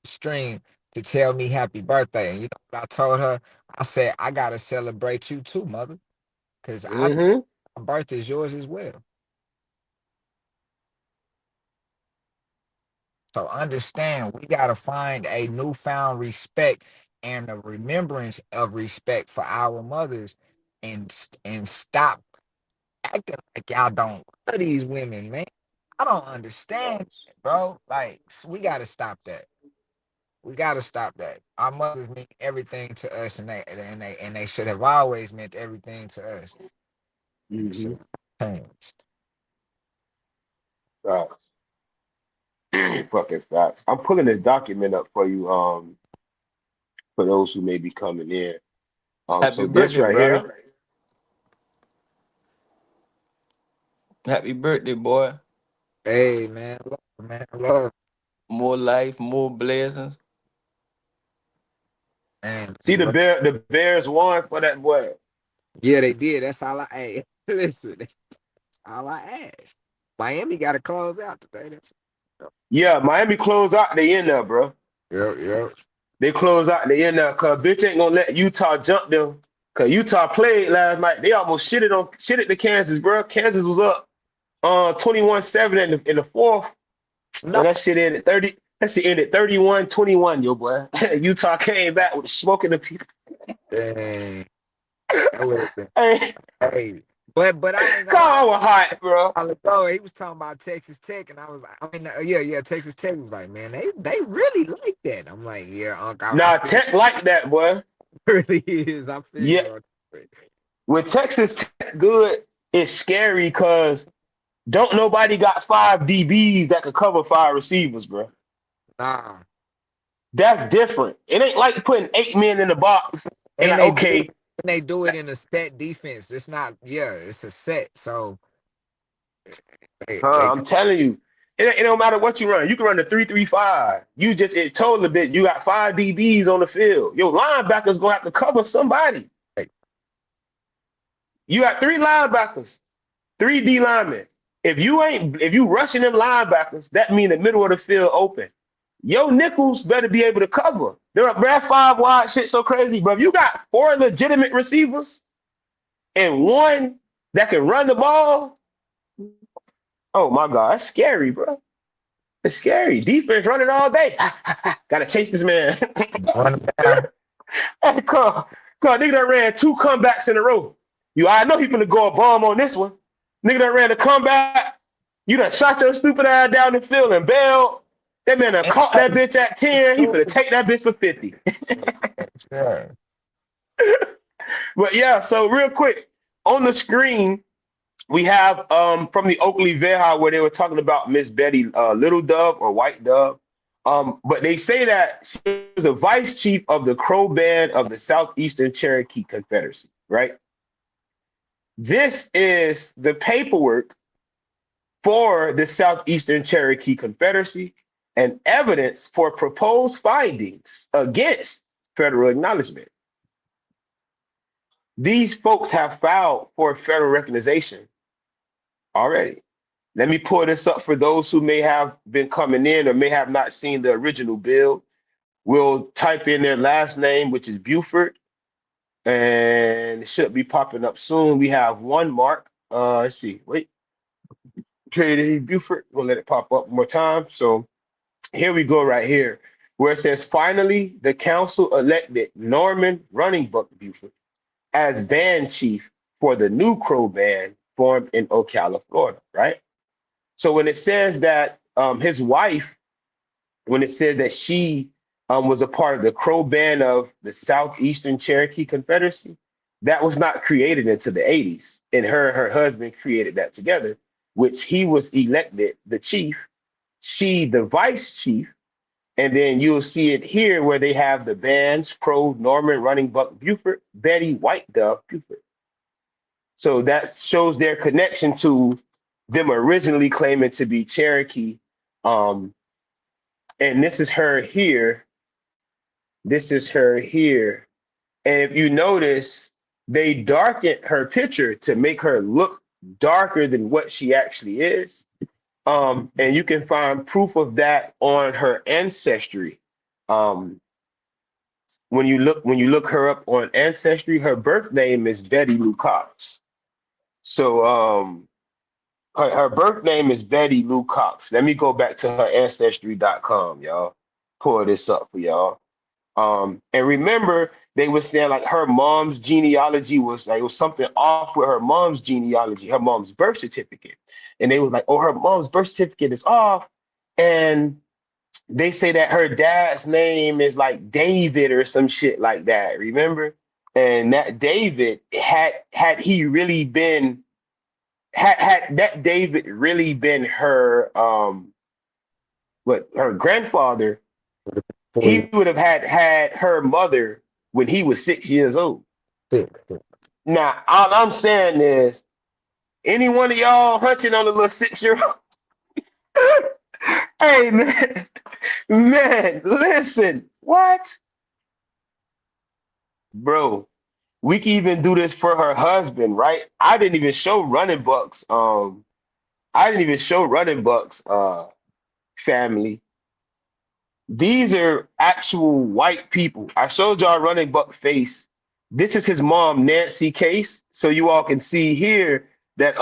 stream to tell me happy birthday. And you know what I told her? I said, I gotta celebrate you too, mother. Cause Mm-hmm. my birthday is yours as well. So understand, we got to find a newfound respect and a remembrance of respect for our mothers, and stop acting like y'all don't love these women, man. I don't understand, Facts. bro. Like we got to stop that. We got to stop that. Our mothers mean everything to us, and they should have always meant everything to us. And it Mm-hmm. should have changed. Facts. Fucking facts. I'm pulling this document up for you, for those who may be coming in. Happy So this birthday, right brother. here, Happy birthday, boy. Hey, man, love, More life, more blessings. and see the Bears won for that boy. yeah, they did. That's all I asked. Listen, that's all I asked. Miami got to close out today. That's Yeah, Miami closed out the end there, bro. yep. They closed out the end there, cause bitch ain't gonna let Utah jump them. Cause Utah played last night. They almost shitted the Kansas, bro. Kansas was up 21-7 in the fourth. No, Man, that shit ended 30. That shit ended 31-21, yo boy. Utah came back with the smoke in the people. dang, that would have been Hey, hey. But I ain't gonna lie. God was hot, bro. Ago, he was talking about Texas Tech, and I was like, I mean, yeah, Texas Tech was like, man, they really like that. I'm like, yeah, Unc, I Nah, feel Tech like that, boy. it really is. I feel Yeah, you on that. when Texas Tech good, it's scary because don't nobody got five DBs that could cover five receivers, bro. Nah, That's different. It ain't like putting 8 men in the box and and like, okay, they do it in a set defense. It's not, yeah, it's a set. So they I'm telling you, it don't matter what you run. You can run the 3-3-5. You just it told a bit. You got five DBs on the field. Your linebackers gonna have to cover somebody. they You got three linebackers, three D linemen. If you rushing them linebackers, that mean the middle of the field open. Your nickels better be able to cover. That five wide shit so crazy, bro. If you got four legitimate receivers and one that can run the ball, oh my God, that's scary, bro. It's scary. Defense running all day. Gotta chase this man. run them down. Hey, nigga that ran two comebacks in a row. I know he finna go a bomb on this one. Nigga that ran a comeback. You done shot your stupid ass down the field and bailed. That man done And caught that bitch at 10. He finna take that bitch for 50. sure. But yeah, so real quick, on the screen, we have from the Oklevueha where they were talking about Miss Betty Little Dove or White Dove. But they say that she was a vice chief of the Crow Band of the Southeastern Cherokee Confederacy, right? This is the paperwork for the Southeastern Cherokee Confederacy and evidence for proposed findings against federal acknowledgement. These folks have filed for federal recognition already. Let me pull this up for those who may have been coming in or may have not seen the original build. We'll type in their last name, which is Buford, and it should be popping up soon. We have one mark. Let's see. Wait. Trinity Buford. We'll let it pop up one more time. So here we go right here, where it says, finally, the council elected Norman Running Buck Buford as band chief for the new Crow band formed in Ocala, Florida, right? So when it says that his wife, when it said that she was a part of the Crow band of the Southeastern Cherokee Confederacy, that was not created until the 80s. And her and her husband created that together, which he was elected the chief, she the vice chief. And then you'll see it here where they have the bands, Crow, Norman, Running Buck, Buford, Betty, White Dove, Buford. So that shows their connection to them originally claiming to be Cherokee. And this is her here. This is her here. And if you notice, they darkened her picture to make her look darker than what she actually is. And you can find proof of that on her ancestry. When you look her up on ancestry, her birth name is Betty Lou Cox. So her birth name is Betty Lou Cox. Let me go back to her ancestry.com, y'all. Pull this up for y'all. And remember, they were saying like her mom's genealogy was like, it was something off with her mom's genealogy, her mom's birth certificate. And they was like, oh, her mom's birth certificate is off. And they say that her dad's name is like David or some shit like that, remember? And that David had he really been had that David really been her her grandfather, he would have had her mother when he was 6 years old. Now, all I'm saying is, any one of y'all hunting on a little 6-year-old? Hey, man, listen, what? Bro, we can even do this for her husband, right? I didn't even show Running Bucks. I didn't even show Running Bucks family. These are actual white people. I showed y'all Running Buck face. This is his mom, Nancy Case. So you all can see here that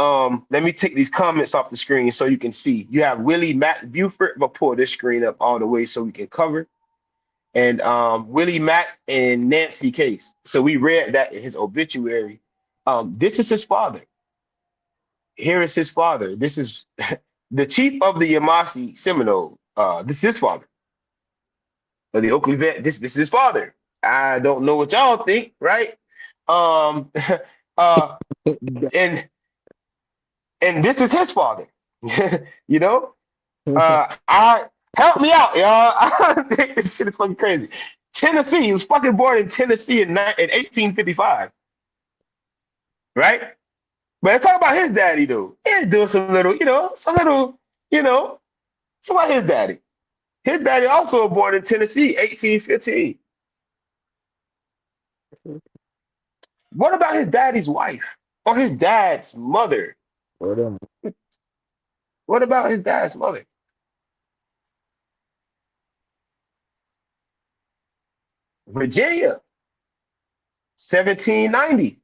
let me take these comments off the screen so you can see. You have Willie Mack Buford. I'm gonna pull this screen up all the way so we can cover. And Willie Mack and Nancy Case. So we read that in his obituary. This is his father. Here is his father. This is the chief of the Yamassee Seminole. This is his father. The Oklevueha, this is his father. I don't know what y'all think, right? And this is his father. You know? I help me out, y'all. I think this shit is fucking crazy. Tennessee, he was fucking born in Tennessee in 1855. Right? But let's talk about his daddy, though. He's doing some little, some about his daddy. His daddy also born in Tennessee, 1815. What about his daddy's wife or his dad's mother? What about his dad's mother? Virginia, 1790.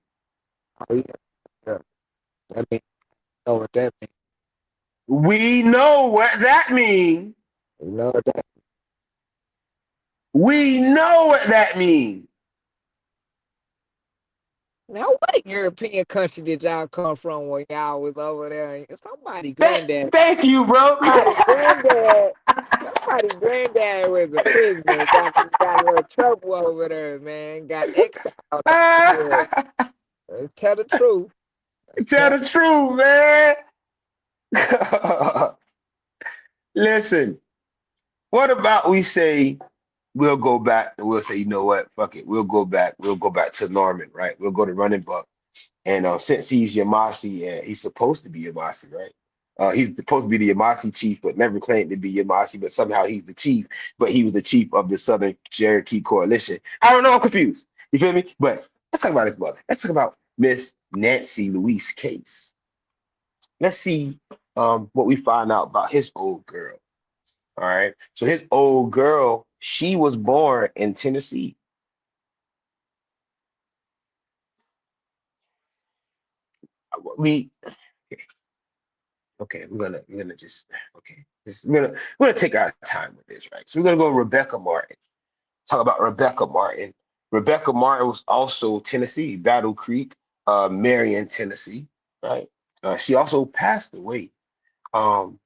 Oh, yeah. I mean, know what that means. We know what that means. You know what that We know what that means. Now, what European country did y'all come from when y'all was over there? Somebody granddad. Thank you, bro. Somebody granddad was a prisoner. Got a little trouble over there, man. Got exiled. Let's tell the truth. Tell the truth, man. Listen, what about we say we'll go back and we'll say, you know what, fuck it, we'll go back to Norman, right? We'll go to Running Buck. And since he's Yamassee and he's supposed to be Yamassee, right? He's supposed to be the Yamassee chief, but never claimed to be Yamassee, but somehow he's the chief, but he was the chief of the Southern Cherokee Coalition. I don't know, I'm confused. You feel me? But let's talk about his mother. Let's talk about Miss Nancy Louise Case. let's see what we find out about his old girl. All right. So his old girl, she was born in Tennessee. We okay, we're gonna just okay. We're gonna take our time with this, right? So we're gonna go Rebecca Martin. Talk about Rebecca Martin. Rebecca Martin was also Tennessee, Battle Creek, Marion, Tennessee, right? She also passed away. Um,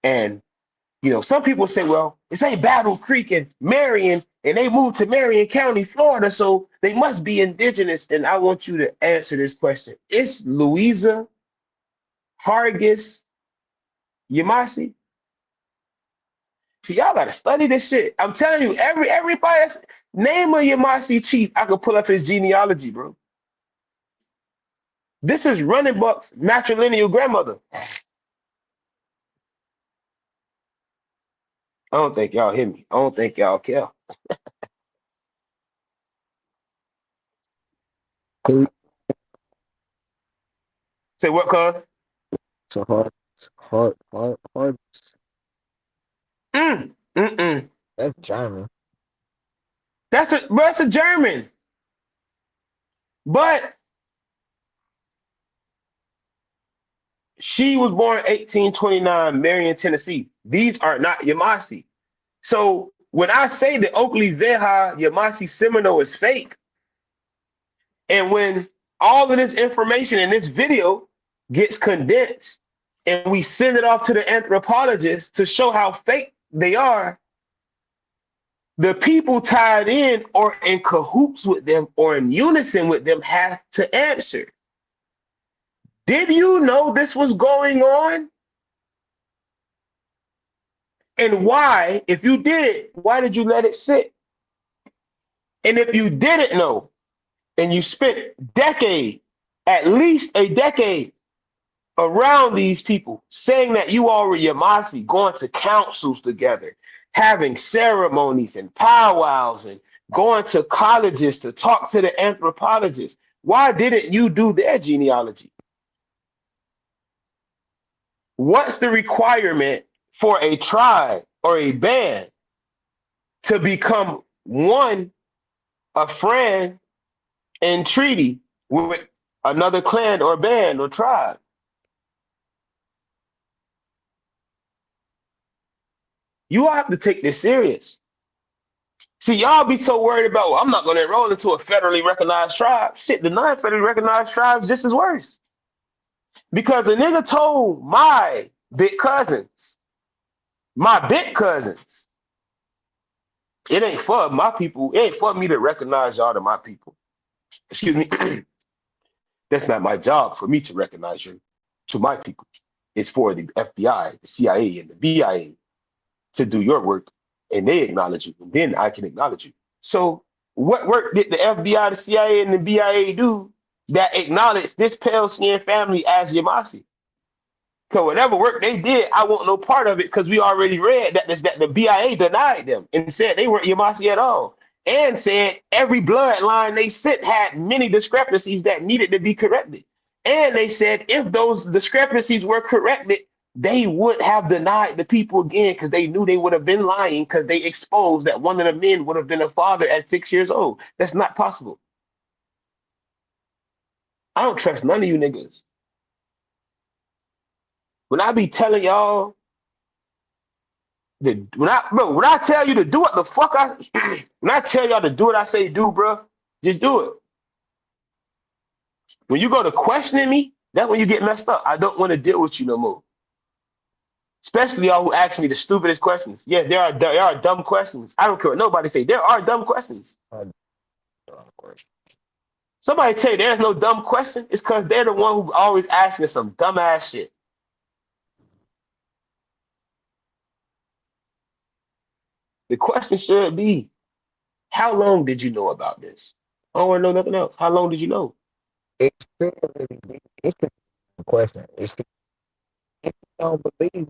and some people say, well, it's ain't Battle Creek and Marion, and they moved to Marion County, Florida, so they must be indigenous. And I want you to answer this question. Is Louisa Hargis Yamassee? See, y'all gotta study this shit. I'm telling you, everybody that's name a Yamassee chief, I could pull up his genealogy, bro. This is Running Buck's matrilineal grandmother. I don't think y'all hear me. I don't think y'all care. He- Say what, cuz? So hard. Mm. That's German. That's a German. But she was born 1829, Marion, Tennessee. These are not Yamassee. So when I say the Oklevueha Yamassee Seminole is fake, and when all of this information in this video gets condensed and we send it off to the anthropologists to show how fake they are, the people tied in or in cahoots with them or in unison with them have to answer. Did you know this was going on? And why, if you did, why did you let it sit? And if you didn't know, and you spent at least a decade around these people, saying that you all were Yamassee, going to councils together, having ceremonies and powwows, and going to colleges to talk to the anthropologists, why didn't you do their genealogy? What's the requirement for a tribe or a band to become one, a friend in treaty with another clan or band or tribe? You all have to take this serious. See, y'all be so worried about, well, I'm not going to enroll into a federally recognized tribe. Shit, the non-federally recognized tribes just as worse. Because the nigga told my big cousins, it ain't for my people. It ain't for me to recognize y'all to my people. Excuse me. That's not my job for me to recognize you to my people. It's for the FBI, the CIA, and the BIA to do your work, and they acknowledge you, and then I can acknowledge you. So, what work did the FBI, the CIA, and the BIA do that acknowledged this pale skin family as Yamassee? Because whatever work they did, I want no part of it because we already read that the BIA denied them and said they weren't Yamassee at all. And said every bloodline they sent had many discrepancies that needed to be corrected. And they said if those discrepancies were corrected, they would have denied the people again because they knew they would have been lying because they exposed that one of the men would have been a father at 6 years old. That's not possible. I don't trust none of you niggas. When I be telling y'all when I tell you to do what the fuck when I tell y'all to do what I say do, bro, just do it. When you go to questioning me, that's when you get messed up. I don't want to deal with you no more. Especially y'all who ask me the stupidest questions. Yeah, there are dumb questions. I don't care what nobody say. There are dumb questions. Somebody tell you there's no dumb question. It's because they're the one who always asking some dumbass shit. The question should be, how long did you know about this? I don't want to know nothing else. How long did you know? It's still really deep. It's a question. It's still, if you don't believe,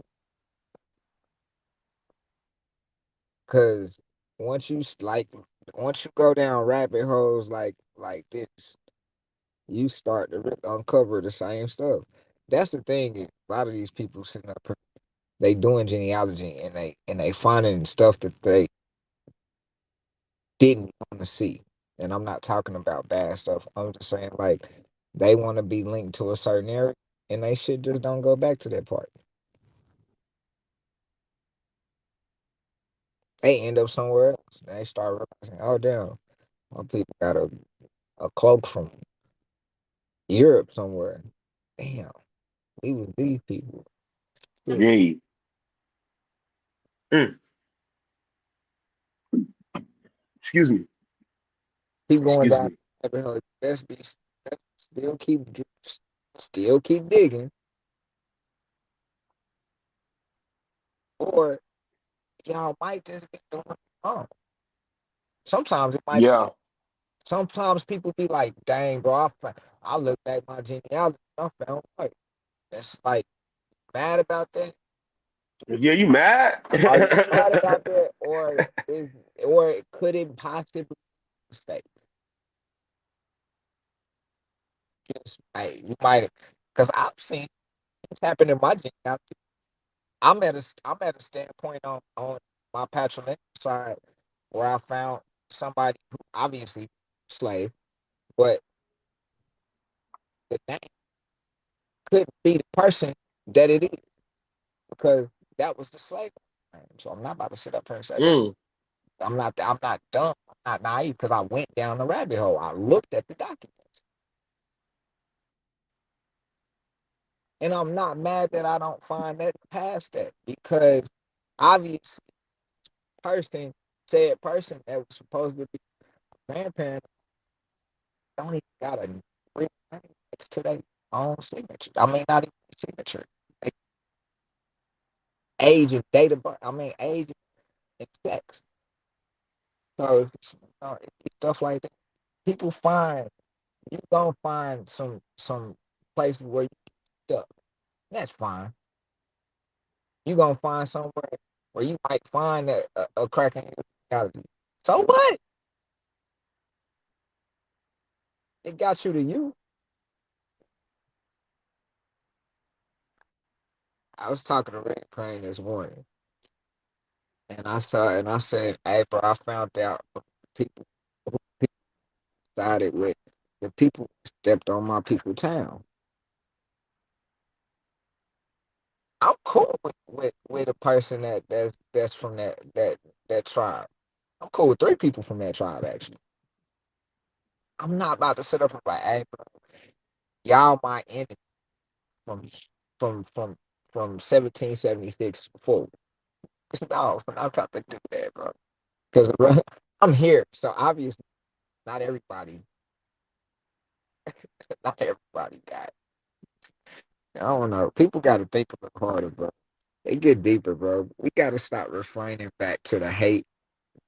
because once you once you go down rabbit holes like this, you start to uncover the same stuff. That's the thing. A lot of these people sitting up here, they doing genealogy and they finding stuff that they didn't want to see. And I'm not talking about bad stuff. I'm just saying like they want to be linked to a certain area and they should just don't go back to that part. They end up somewhere else. They start realizing, oh damn, my people got a cloak from Europe somewhere. Damn, we was these people. Shit. Yeah. Mm. Excuse me. Keep going Excuse down me. the rabbit hole. Still keep still keep digging, or y'all might just be doing it wrong. Sometimes it might be. Yeah. Sometimes people be like, "Dang, bro, I look back my genealogy, I found right." That's like mad about that. Yeah, you mad? Are you mad about that, or could it possibly be a mistake? Just you might, because I've seen things happen in my genealogy. I'm at a standpoint on my patrilineal side where I found somebody who obviously slave, but the name couldn't be the person that it is because that was the slave name. So I'm not about to sit up here and say that. Mm. I'm not dumb. I'm not naive because I went down the rabbit hole. I looked at the documents. And I'm not mad that I don't find that past that because obviously person said person that was supposed to be grandparent don't even got a real name next to their own signature. I mean, not even signature. They- Age and date of birth. I mean, age and sex. So stuff like that. People find you gonna find some place where you stuck. That's fine. You gonna find somewhere where you might find a crack in your reality. So what? It got you to you. I was talking to Red Crane this morning, and I said, "Hey, bro, I found out people who people sided with the people who stepped on my people town. I'm cool with a person that's from that tribe. I'm cool with three people from that tribe actually. I'm not about to sit up and be like, hey, bro, y'all my enemy from from from from 1776 forward. No, I'm not about to do that, bro. Because I'm here, so obviously not everybody, not everybody got. I don't know. People got to think a little harder, bro. They get deeper, bro. We got to stop refraining back to the hate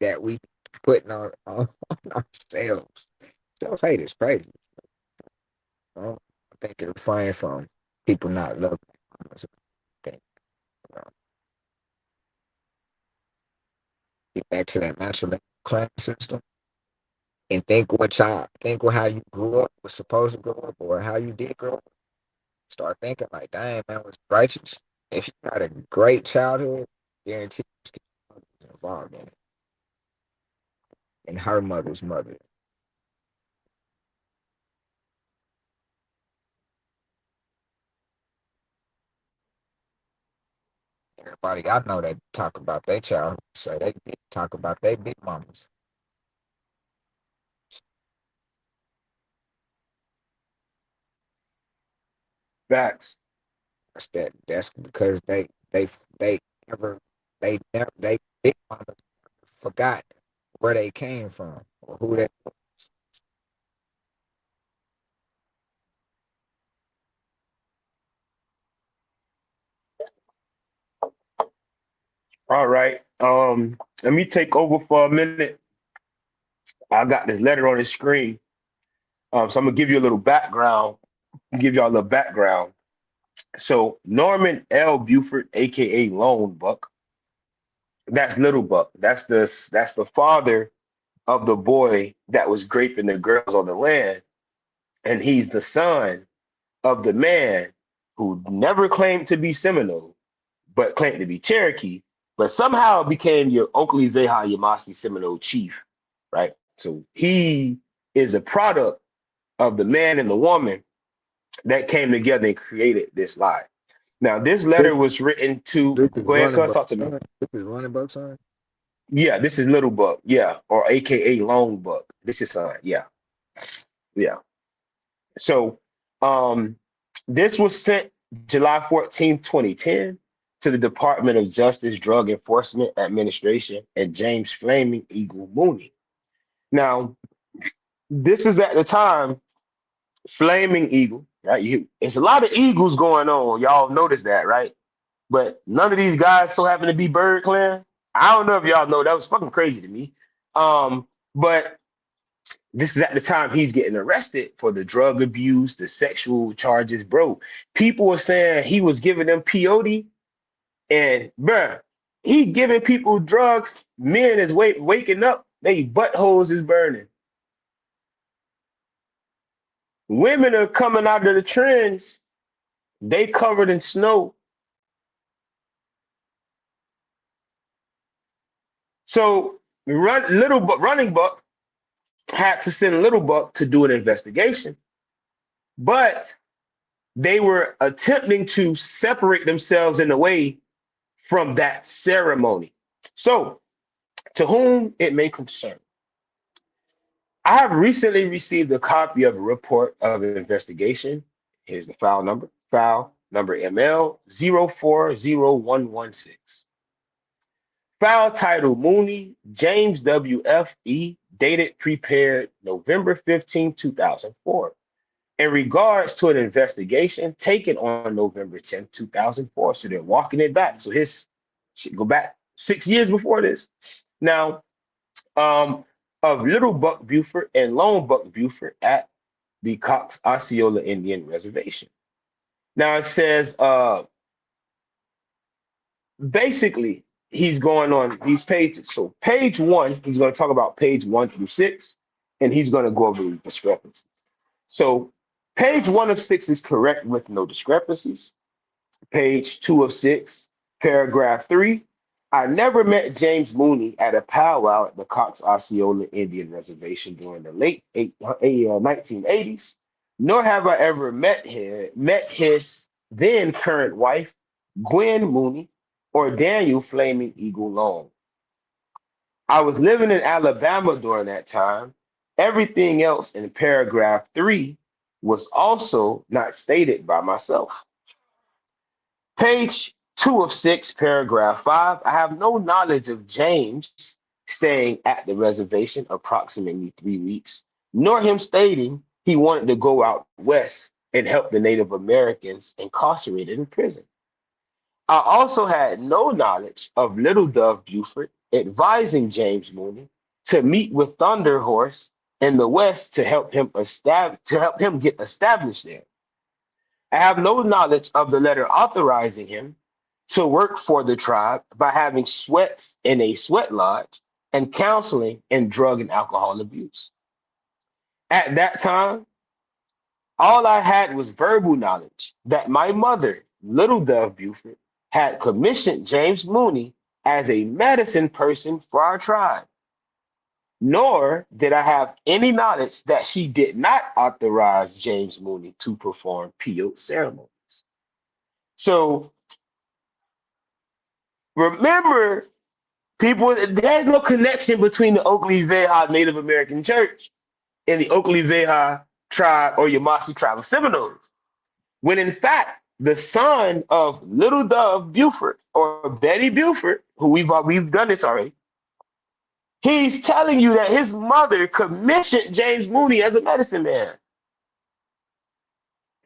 that we putting on ourselves. Self hate is crazy. Bro. I think it refrain from people not loving us. Think, bro. Get back to that matrilineal class system and think what how you grew up was supposed to grow up or how you did grow up. Start thinking like, dang man, was righteous. If you had a great childhood, guarantee you was involved in it. And her mother's mother. Everybody I know that talk about their childhood, so they talk about their big mamas. Facts. That's because they never they big mamas forgot where they came from or who they. All right. Let me take over for a minute. I got this letter on the screen. So I'm gonna give you a little background, give y'all a little background. So Norman L. Buford, aka Lone Buck, that's Little Buck. That's the father of the boy that was raping the girls on the land, and he's the son of the man who never claimed to be Seminole, but claimed to be Cherokee, but somehow became your Oklevueha Yamassee Seminole chief, right? So he is a product of the man and the woman that came together and created this lie. Now, this letter was written to, This is go ahead, running cuz, buck. talk to me. This is running buck sign. Yeah, this is Little Buck, yeah, or AKA Long Buck. This is yeah, yeah. So this was sent July 14, 2010 to the Department of Justice Drug Enforcement Administration and James Flaming Eagle Mooney. Now, this is at the time Flaming Eagle, right? It's a lot of eagles going on. Y'all notice that, right? But none of these guys so happen to be Bird Clan. I don't know if y'all know. That was fucking crazy to me. But this is at the time he's getting arrested for the drug abuse, the sexual charges, bro. People were saying he was giving them peyote, and bruh, he giving people drugs. Men is waking up, they buttholes is burning. Women are coming out of the trends, they covered in snow. So Running Buck had to send Little Buck to do an investigation, but they were attempting to separate themselves in a way from that ceremony. So, to whom it may concern, I have recently received a copy of a report of investigation. Here's the file number ML 040116. File title Mooney, James W.F.E., dated prepared November 15, 2004. In regards to an investigation taken on November 10, 2004. So they're walking it back. So his should go back 6 years before this. Now, of Little Buck Buford and Lone Buck Buford at the Cox Osceola Indian Reservation. Now it says basically he's going on these pages. So page 1, he's going to talk about page 1 through 6, and he's going to go over the discrepancies. So page 1 of 6 is correct with no discrepancies. Page 2 of 6, paragraph 3. I never met James Mooney at a powwow at the Cox Osceola Indian Reservation during the late 1980s, nor have I ever met his then current wife, Gwen Mooney, or Daniel Flaming Eagle Long. I was living in Alabama during that time. Everything else in paragraph 3 was also not stated by myself. Page 2 of 6, paragraph 5. I have no knowledge of James staying at the reservation approximately 3 weeks, nor him stating he wanted to go out west and help the Native Americans incarcerated in prison. I also had no knowledge of Little Dove Buford advising James Mooney to meet with Thunder Horse in the west to help him get established there. I have no knowledge of the letter authorizing him to work for the tribe by having sweats in a sweat lodge and counseling in drug and alcohol abuse. At that time, all I had was verbal knowledge that my mother, Little Dove Buford, had commissioned James Mooney as a medicine person for our tribe. Nor did I have any knowledge that she did not authorize James Mooney to perform peyote ceremonies. So remember, people, there's no connection between the Oklevueha Native American Church and the Oklevueha tribe or Yamassee tribe of Seminoles. When in fact, the son of Little Dove Buford or Betty Buford, who we've done this already, he's telling you that his mother commissioned James Mooney as a medicine man.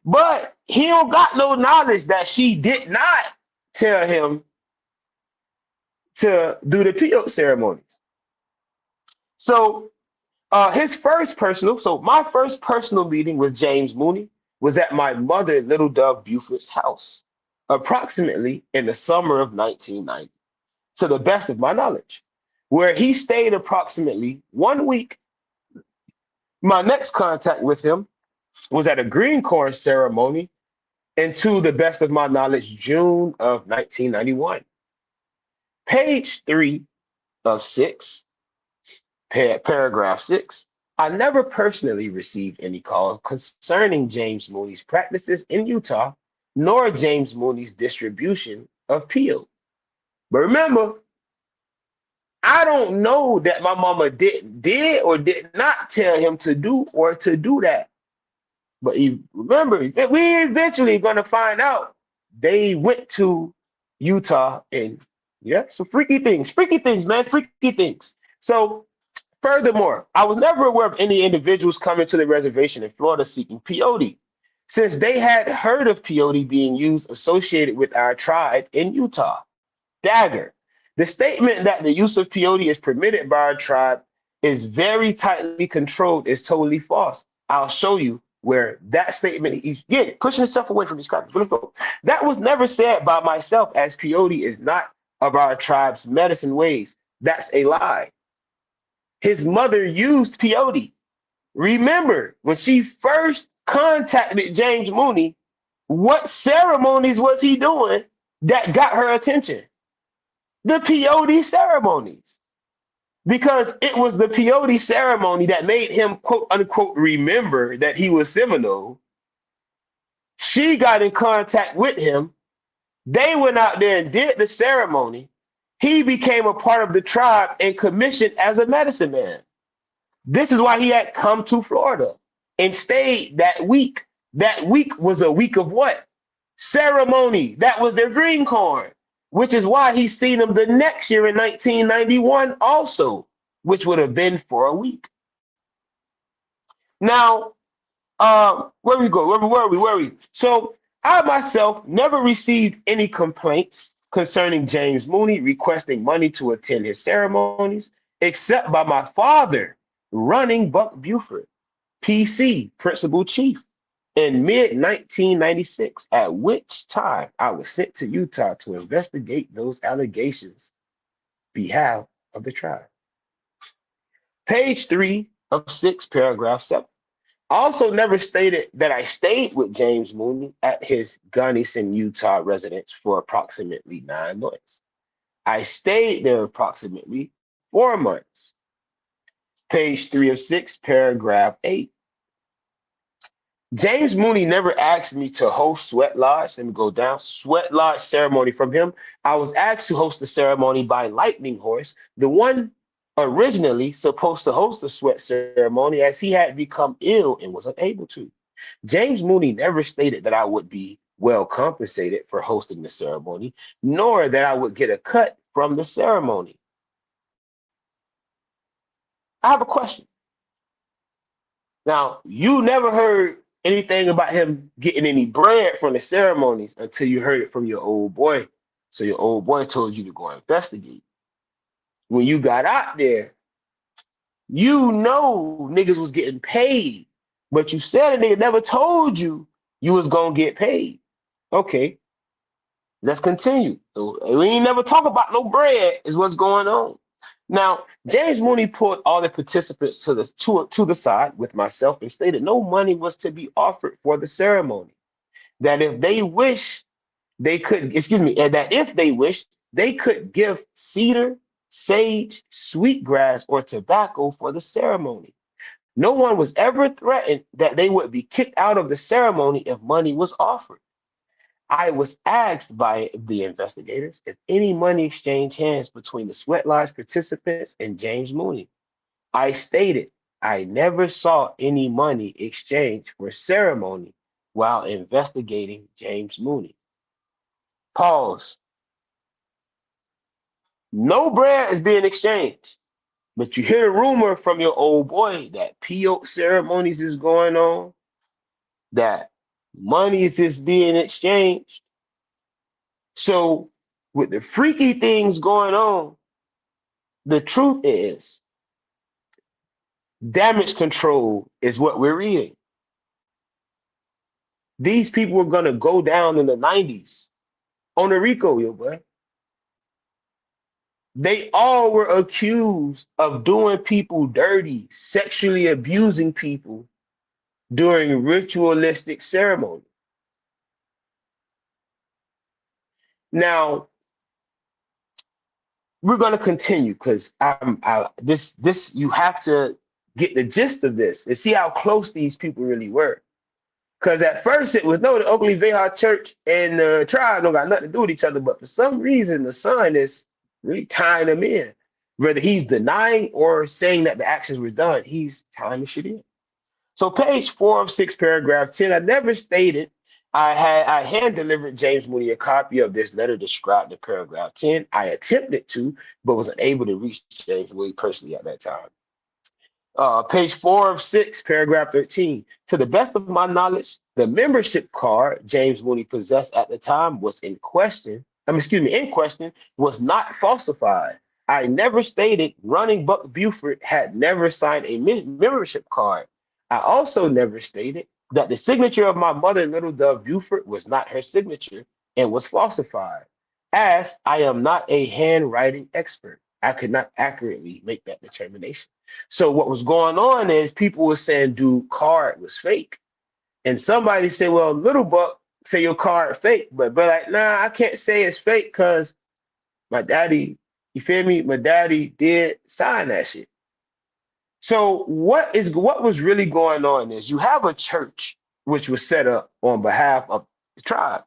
But he don't got no knowledge that she did not tell him to do the peyote ceremonies. So my first personal meeting with James Mooney was at my mother, Little Dove Buford's house, approximately in the summer of 1990, to the best of my knowledge, where he stayed approximately 1 week. My next contact with him was at a green corn ceremony and to the best of my knowledge, June of 1991. Page 3 of 6, paragraph 6. I never personally received any call concerning James Mooney's practices in Utah, nor James Mooney's distribution of PO. But remember, I don't know that my mama did or did not tell him to do or to do that. But remember, we eventually gonna find out they went to Utah and yeah, so freaky things, man, freaky things. So furthermore, I was never aware of any individuals coming to the reservation in Florida seeking peyote, since they had heard of peyote being used associated with our tribe in Utah. Dagger. The statement that the use of peyote is permitted by our tribe is very tightly controlled is totally false. I'll show you where that statement is pushing itself away from these crackers. Let's go. That was never said by myself, as peyote is not of our tribe's medicine ways. That's a lie. His mother used peyote. Remember, when she first contacted James Mooney, what ceremonies was he doing that got her attention? The peyote ceremonies, because it was the peyote ceremony that made him, quote unquote, remember that he was Seminole. She got in contact with him. They went out there and did the ceremony. He became a part of the tribe and commissioned as a medicine man. This is why he had come to Florida and stayed that week. That week was a week of what? Ceremony. That was their green corn, which is why he seen them the next year in 1991 also, which would have been for a week. Now, where we go? Where are we? So I myself never received any complaints concerning James Mooney requesting money to attend his ceremonies, except by my father running Buck Buford, PC, Principal Chief, in mid-1996, at which time I was sent to Utah to investigate those allegations behalf of the tribe. Page 3 of 6, paragraph 7. Also never stated that I stayed with James Mooney at his Gunnison, Utah residence for approximately 9 months. I stayed there approximately 4 months. Page 3 of 6, paragraph 8. James Mooney never asked me to host Sweat Lodge. Let me go down. Sweat Lodge ceremony from him. I was asked to host the ceremony by Lightning Horse, the one originally supposed to host the sweat ceremony, as he had become ill and was unable to. James Mooney never stated that I would be well compensated for hosting the ceremony, nor that I would get a cut from the ceremony. I have a question. Now, you never heard anything about him getting any bread from the ceremonies until you heard it from your old boy. So your old boy told you to go investigate. When you got out there, you know niggas was getting paid, but you said a nigga never told you you was gonna get paid. Okay, let's continue. We ain't never talk about no bread is what's going on. Now, James Mooney pulled all the participants to the side with myself and stated no money was to be offered for the ceremony. That if they wish, they could, and that if they wished, they could give cedar, sage, sweetgrass, or tobacco for the ceremony. No one was ever threatened that they would be kicked out of the ceremony if money was offered. I was asked by the investigators if any money exchanged hands between the Sweat Lodge participants and James Mooney. I stated I never saw any money exchanged for ceremony while investigating James Mooney. Pause. No bread is being exchanged, but you hear the rumor from your old boy that PO ceremonies is going on, that money is being exchanged. So with the freaky things going on, the truth is damage control is what we're reading. These people were going to go down in the 90s on the RICO, yo boy. They all were accused of doing people dirty, sexually abusing people during ritualistic ceremony. Now we're going to continue because this you have to get the gist of this and see how close these people really were. Because at first it was no, the Oklevueha church and the tribe don't got nothing to do with each other, but for some reason the son is really tying them in. Whether he's denying or saying that the actions were done, he's tying the shit in. So page 4 of 6, paragraph 10, I never stated I hand delivered James Mooney a copy of this letter described in paragraph 10. I attempted to, but was unable to reach James Mooney personally at that time. Page 4 of 6, paragraph 13. To the best of my knowledge, the membership card James Mooney possessed at the time was in question. In question was not falsified. I never stated Running Buck Buford had never signed a membership card. I also never stated that the signature of my mother, Little Dove Buford, was not her signature and was falsified. As I am not a handwriting expert, I could not accurately make that determination. So what was going on is people were saying, dude, card was fake. And somebody said, well, Little Buck say your card fake. But like, nah, I can't say it's fake because my daddy, you feel me? My daddy did sign that shit. So what was really going on is you have a church which was set up on behalf of the tribe.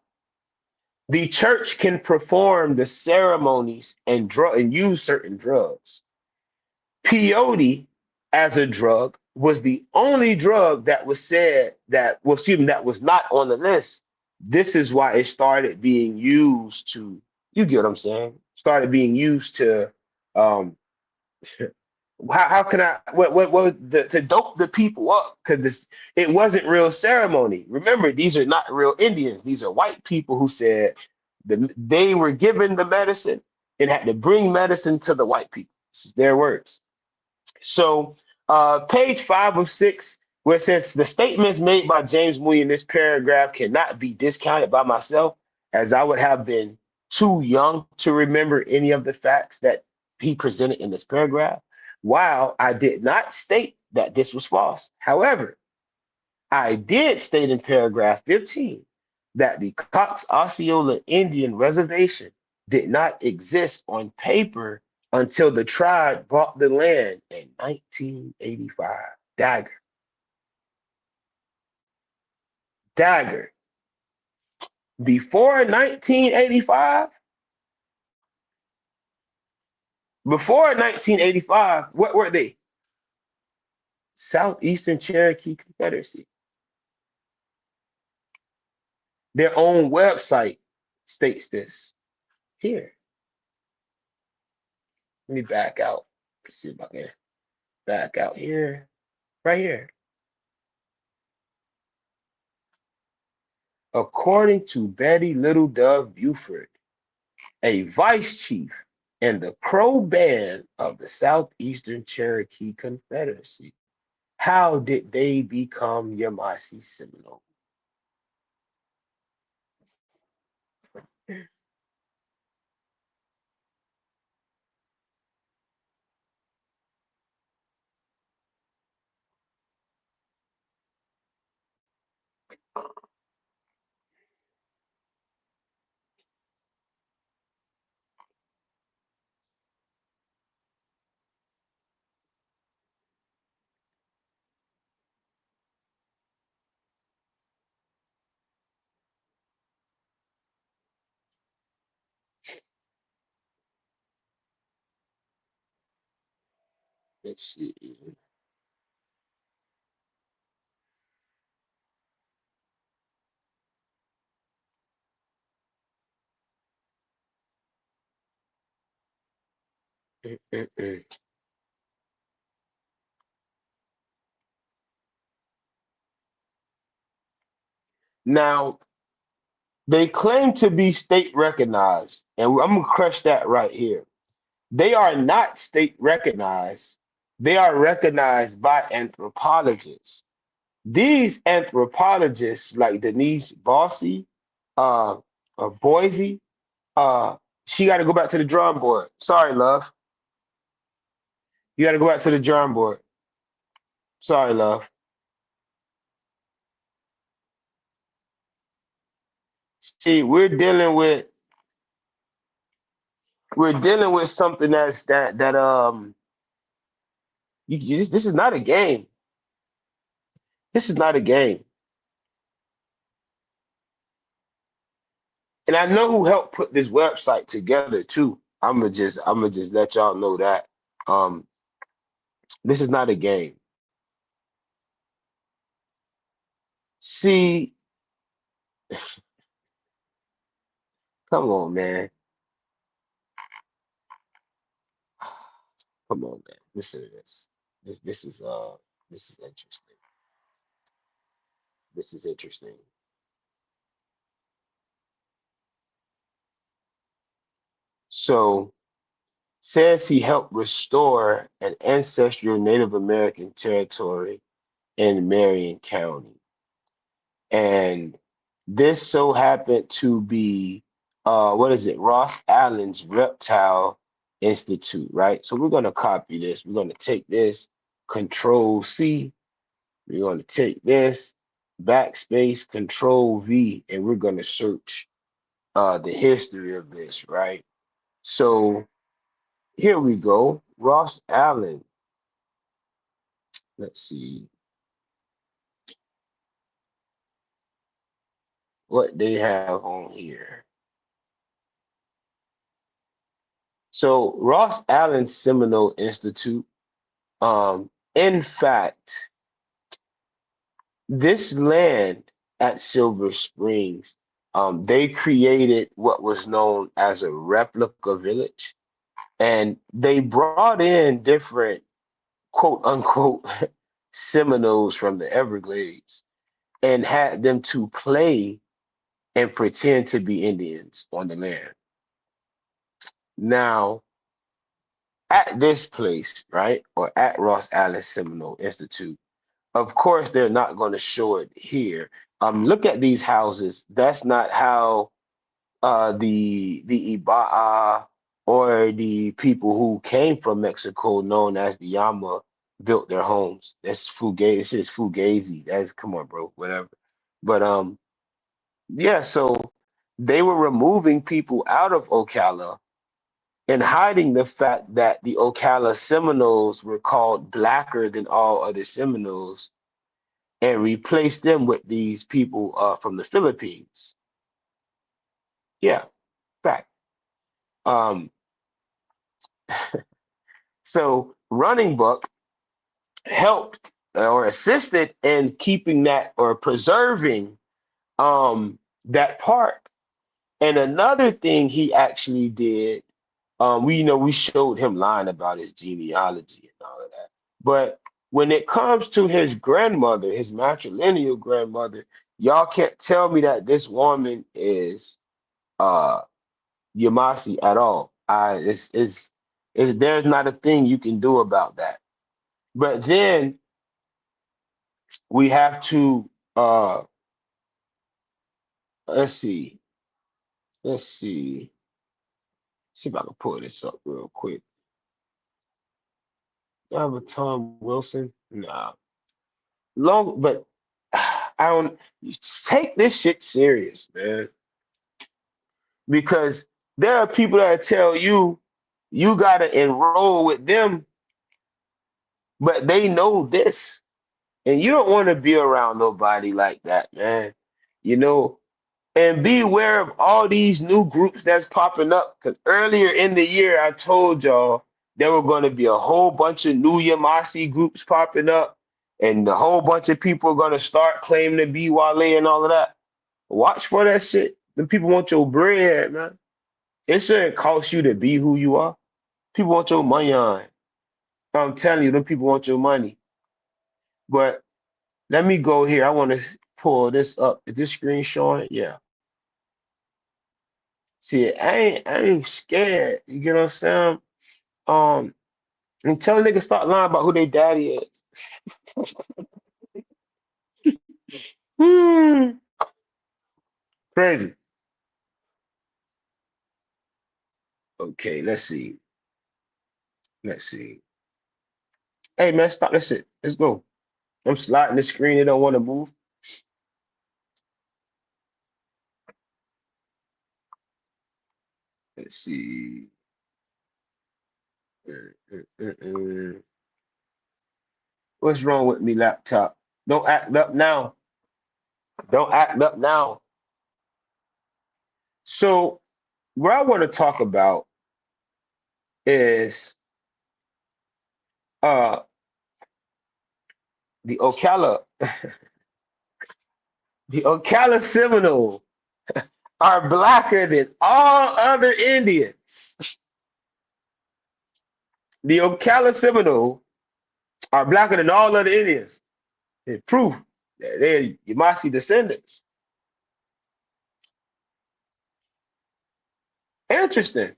The church can perform the ceremonies and use certain drugs. Peyote as a drug was the only drug that was said that that was not on the list. This is why it started being used to, you get what I'm saying? Started being used to um how can I to dope the people up because this it wasn't real ceremony. Remember, these are not real Indians. These are white people who said they were given the medicine and had to bring medicine to the white people. This is their words. So page 5 of 6, where it says the statements made by James Mooney in this paragraph cannot be discounted by myself, as I would have been too young to remember any of the facts that he presented in this paragraph. While I did not state that this was false, however, I did state in paragraph 15 that the Cox Osceola Indian Reservation did not exist on paper until the tribe bought the land in 1985. Dagger. Dagger. Before 1985, what were they? Southeastern Cherokee Confederacy. Their own website states this. Here. Let me back out. Let's see if I can back out here. Right here. According to Betty Little Dove Buford, a vice chief in the Crow Band of the Southeastern Cherokee Confederacy, how did they become Yamassee Seminole? Let's see. Now, they claim to be state recognized, and I'm going to crush that right here. They are not state recognized. They are recognized by anthropologists. These anthropologists, like Denise Bossy, uh, Boise, she got to go back to the drawing board. Sorry, love. You got to go back to the drawing board. Sorry, love. See, we're dealing with we're dealing with something this is not a game. This is not a game. And I know who helped put this website together too. I'm gonna just let y'all know that. Um, this is not a game. See, come on, man. Come on, man. Listen to this. This is interesting. This is interesting. So says he helped restore an ancestral Native American territory in Marion County. And this so happened to be what is it? Ross Allen's Reptile Institute, right? So we're gonna copy this. We're gonna take this, Control C. We're gonna take this, backspace, Control V, and we're gonna search the history of this, right? So here we go. Ross Allen. Let's see what they have on here. So Ross Allen Seminole Institute. In fact, this land at Silver Springs, they created what was known as a replica village, and they brought in different quote unquote Seminoles from the Everglades and had them to play and pretend to be Indians on the land. Now, at this place, right, or at Ross Allen Seminole Institute, of course, they're not going to show it here. Look at these houses. That's not how the Iba'a or the people who came from Mexico, known as the Yama, built their homes. That's Fugazi. This is Fugazi. That's come on, bro. Whatever. But yeah. So they were removing people out of Ocala and hiding the fact that the Ocala Seminoles were called blacker than all other Seminoles, and replaced them with these people from the Philippines. Yeah, fact. Um, so Running Buck helped or assisted in keeping that or preserving that park. And another thing he actually did, we showed him lying about his genealogy and all of that. But when it comes to his grandmother, his matrilineal grandmother, y'all can't tell me that this woman is uh Yamassee at all. It's there's not a thing you can do about that. But then we have to let's see, let's see, see if I can pull this up real quick. Do I have a Tom Wilson? Nah. Long, but I don't take this shit serious, man. Because there are people that tell you you gotta enroll with them, but they know this. And you don't want to be around nobody like that, man. You know, and be aware of all these new groups that's popping up. Because earlier in the year, I told y'all there were going to be a whole bunch of new Yamassee groups popping up, and a whole bunch of people are going to start claiming to be Wale and all of that. Watch for that shit. The people want your bread, man. It shouldn't cost you to be who you are. People want your money on. I'm telling you, them people want your money. But let me go here. I want to pull this up. Is this screen showing? Yeah. See, I ain't scared. You get what I'm saying? Um, and tell niggas stop lying about who their daddy is. Hmm. Crazy. Okay, let's see. Let's see. Hey man, stop that shit. Let's go. I'm sliding the screen. It don't want to move. Let's see. Mm, mm, mm, mm. What's wrong with me, laptop? Don't act up now. Don't act up now. So, what I want to talk about is uh the Ocala, the Ocala Seminole are blacker than all other Indians. The Ocala Seminole are blacker than all other Indians. It's proof that they're Yamassee descendants. Interesting.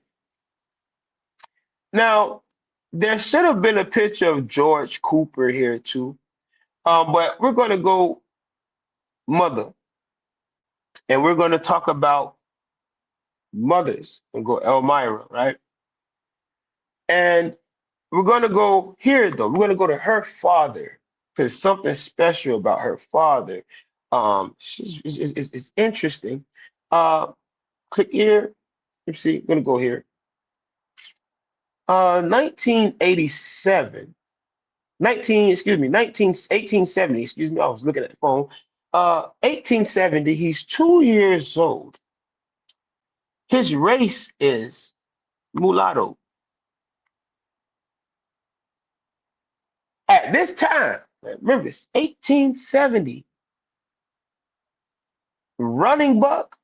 Now, there should have been a picture of George Cooper here too. But we're going to go mother, and we're going to talk about mothers and go Elmira, right? And we're going to go here though. We're going to go to her father because something special about her father. It's interesting. Uh, click here. Let's see. I'm going to go here. 1987. 1870, excuse me, I was looking at the phone. 1870, he's 2 years old. His race is mulatto. At this time, remember this, 1870, running buck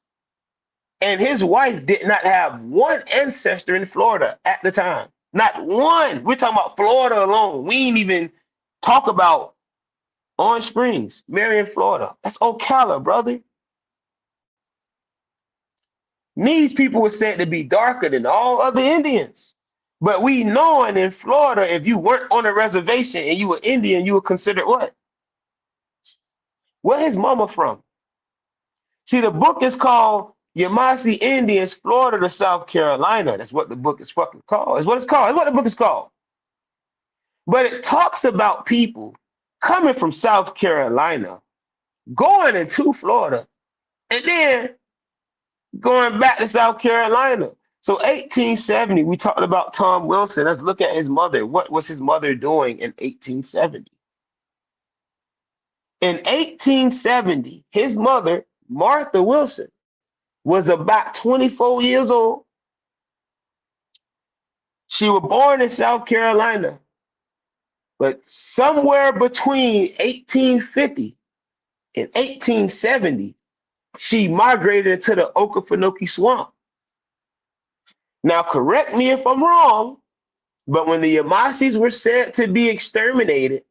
and his wife did not have one ancestor in Florida at the time. Not one. We're talking about Florida alone. We ain't even talk about Orange Springs, Marion, Florida. That's Ocala, brother. These people were said to be darker than all other Indians. But we knowing in Florida, if you weren't on a reservation and you were Indian, you were considered what? Where his mama from? See, the book is called Yamassee Indians, Florida to South Carolina. That's what the book is fucking called. That's what it's called. That's what the book is called. But it talks about people coming from South Carolina, going into Florida, and then going back to South Carolina. So 1870, we talked about Tom Wilson. Let's look at his mother. What was his mother doing in 1870? In 1870, his mother, Martha Wilson, was about 24 years old. She was born in South Carolina, but somewhere between 1850 and 1870, she migrated into the Okefenokee Swamp. Now, correct me if I'm wrong, but when the Yamassees were said to be exterminated,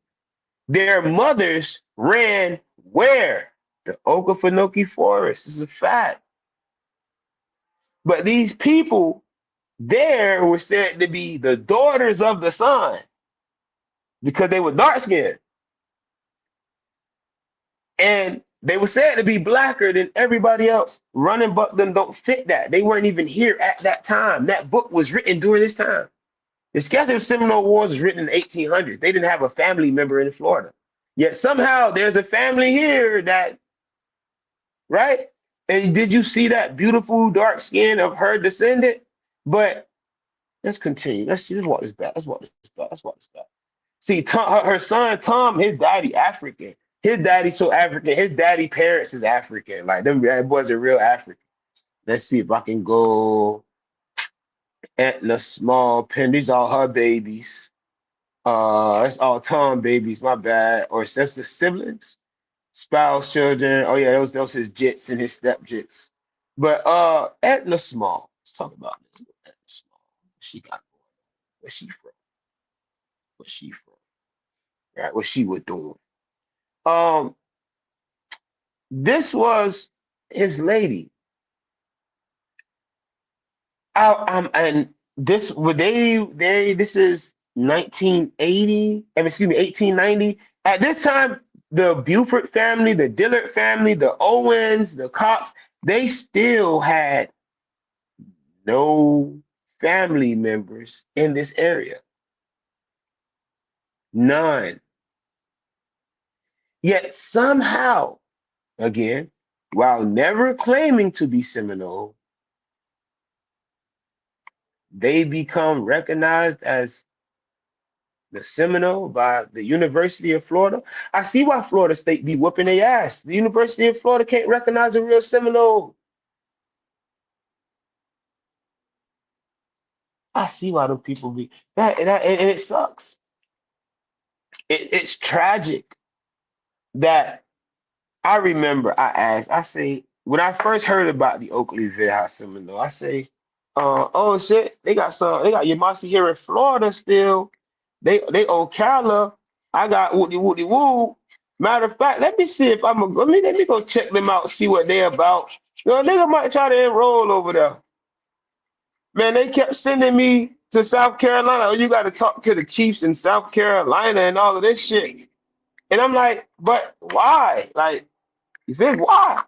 their mothers ran where? The Okefenokee Forest. This is a fact. But these people there were said to be the daughters of the sun because they were dark skinned. And they were said to be blacker than everybody else. Running Buck them don't fit that. They weren't even here at that time. That book was written during this time. The Sketch of Seminole Wars was written in the 1800s. They didn't have a family member in Florida. Yet somehow there's a family here that, right? And did you see that beautiful dark skin of her descendant? But let's continue. Let's see. Let's walk this back. Let's walk this back. Let's walk this back. See, Tom, her son Tom, his daddy African. His daddy so African. His daddy parents is African. Like them boys are real African. Let's see if I can go. Etna Small Pen. These are all her babies. That's all Tom babies. My bad. Or that's the siblings, spouse, children. Oh yeah, those his jits and his step jits. But Etna Small. Let's talk about this. Etna Small. What she got going? Where she from? Where she from? Right? What she was doing? Um, this was his lady. And this would they this is 1980, excuse me, 1890. At this time, the Buford family, the Dillard family, the Owens, the Cox, they still had no family members in this area. None. Yet somehow, again, while never claiming to be Seminole, they become recognized as the Seminole by the University of Florida. I see why Florida State be whooping their ass. The University of Florida can't recognize a real Seminole. I see why them people be and it sucks. It's tragic that I remember I asked, I say, when I first heard about the Oklevueha Seminole, I say, oh shit, they got Yamassee here in Florida still. They Ocala. I got woody woody woo. Matter of fact, let me see if I'm gonna let me go check them out, see what they about. You know, nigga might try to enroll over there. Man, they kept sending me to South Carolina. Oh, you got to talk to the chiefs in South Carolina and all of this shit. And I'm like, but why? Like, you think why?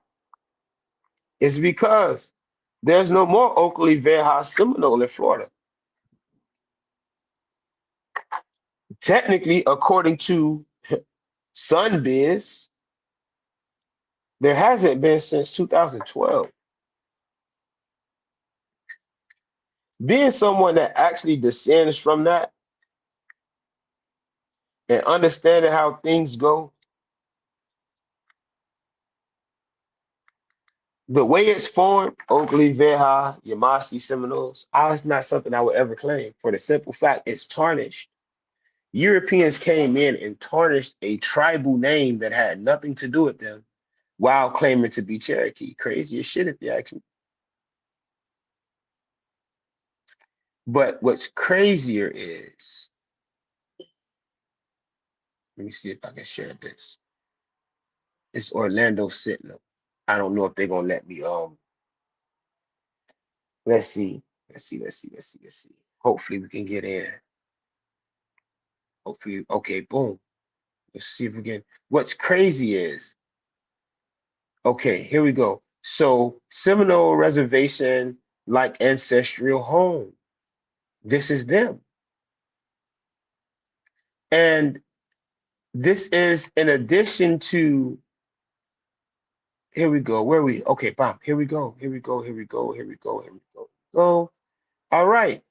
It's because there's no more Oklevueha Seminole in Florida. Technically, according to Sunbiz, there hasn't been since 2012. Being someone that actually descends from that and understanding how things go, the way it's formed, Oklevueha, Yamassee Seminoles, it's not something I would ever claim for the simple fact it's tarnished. Europeans came in and tarnished a tribal name that had nothing to do with them while claiming to be Cherokee. Crazy as shit if you ask me. But what's crazier is, let me see if I can share this. It's Orlando Sentinel. I don't know if they're gonna let me let's see. Hopefully we can get in. Hopefully, okay, boom. Let's see if we can. What's crazy is, okay, here we go. So Seminole Reservation, like ancestral home. This is them. And this is in addition to, here we go. Where are we? Okay, bam. Here we go. Go. All right.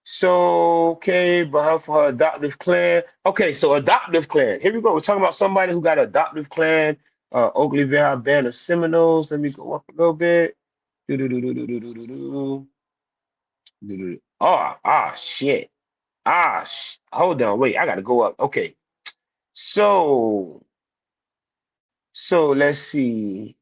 So, okay, but for her adoptive clan. Okay, so adoptive clan. Here we go. We're talking about somebody who got an adoptive clan. Oklevueha Band of Seminoles. Let me go up a little bit. Shit. Hold on. Wait, I gotta go up. Okay. So let's see.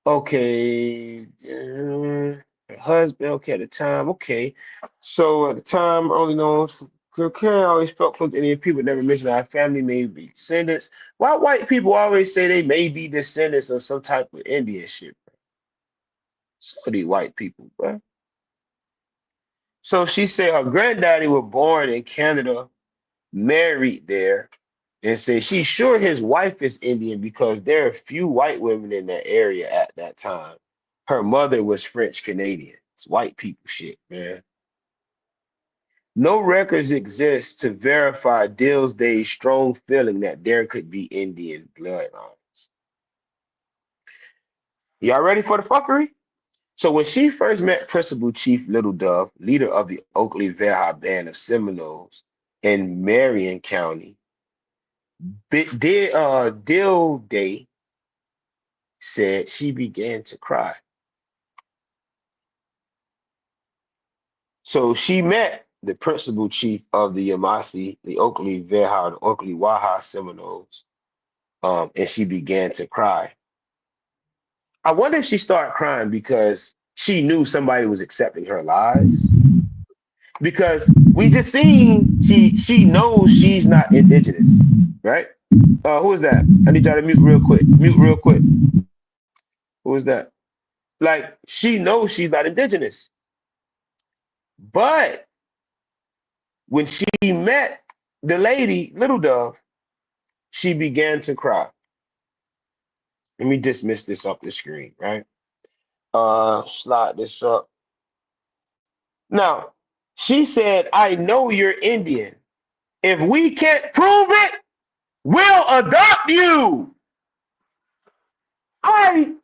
Okay, her husband. Okay, at the time. Okay, so at the time, only known for Karen always felt close to Indian people. Never mentioned our family may be descendants. Why white people always say they may be descendants of some type of Indian shit? So these white people, bro. So she said her granddaddy was born in Canada, married there, and said she's sure his wife is Indian because there are few white women in that area at that time. Her mother was French Canadian. It's white people shit, man. No records exist to verify Dillsday's strong feeling that there could be Indian bloodlines. Y'all ready for the fuckery? So when she first met Principal Chief Little Dove, leader of the Oklevueha Band of Seminoles in Marion County, Dillday said she began to cry. So she met the principal chief of the Yamassee, the Oklewaha Seminoles, and she began to cry. I wonder if she started crying because she knew somebody was accepting her lies. Because we just seen she knows she's not indigenous, right? Who is that? I need y'all to mute real quick. Mute real quick. Who is that? Like she knows she's not indigenous, but when she met the lady, Little Dove, she began to cry. Let me dismiss this off the screen, right? Slide this up. Now, she said, I know you're Indian. If we can't prove it, we'll adopt you. I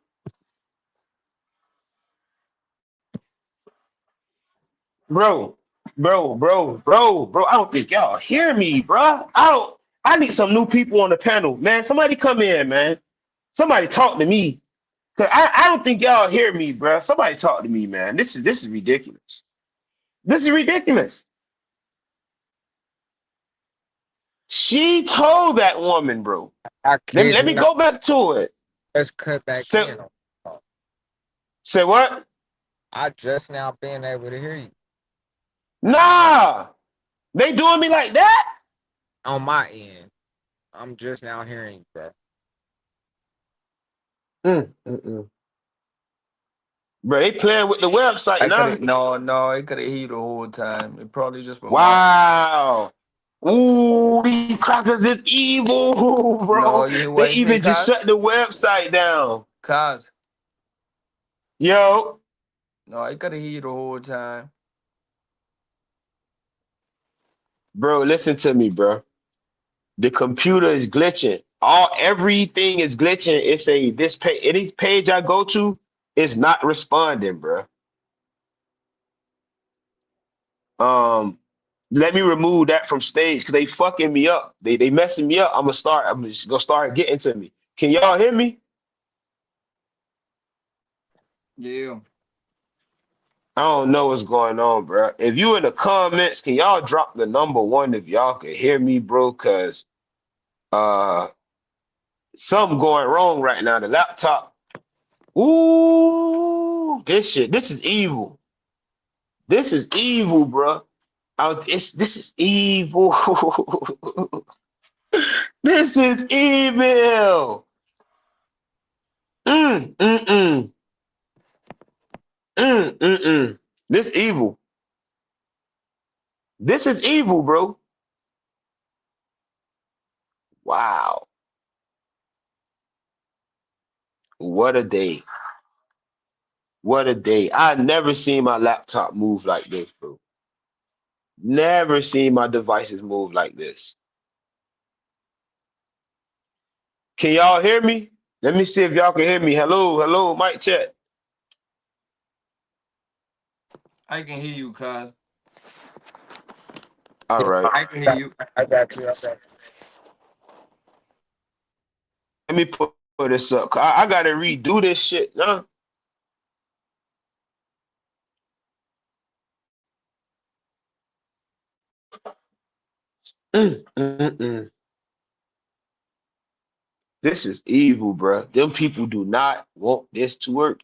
bro, bro. I don't think y'all hear me, bro. I don't. I need some new people on the panel, man. Somebody come in, man. Somebody talk to me, cause I don't think y'all hear me, bro. Somebody talk to me, man. This is ridiculous. This is ridiculous. She told that woman, bro. I Let me kid let you me not. go back to it. Let's cut back Say, in. say what? I just now being able to hear you Nah, they doing me like that. on my end. I'm just now hearing you, bro. Mm. Bro, they playing with the website I could now. have no, it could have heat the whole time. It probably just been my Wow. Ooh, these crackers is evil, no. bro. You hear They what I say, even just Kaz? shut the website down. Kaz, Yo, no, I could have heat the whole time. bro, listen to me, bro. The computer is glitching. Everything is glitching. It's a this page, any page I go to is not responding, bro. Um, let me remove that from stage because they fucking me up. They messing me up. I'm just gonna start getting to me. Can y'all hear me? Yeah. I don't know what's going on, bro. If you in the comments, can y'all drop the number one if y'all can hear me, bro? Cause uh something going wrong right now. The laptop. Ooh, this is evil. This is evil, bro. This is evil. This is evil. Mm, mm, mm, mm. This evil. This is evil, bro. Wow. What a day. What a day. I never seen my laptop move like this, bro. Never seen my devices move like this. Can y'all hear me? Let me see if y'all can hear me. Hello, hello, mic check. I can hear you, Kaz. All Yeah, right. I can hear you. I got you. I got you. Let me put this up. I gotta redo this shit. Nah. Mm. This is evil, bro. Them people do not want this to work.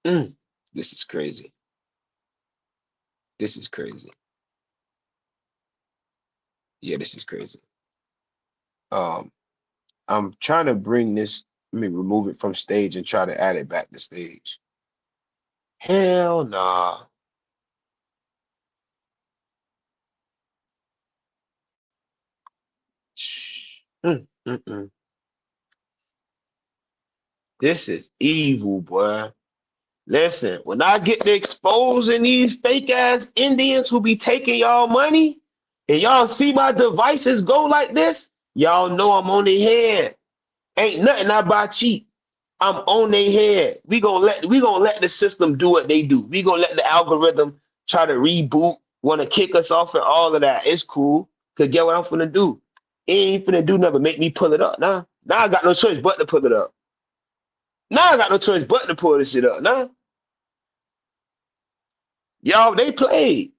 Mm. This is crazy. This is crazy. Yeah, this is crazy. Um, I'm trying to bring this. Let me remove it from stage and try to add it back to stage. Hell nah. Mm. This is evil, boy. Listen, when I get to exposing these fake ass Indians who be taking y'all money, and y'all see my devices go like this, y'all know I'm on their head. Ain't nothing I buy cheap. I'm on their head. We gonna let the system do what they do. We gonna let the algorithm try to reboot, want to kick us off and all of that. It's cool. Cause get what I'm finna do. It ain't finna do nothing but make me pull it up. Now I got no choice but to pull it up. Now I got no choice but to pull this shit up. Now y'all they played.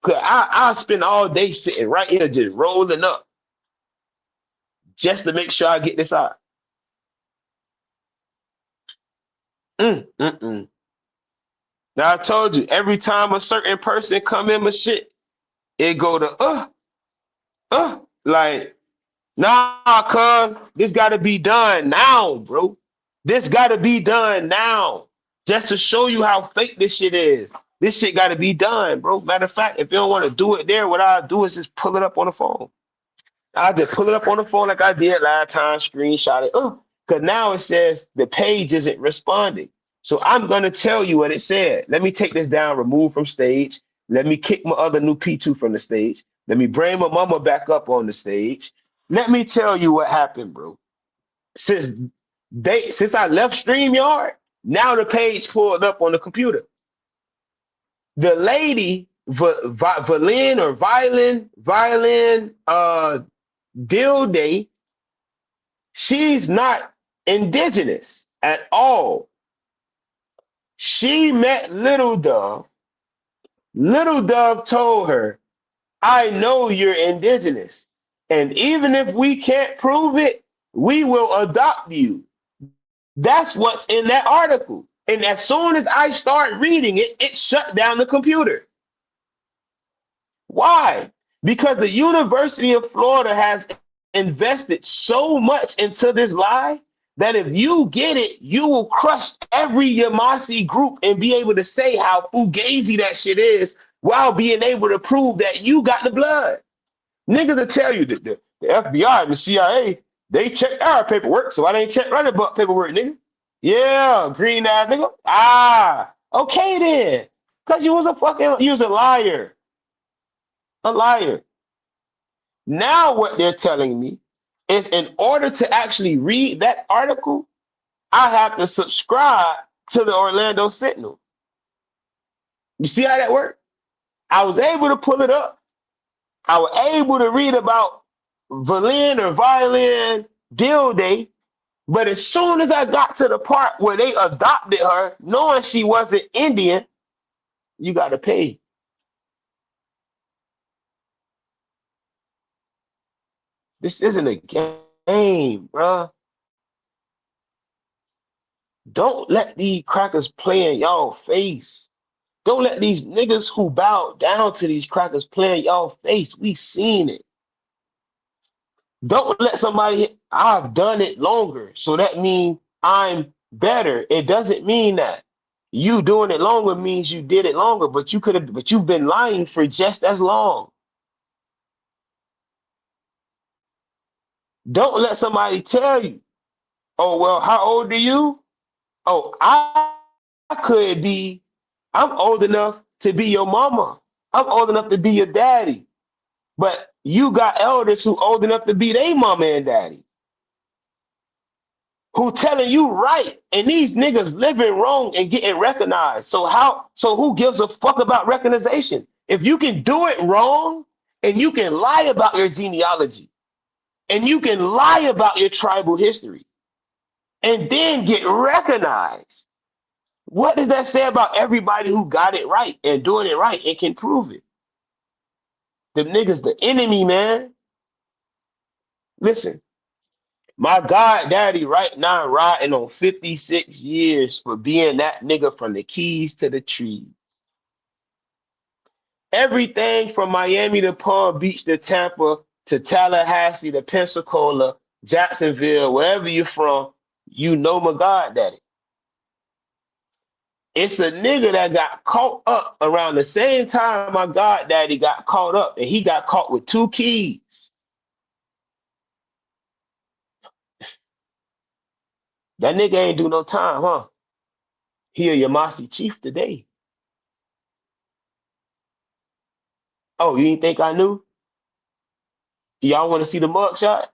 Cause I spend all day sitting right here just rolling up just to make sure I get this out. Mm. Now I told you every time a certain person come in my shit, it go to like nah, cuz this gotta be done now, bro. This gotta be done now. Just to show you how fake this shit is. This shit gotta be done, bro. Matter of fact, if you don't want to do it there, what I'll do is just pull it up on the phone. I just pull it up on the phone like I did last time, screenshot it. Because now it says the page isn't responding. So I'm gonna tell you what it said. Let me take this down, remove from stage. Let me kick my other new P2 from the stage. Let me bring my mama back up on the stage. Let me tell you what happened, bro. Since since I left StreamYard, now the page pulled up on the computer. The lady, Violin, Dilday, she's not indigenous at all. She met Little Dove. Little Dove told her, I know you're indigenous. And even if we can't prove it, we will adopt you. That's what's in that article. And as soon as I start reading it, it shut down the computer. Why? Because the University of Florida has invested so much into this lie that if you get it, you will crush every Yamassee group and be able to say how fugazi that shit is while being able to prove that you got the blood. Niggas will tell you that the FBI and the CIA, they checked our paperwork, so I didn't check other paperwork, nigga. Yeah, green ass nigga. Ah, okay then. Because you was a liar. A liar. Now what they're telling me is in order to actually read that article, I have to subscribe to the Orlando Sentinel. You see how that worked? I was able to pull it up. I was able to read about Violin Deal Day, but as soon as I got to the part where they adopted her, knowing she wasn't Indian, you got to pay. This isn't a game, bruh. Don't let these crackers play in y'all face. Don't let these niggas who bow down to these crackers play in y'all face. We seen it. Don't let somebody, I've done it longer, so that means I'm better. It doesn't mean that. You doing it longer means you did it longer, but you've been lying for just as long. Don't let somebody tell you, oh, well, how old are you? Oh, I could be, I'm old enough to be your mama. I'm old enough to be your daddy. But you got elders who old enough to be their mama and daddy, who telling you right, and these niggas living wrong and getting recognized. So who gives a fuck about recognition? If you can do it wrong and you can lie about your genealogy and you can lie about your tribal history and then get recognized, what does that say about everybody who got it right and doing it right and can prove it? The niggas the enemy, man. Listen, my god daddy right now riding on 56 years for being that nigga from the Keys to the trees. Everything from Miami to Palm Beach to Tampa to Tallahassee to Pensacola, Jacksonville, wherever you're from, you know my god daddy. It's a nigga that got caught up around the same time my god daddy got caught up, and he got caught with 2 keys. That nigga ain't do no time, huh? He a Yamassee chief today. Oh, you didn't think I knew? Y'all want to see the mugshot?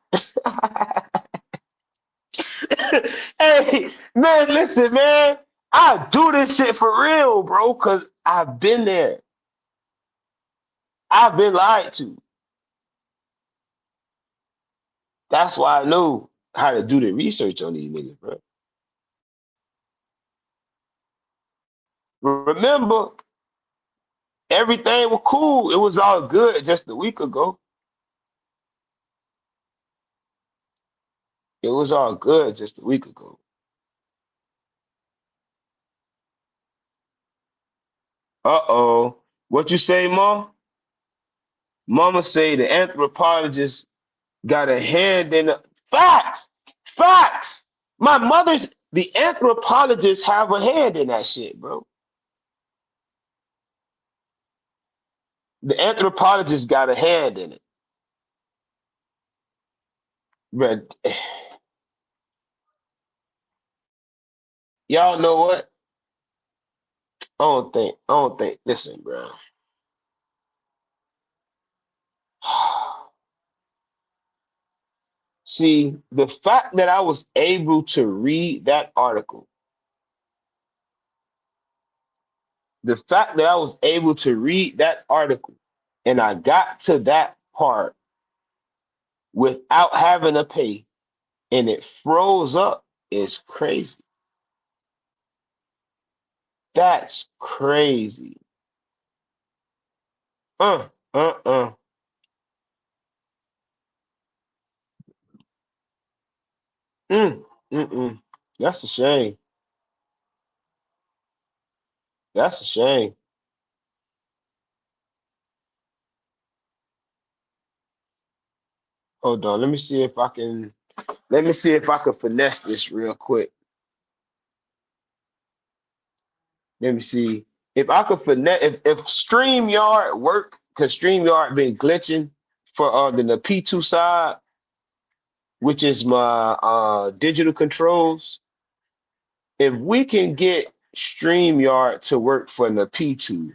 Hey, man, listen, man. I do this shit for real, bro, because I've been there. I've been lied to. That's why I know how to do the research on these niggas, bro. Remember, everything was cool. It was all good just a week ago. It was all good just a week ago. Uh-oh. What you say, Mom? Mama say the anthropologist got a hand in the facts. Facts. The anthropologists have a hand in that shit, bro. The anthropologist got a hand in it. But y'all know what? I don't think, listen, bro. See, the fact that I was able to read that article The fact that I was able to read that article and I got to that part without having to pay and it froze up is crazy. That's crazy. Uh, uh, uh. Mm, mm. That's a shame. That's a shame. Hold on. Let me see if I can. Let me see if I can finesse this real quick. Let me see if I could finesse. If StreamYard work, because StreamYard been glitching for the P2 side, which is my digital controls. If we can get StreamYard to work for the P2,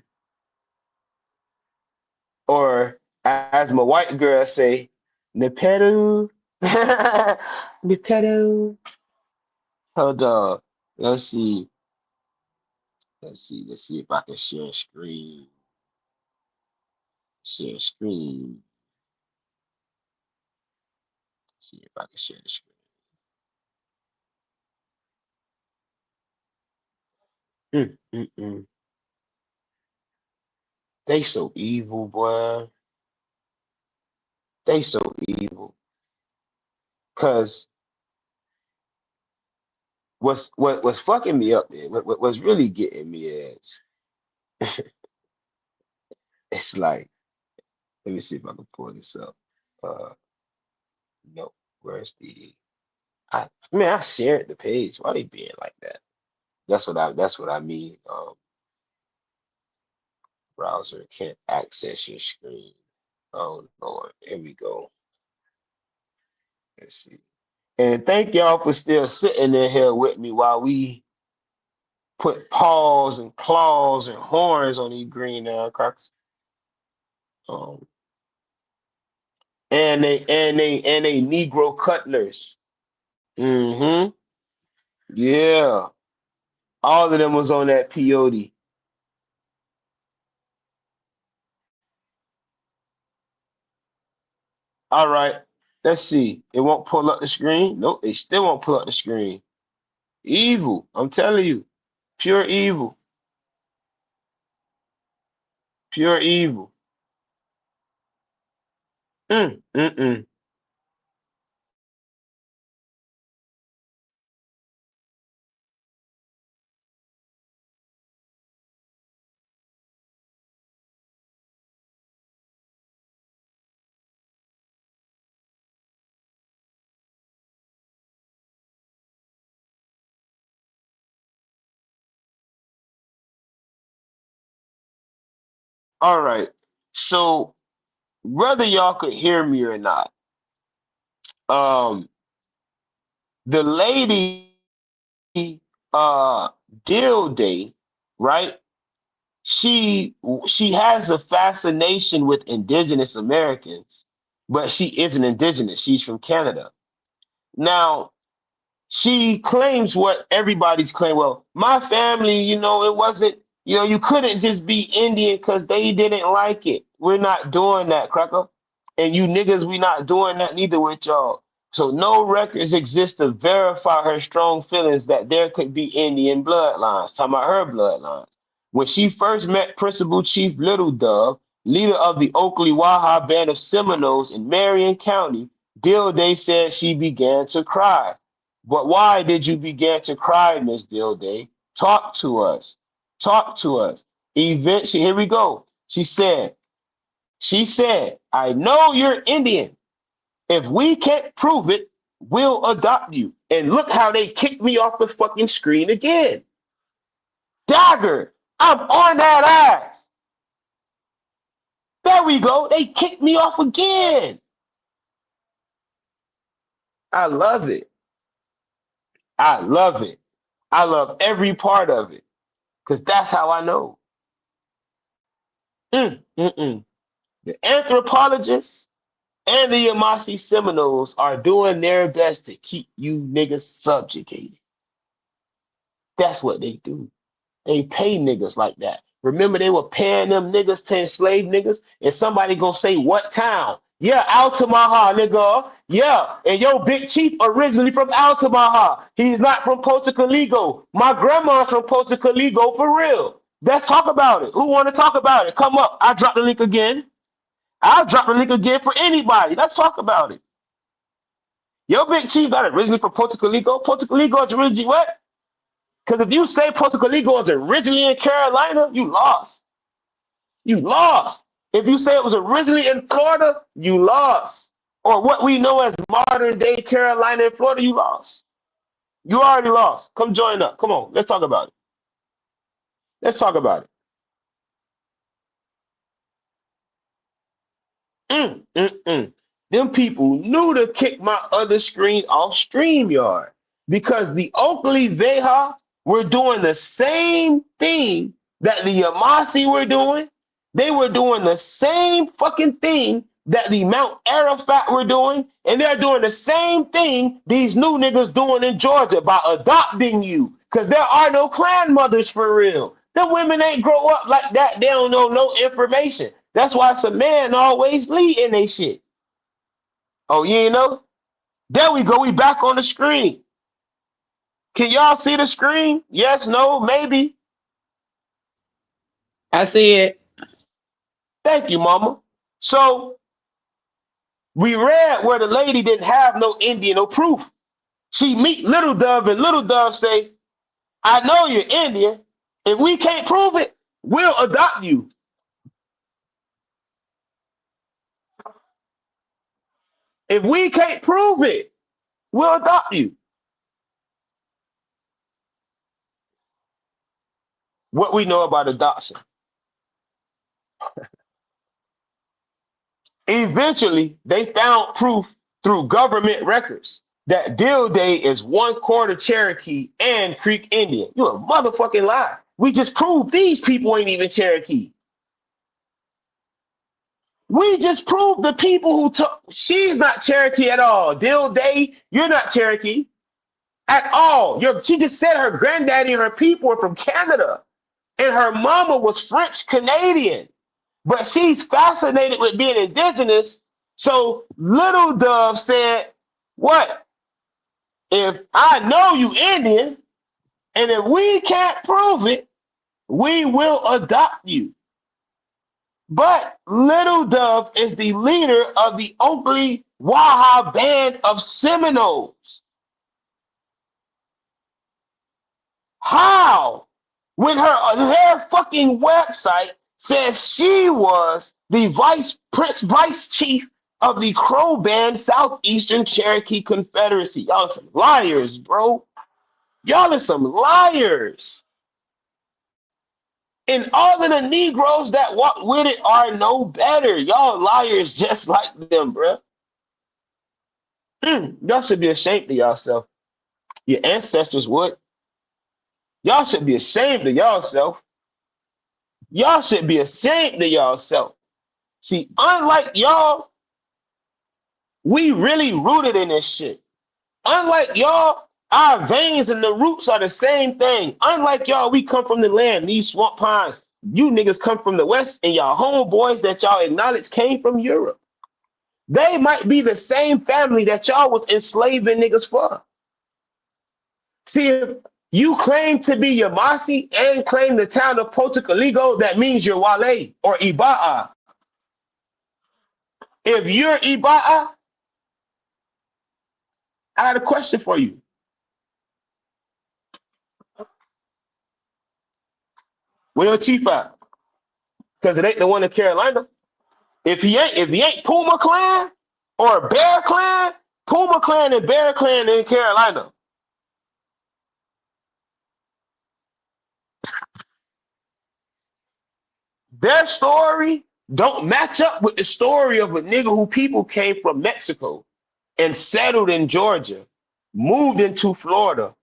or as my white girl say, Nepedu, Nepedu. Hold on. Let's see. Let's see if I can share screen. Share screen. See if I can share the screen. Mm. They so evil, boy. They so evil. Cause what's fucking me up, man? What's really getting me is it's like, let me see if I can pull this up. Uh, no, where's the? I shared the page. Why they being like that? That's what I mean. Browser can't access your screen. Oh Lord, here we go. Let's see. And thank y'all for still sitting in here with me while we put paws and claws and horns on these green crackers. Um, and they Negro cutlers. Mm-hmm. Yeah. All of them was on that peyote. All right. Let's see. It won't pull up the screen. Nope, they still won't pull up the screen. Evil. I'm telling you. Pure evil. Pure evil. Mm. All right. So whether y'all could hear me or not, um, the lady uh Deal Day, right? She has a fascination with indigenous Americans, but she isn't indigenous. She's from Canada. Now, she claims what everybody's claiming. Well, my family, it wasn't, you couldn't just be Indian because they didn't like it. We're not doing that, cracker. And you niggas, we not doing that neither with y'all. So no records exist to verify her strong feelings that there could be Indian bloodlines. Talking about her bloodlines. When she first met Principal Chief Little Dove, leader of the Oklevueha band of Seminoles in Marion County, Day said she began to cry. But why did you begin to cry, Miss Day? Talk to us. Talk to us. Eventually, here we go. She said, I know you're Indian. If we can't prove it, we'll adopt you. And look how they kicked me off the fucking screen again. Dagger, I'm on that ass. There we go. They kicked me off again. I love it. I love it. I love every part of it because that's how I know. Mm. The anthropologists and the Yamassee Seminoles are doing their best to keep you niggas subjugated. That's what they do. They pay niggas like that. Remember, they were paying them niggas to enslave niggas, and somebody gonna say what town? Yeah, Altamaha, nigga. Yeah, and your big chief originally from Altamaha. He's not from Puerto Caligo. My grandma's from Puerto Caligo for real. Let's talk about it. Who want to talk about it? Come up. I drop the link again. I'll drop the link again for anybody. Let's talk about it. Your big chief not originally from Puerto Caligo. Puerto Caligo is originally what? Because if you say Puerto Caligo is originally in Carolina, you lost. You lost. If you say it was originally in Florida, you lost. Or what we know as modern day Carolina and Florida, you lost. You already lost. Come join up. Come on. Let's talk about it. Let's talk about it. Mm, mm, mm. Them people knew to kick my other screen off StreamYard because the Oklevueha were doing the same thing that the Yamassee were doing. They were doing the same fucking thing that the Mount Arafat were doing, and they're doing the same thing these new niggas doing in Georgia by adopting you because there are no clan mothers for real. The women ain't grow up like that. They don't know no information. That's why some man always lead in they shit. Oh, you ain't know? There we go. We back on the screen. Can y'all see the screen? Yes, no, maybe. I see it. Thank you, mama. So we read where the lady didn't have no Indian, no proof. She meet Little Dove, and Little Dove say, I know you're Indian. If we can't prove it, we'll adopt you. If we can't prove it, we'll adopt you. What we know about adoption. Eventually, they found proof through government records that Bill Day is 1/4 Cherokee and Creek Indian. You a motherfucking lie. We just proved these people ain't even Cherokee. We just proved the people who took. She's not Cherokee at all. Bill Day, you're not Cherokee at all. She just said her granddaddy and her people were from Canada, and her mama was French Canadian. But she's fascinated with being indigenous. So Little Dove said, what? If I know you Indian, and if we can't prove it, we will adopt you. But Little Dove is the leader of the Oklevueha band of Seminoles. How? When her fucking website says she was the vice chief of the Crow Band Southeastern Cherokee Confederacy. Y'all are some liars, bro. Y'all are some liars. And all of the Negroes that walk with it are no better. Y'all liars just like them, bro. Y'all should be ashamed of yourself. Your ancestors would. Y'all should be ashamed of yourself. Y'all should be ashamed of yourself. See, unlike y'all, we really rooted in this shit. Unlike y'all, our veins and the roots are the same thing. Unlike y'all, we come from the land, these swamp pines. You niggas come from the West, and y'all homeboys that y'all acknowledge came from Europe. They might be the same family that y'all was enslaving niggas for. See, if you claim to be Yamassee and claim the town of Puerto Caligo, that means you're Wale or Iba'a. If you're Iba'a, I got a question for you. Where your chief at? Because it ain't the one in Carolina. If he ain't Puma Clan or Bear Clan, Puma Clan and Bear Clan in Carolina. Their story don't match up with the story of a nigga who people came from Mexico and settled in Georgia, moved into Florida,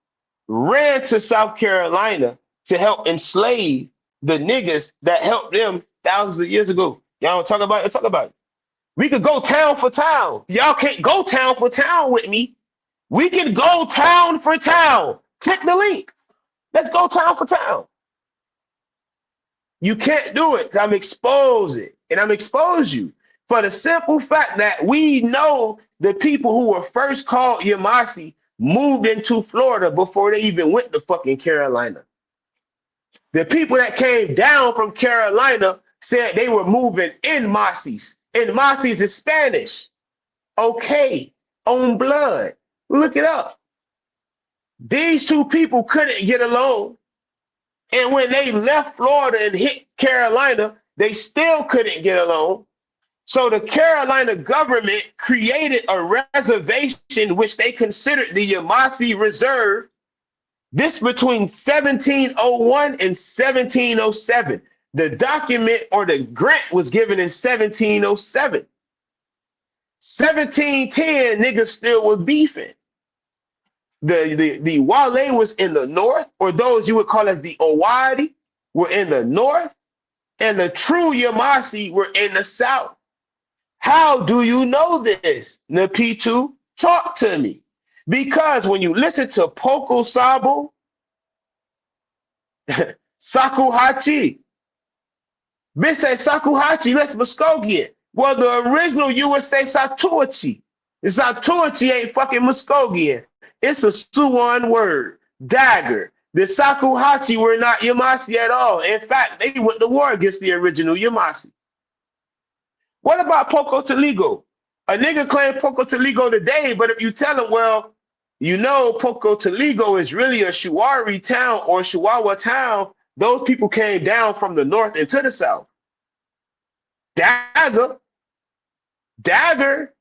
ran to South Carolina to help enslave the niggas that helped them thousands of years ago. Y'all want to talk about it? Talk about it. We could go town for town. Y'all can't go town for town with me. We can go town for town. Click the link. Let's go town for town. You can't do it. I'm exposing, and I'm expose you for the simple fact that we know the people who were first called Yamassee moved into Florida before they even went to fucking Carolina. The people that came down from Carolina said they were moving in Massey's. And Massey's is Spanish. Okay, on blood. Look it up. These two people couldn't get along. And when they left Florida and hit Carolina, they still couldn't get along. So the Carolina government created a reservation which they considered the Yamassee Reserve. This between 1701 and 1707. The document or the grant was given in 1707. 1710, niggas still was beefing. The Wale was in the north, or those you would call as the Owari were in the north, and the true Yamassee were in the south. How do you know this? Napitu, talk to me. Because when you listen to Poko Sabo, Sakuhachi, bitch say Sakuhachi, let's Muskogean. Well, the original you would say Satuachi. Satuachi ain't fucking Muskogean. It's a Siouan word, dagger. The Sakuhachi were not Yamassee at all. In fact, they went to war against the original Yamassee. What about Poco Taligo? A nigga claimed Poco Taligo today, but if you tell him, well, you know, Poco Taligo is really a Shuari town or Chihuahua town, those people came down from the north into the south. Dagger. Dagger.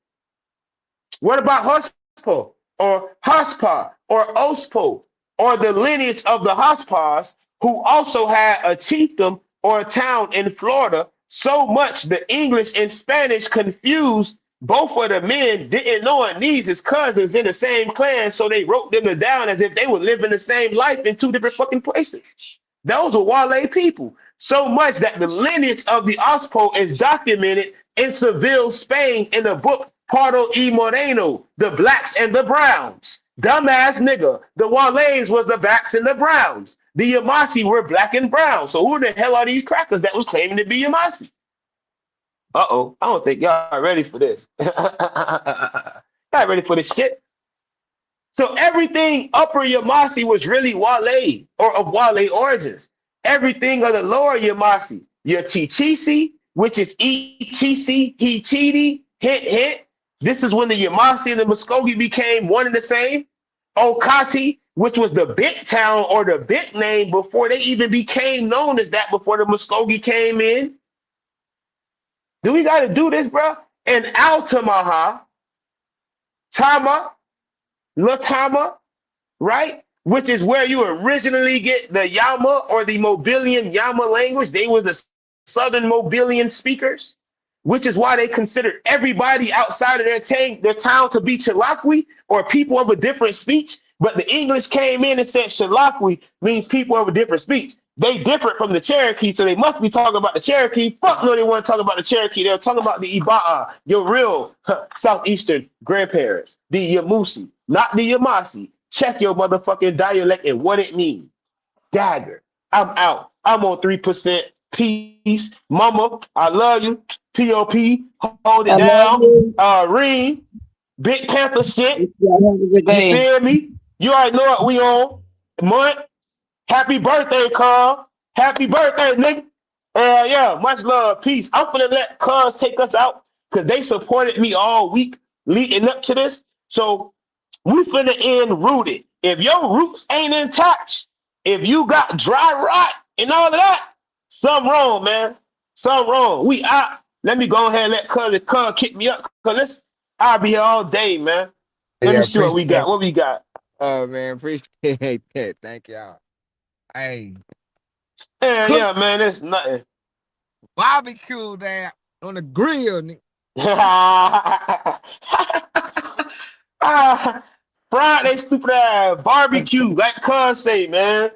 What about Hospo or Hospa or Ospo or the lineage of the Hospas who also had a chiefdom or a town in Florida? So much the English and Spanish confused both of the men, didn't know these as cousins in the same clan, so they wrote them down as if they were living the same life in two different fucking places. Those were Wale people. So much that the lineage of the Ospo is documented in Seville, Spain, in the book Pardo y Moreno, the blacks and the browns. Dumbass nigga. The Wales was the blacks and the browns. The Yamassee were black and brown. So who the hell are these crackers that was claiming to be Yamassee? Uh-oh, I don't think y'all ready for this. Y'all ready for this shit? So everything upper Yamassee was really Wale or of Wale origins. Everything of the lower Yamassee, your Chichisi, which is Ichisi, Hichiti, hint, hint. This is when the Yamassee and the Muskogee became one and the same. Okati, which was the big town or the big name before they even became known as that, before the Muskogee came in. Do we got to do this, bro? And Altamaha, Tama, Latama, right? Which is where you originally get the Yama or the Mobilian Yama language. They were the Southern Mobilian speakers, which is why they considered everybody outside of their town to be Chalakwi or people of a different speech. But the English came in and said Chalakwi means people of a different speech. They different from the Cherokee, so they must be talking about the Cherokee. Fuck no, they want to talk about the Cherokee. They're talking about the Iba'a, your real Southeastern grandparents, the Yamusi, not the Yamassee. Check your motherfucking dialect and what it means. Dagger. I'm out. I'm on 3%. Peace. Mama, I love you. P.O.P. Hold it down. Reem. Big Panther shit. You feel me? You already know what we on. Month. Happy birthday, Carl. Happy birthday, nigga. Yeah, much love. Peace. I'm finna let Cuz take us out because they supported me all week leading up to this. So we finna end rooted. If your roots ain't intact, if you got dry rot and all of that, something wrong, man. Something wrong. We out. Let me go ahead and let Cuz kick me up. Cuz I'll be here all day, man. Let me see what we got. What we got? Oh man, appreciate that. Thank y'all. Hey. Yeah, man, it's nothing. Barbecue there on the grill, nigga. Friday, stupid ass barbecue, like Cuz say, man.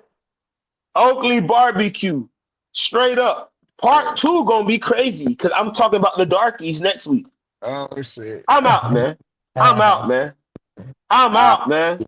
Oakley barbecue, straight up. Part 2 gonna be crazy because I'm talking about the darkies next week. Oh shit. I'm out, man. I'm out, man. I'm out, man.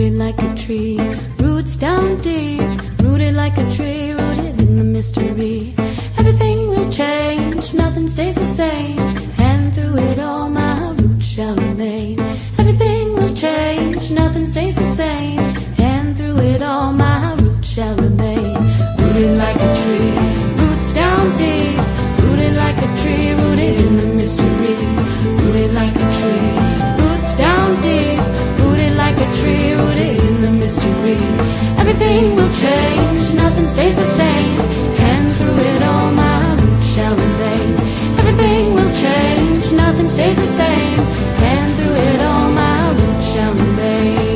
rooted like a tree, roots down deep, rooted like a tree, rooted in the mystery. Everything will change, nothing stays the same, and through it all my roots shall remain. Everything will change, nothing stays the same, and through it all my roots shall remain. Rooted like a tree, roots down deep, rooted like a tree, rooted in the mystery. Rooted like a tree, roots down deep, rooted like a tree, rooted in the mystery. Everything will change, nothing stays the same, and through it all my roots shall remain. Everything will change, nothing stays the same, and through it all my roots shall remain.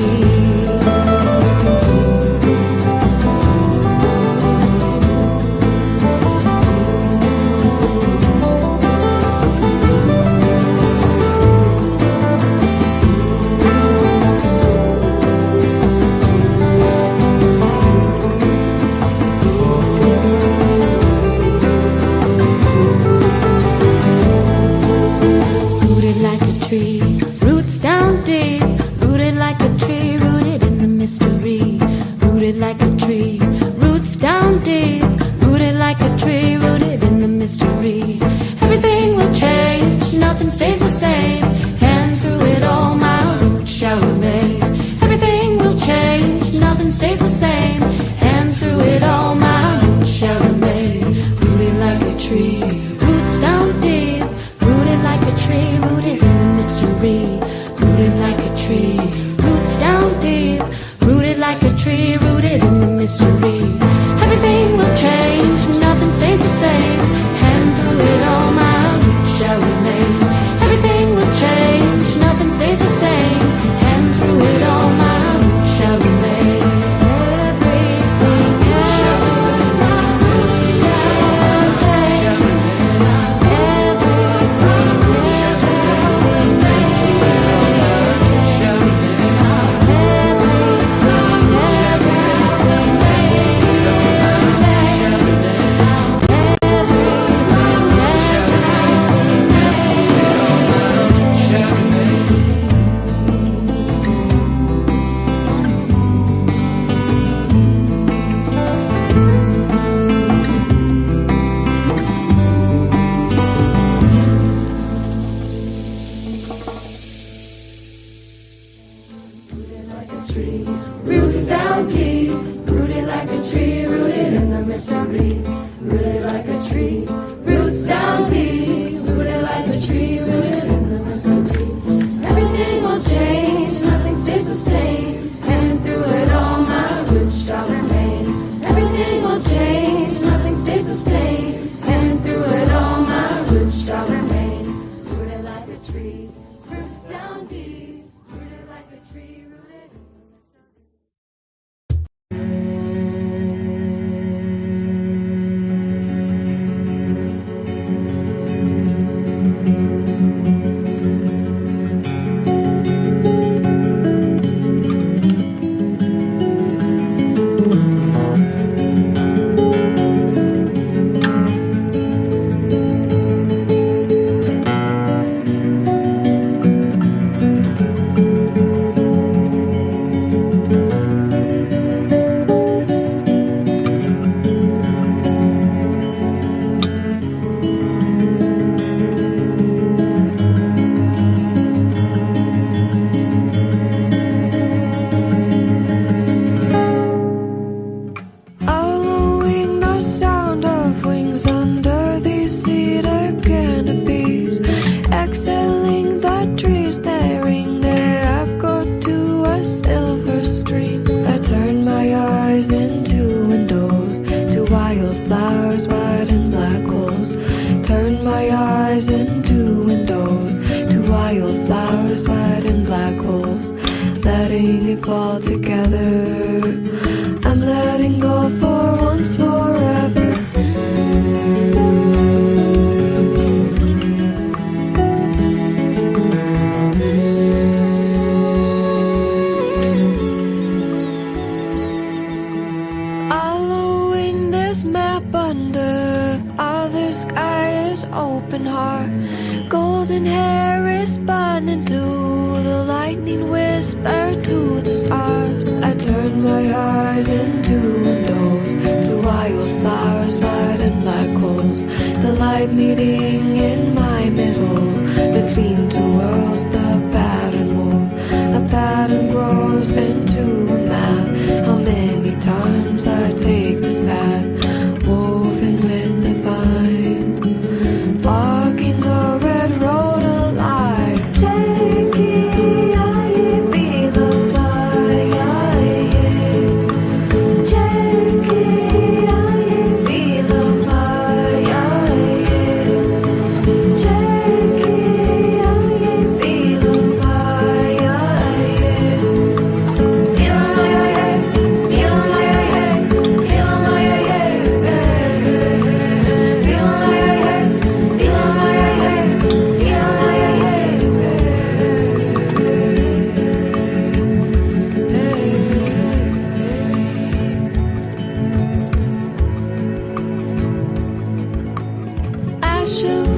Roots down deep, rooted like a tree, rooted in the mystery. Rooted like a tree, roots down deep, rooted like a tree, rooted in the mystery. Everything will change, nothing stays the same, and through it all my roots shall remain. Everything will change, nothing stays the same, and through it all my roots shall remain. Rooted like a tree, roots down deep, rooted like a tree, rooted in the mystery. Rooted like a tree, roots down deep, rooted like a tree, rooted in the mystery. Everything will change, nothing stays the same, and through it all my roots shall remain. Everything will change, nothing stays the same, and through it all my roots shall remain. Everything shall roots down deep, rooted like a tree, rooted in the mystery. Rooted like a tree, roots down deep, rooted like a tree, rooted in the mystery. Everything will change, nothing stays the same, and through it all my roots shall remain. Everything will change, nothing stays the same, and through it all my roots shall remain. Rooted like a tree, roots down deep, rooted like a tree, rooted in the mystery. letting it fall together. I'm letting go for once, forever. Following this map under Father sky is open heart. Golden hair is spun into the light. lightning whisper to the stars. I turn my eyes into windows to wildflowers white and black holes. The light meeting in my middle, between two worlds the pattern wove. A pattern grows into a map. How many times I take this path, woven with the vine, walking the red road alive. Jackie, I be the Maya. Jackie, I be the Maya. Jackie, I be the Maya. Flash of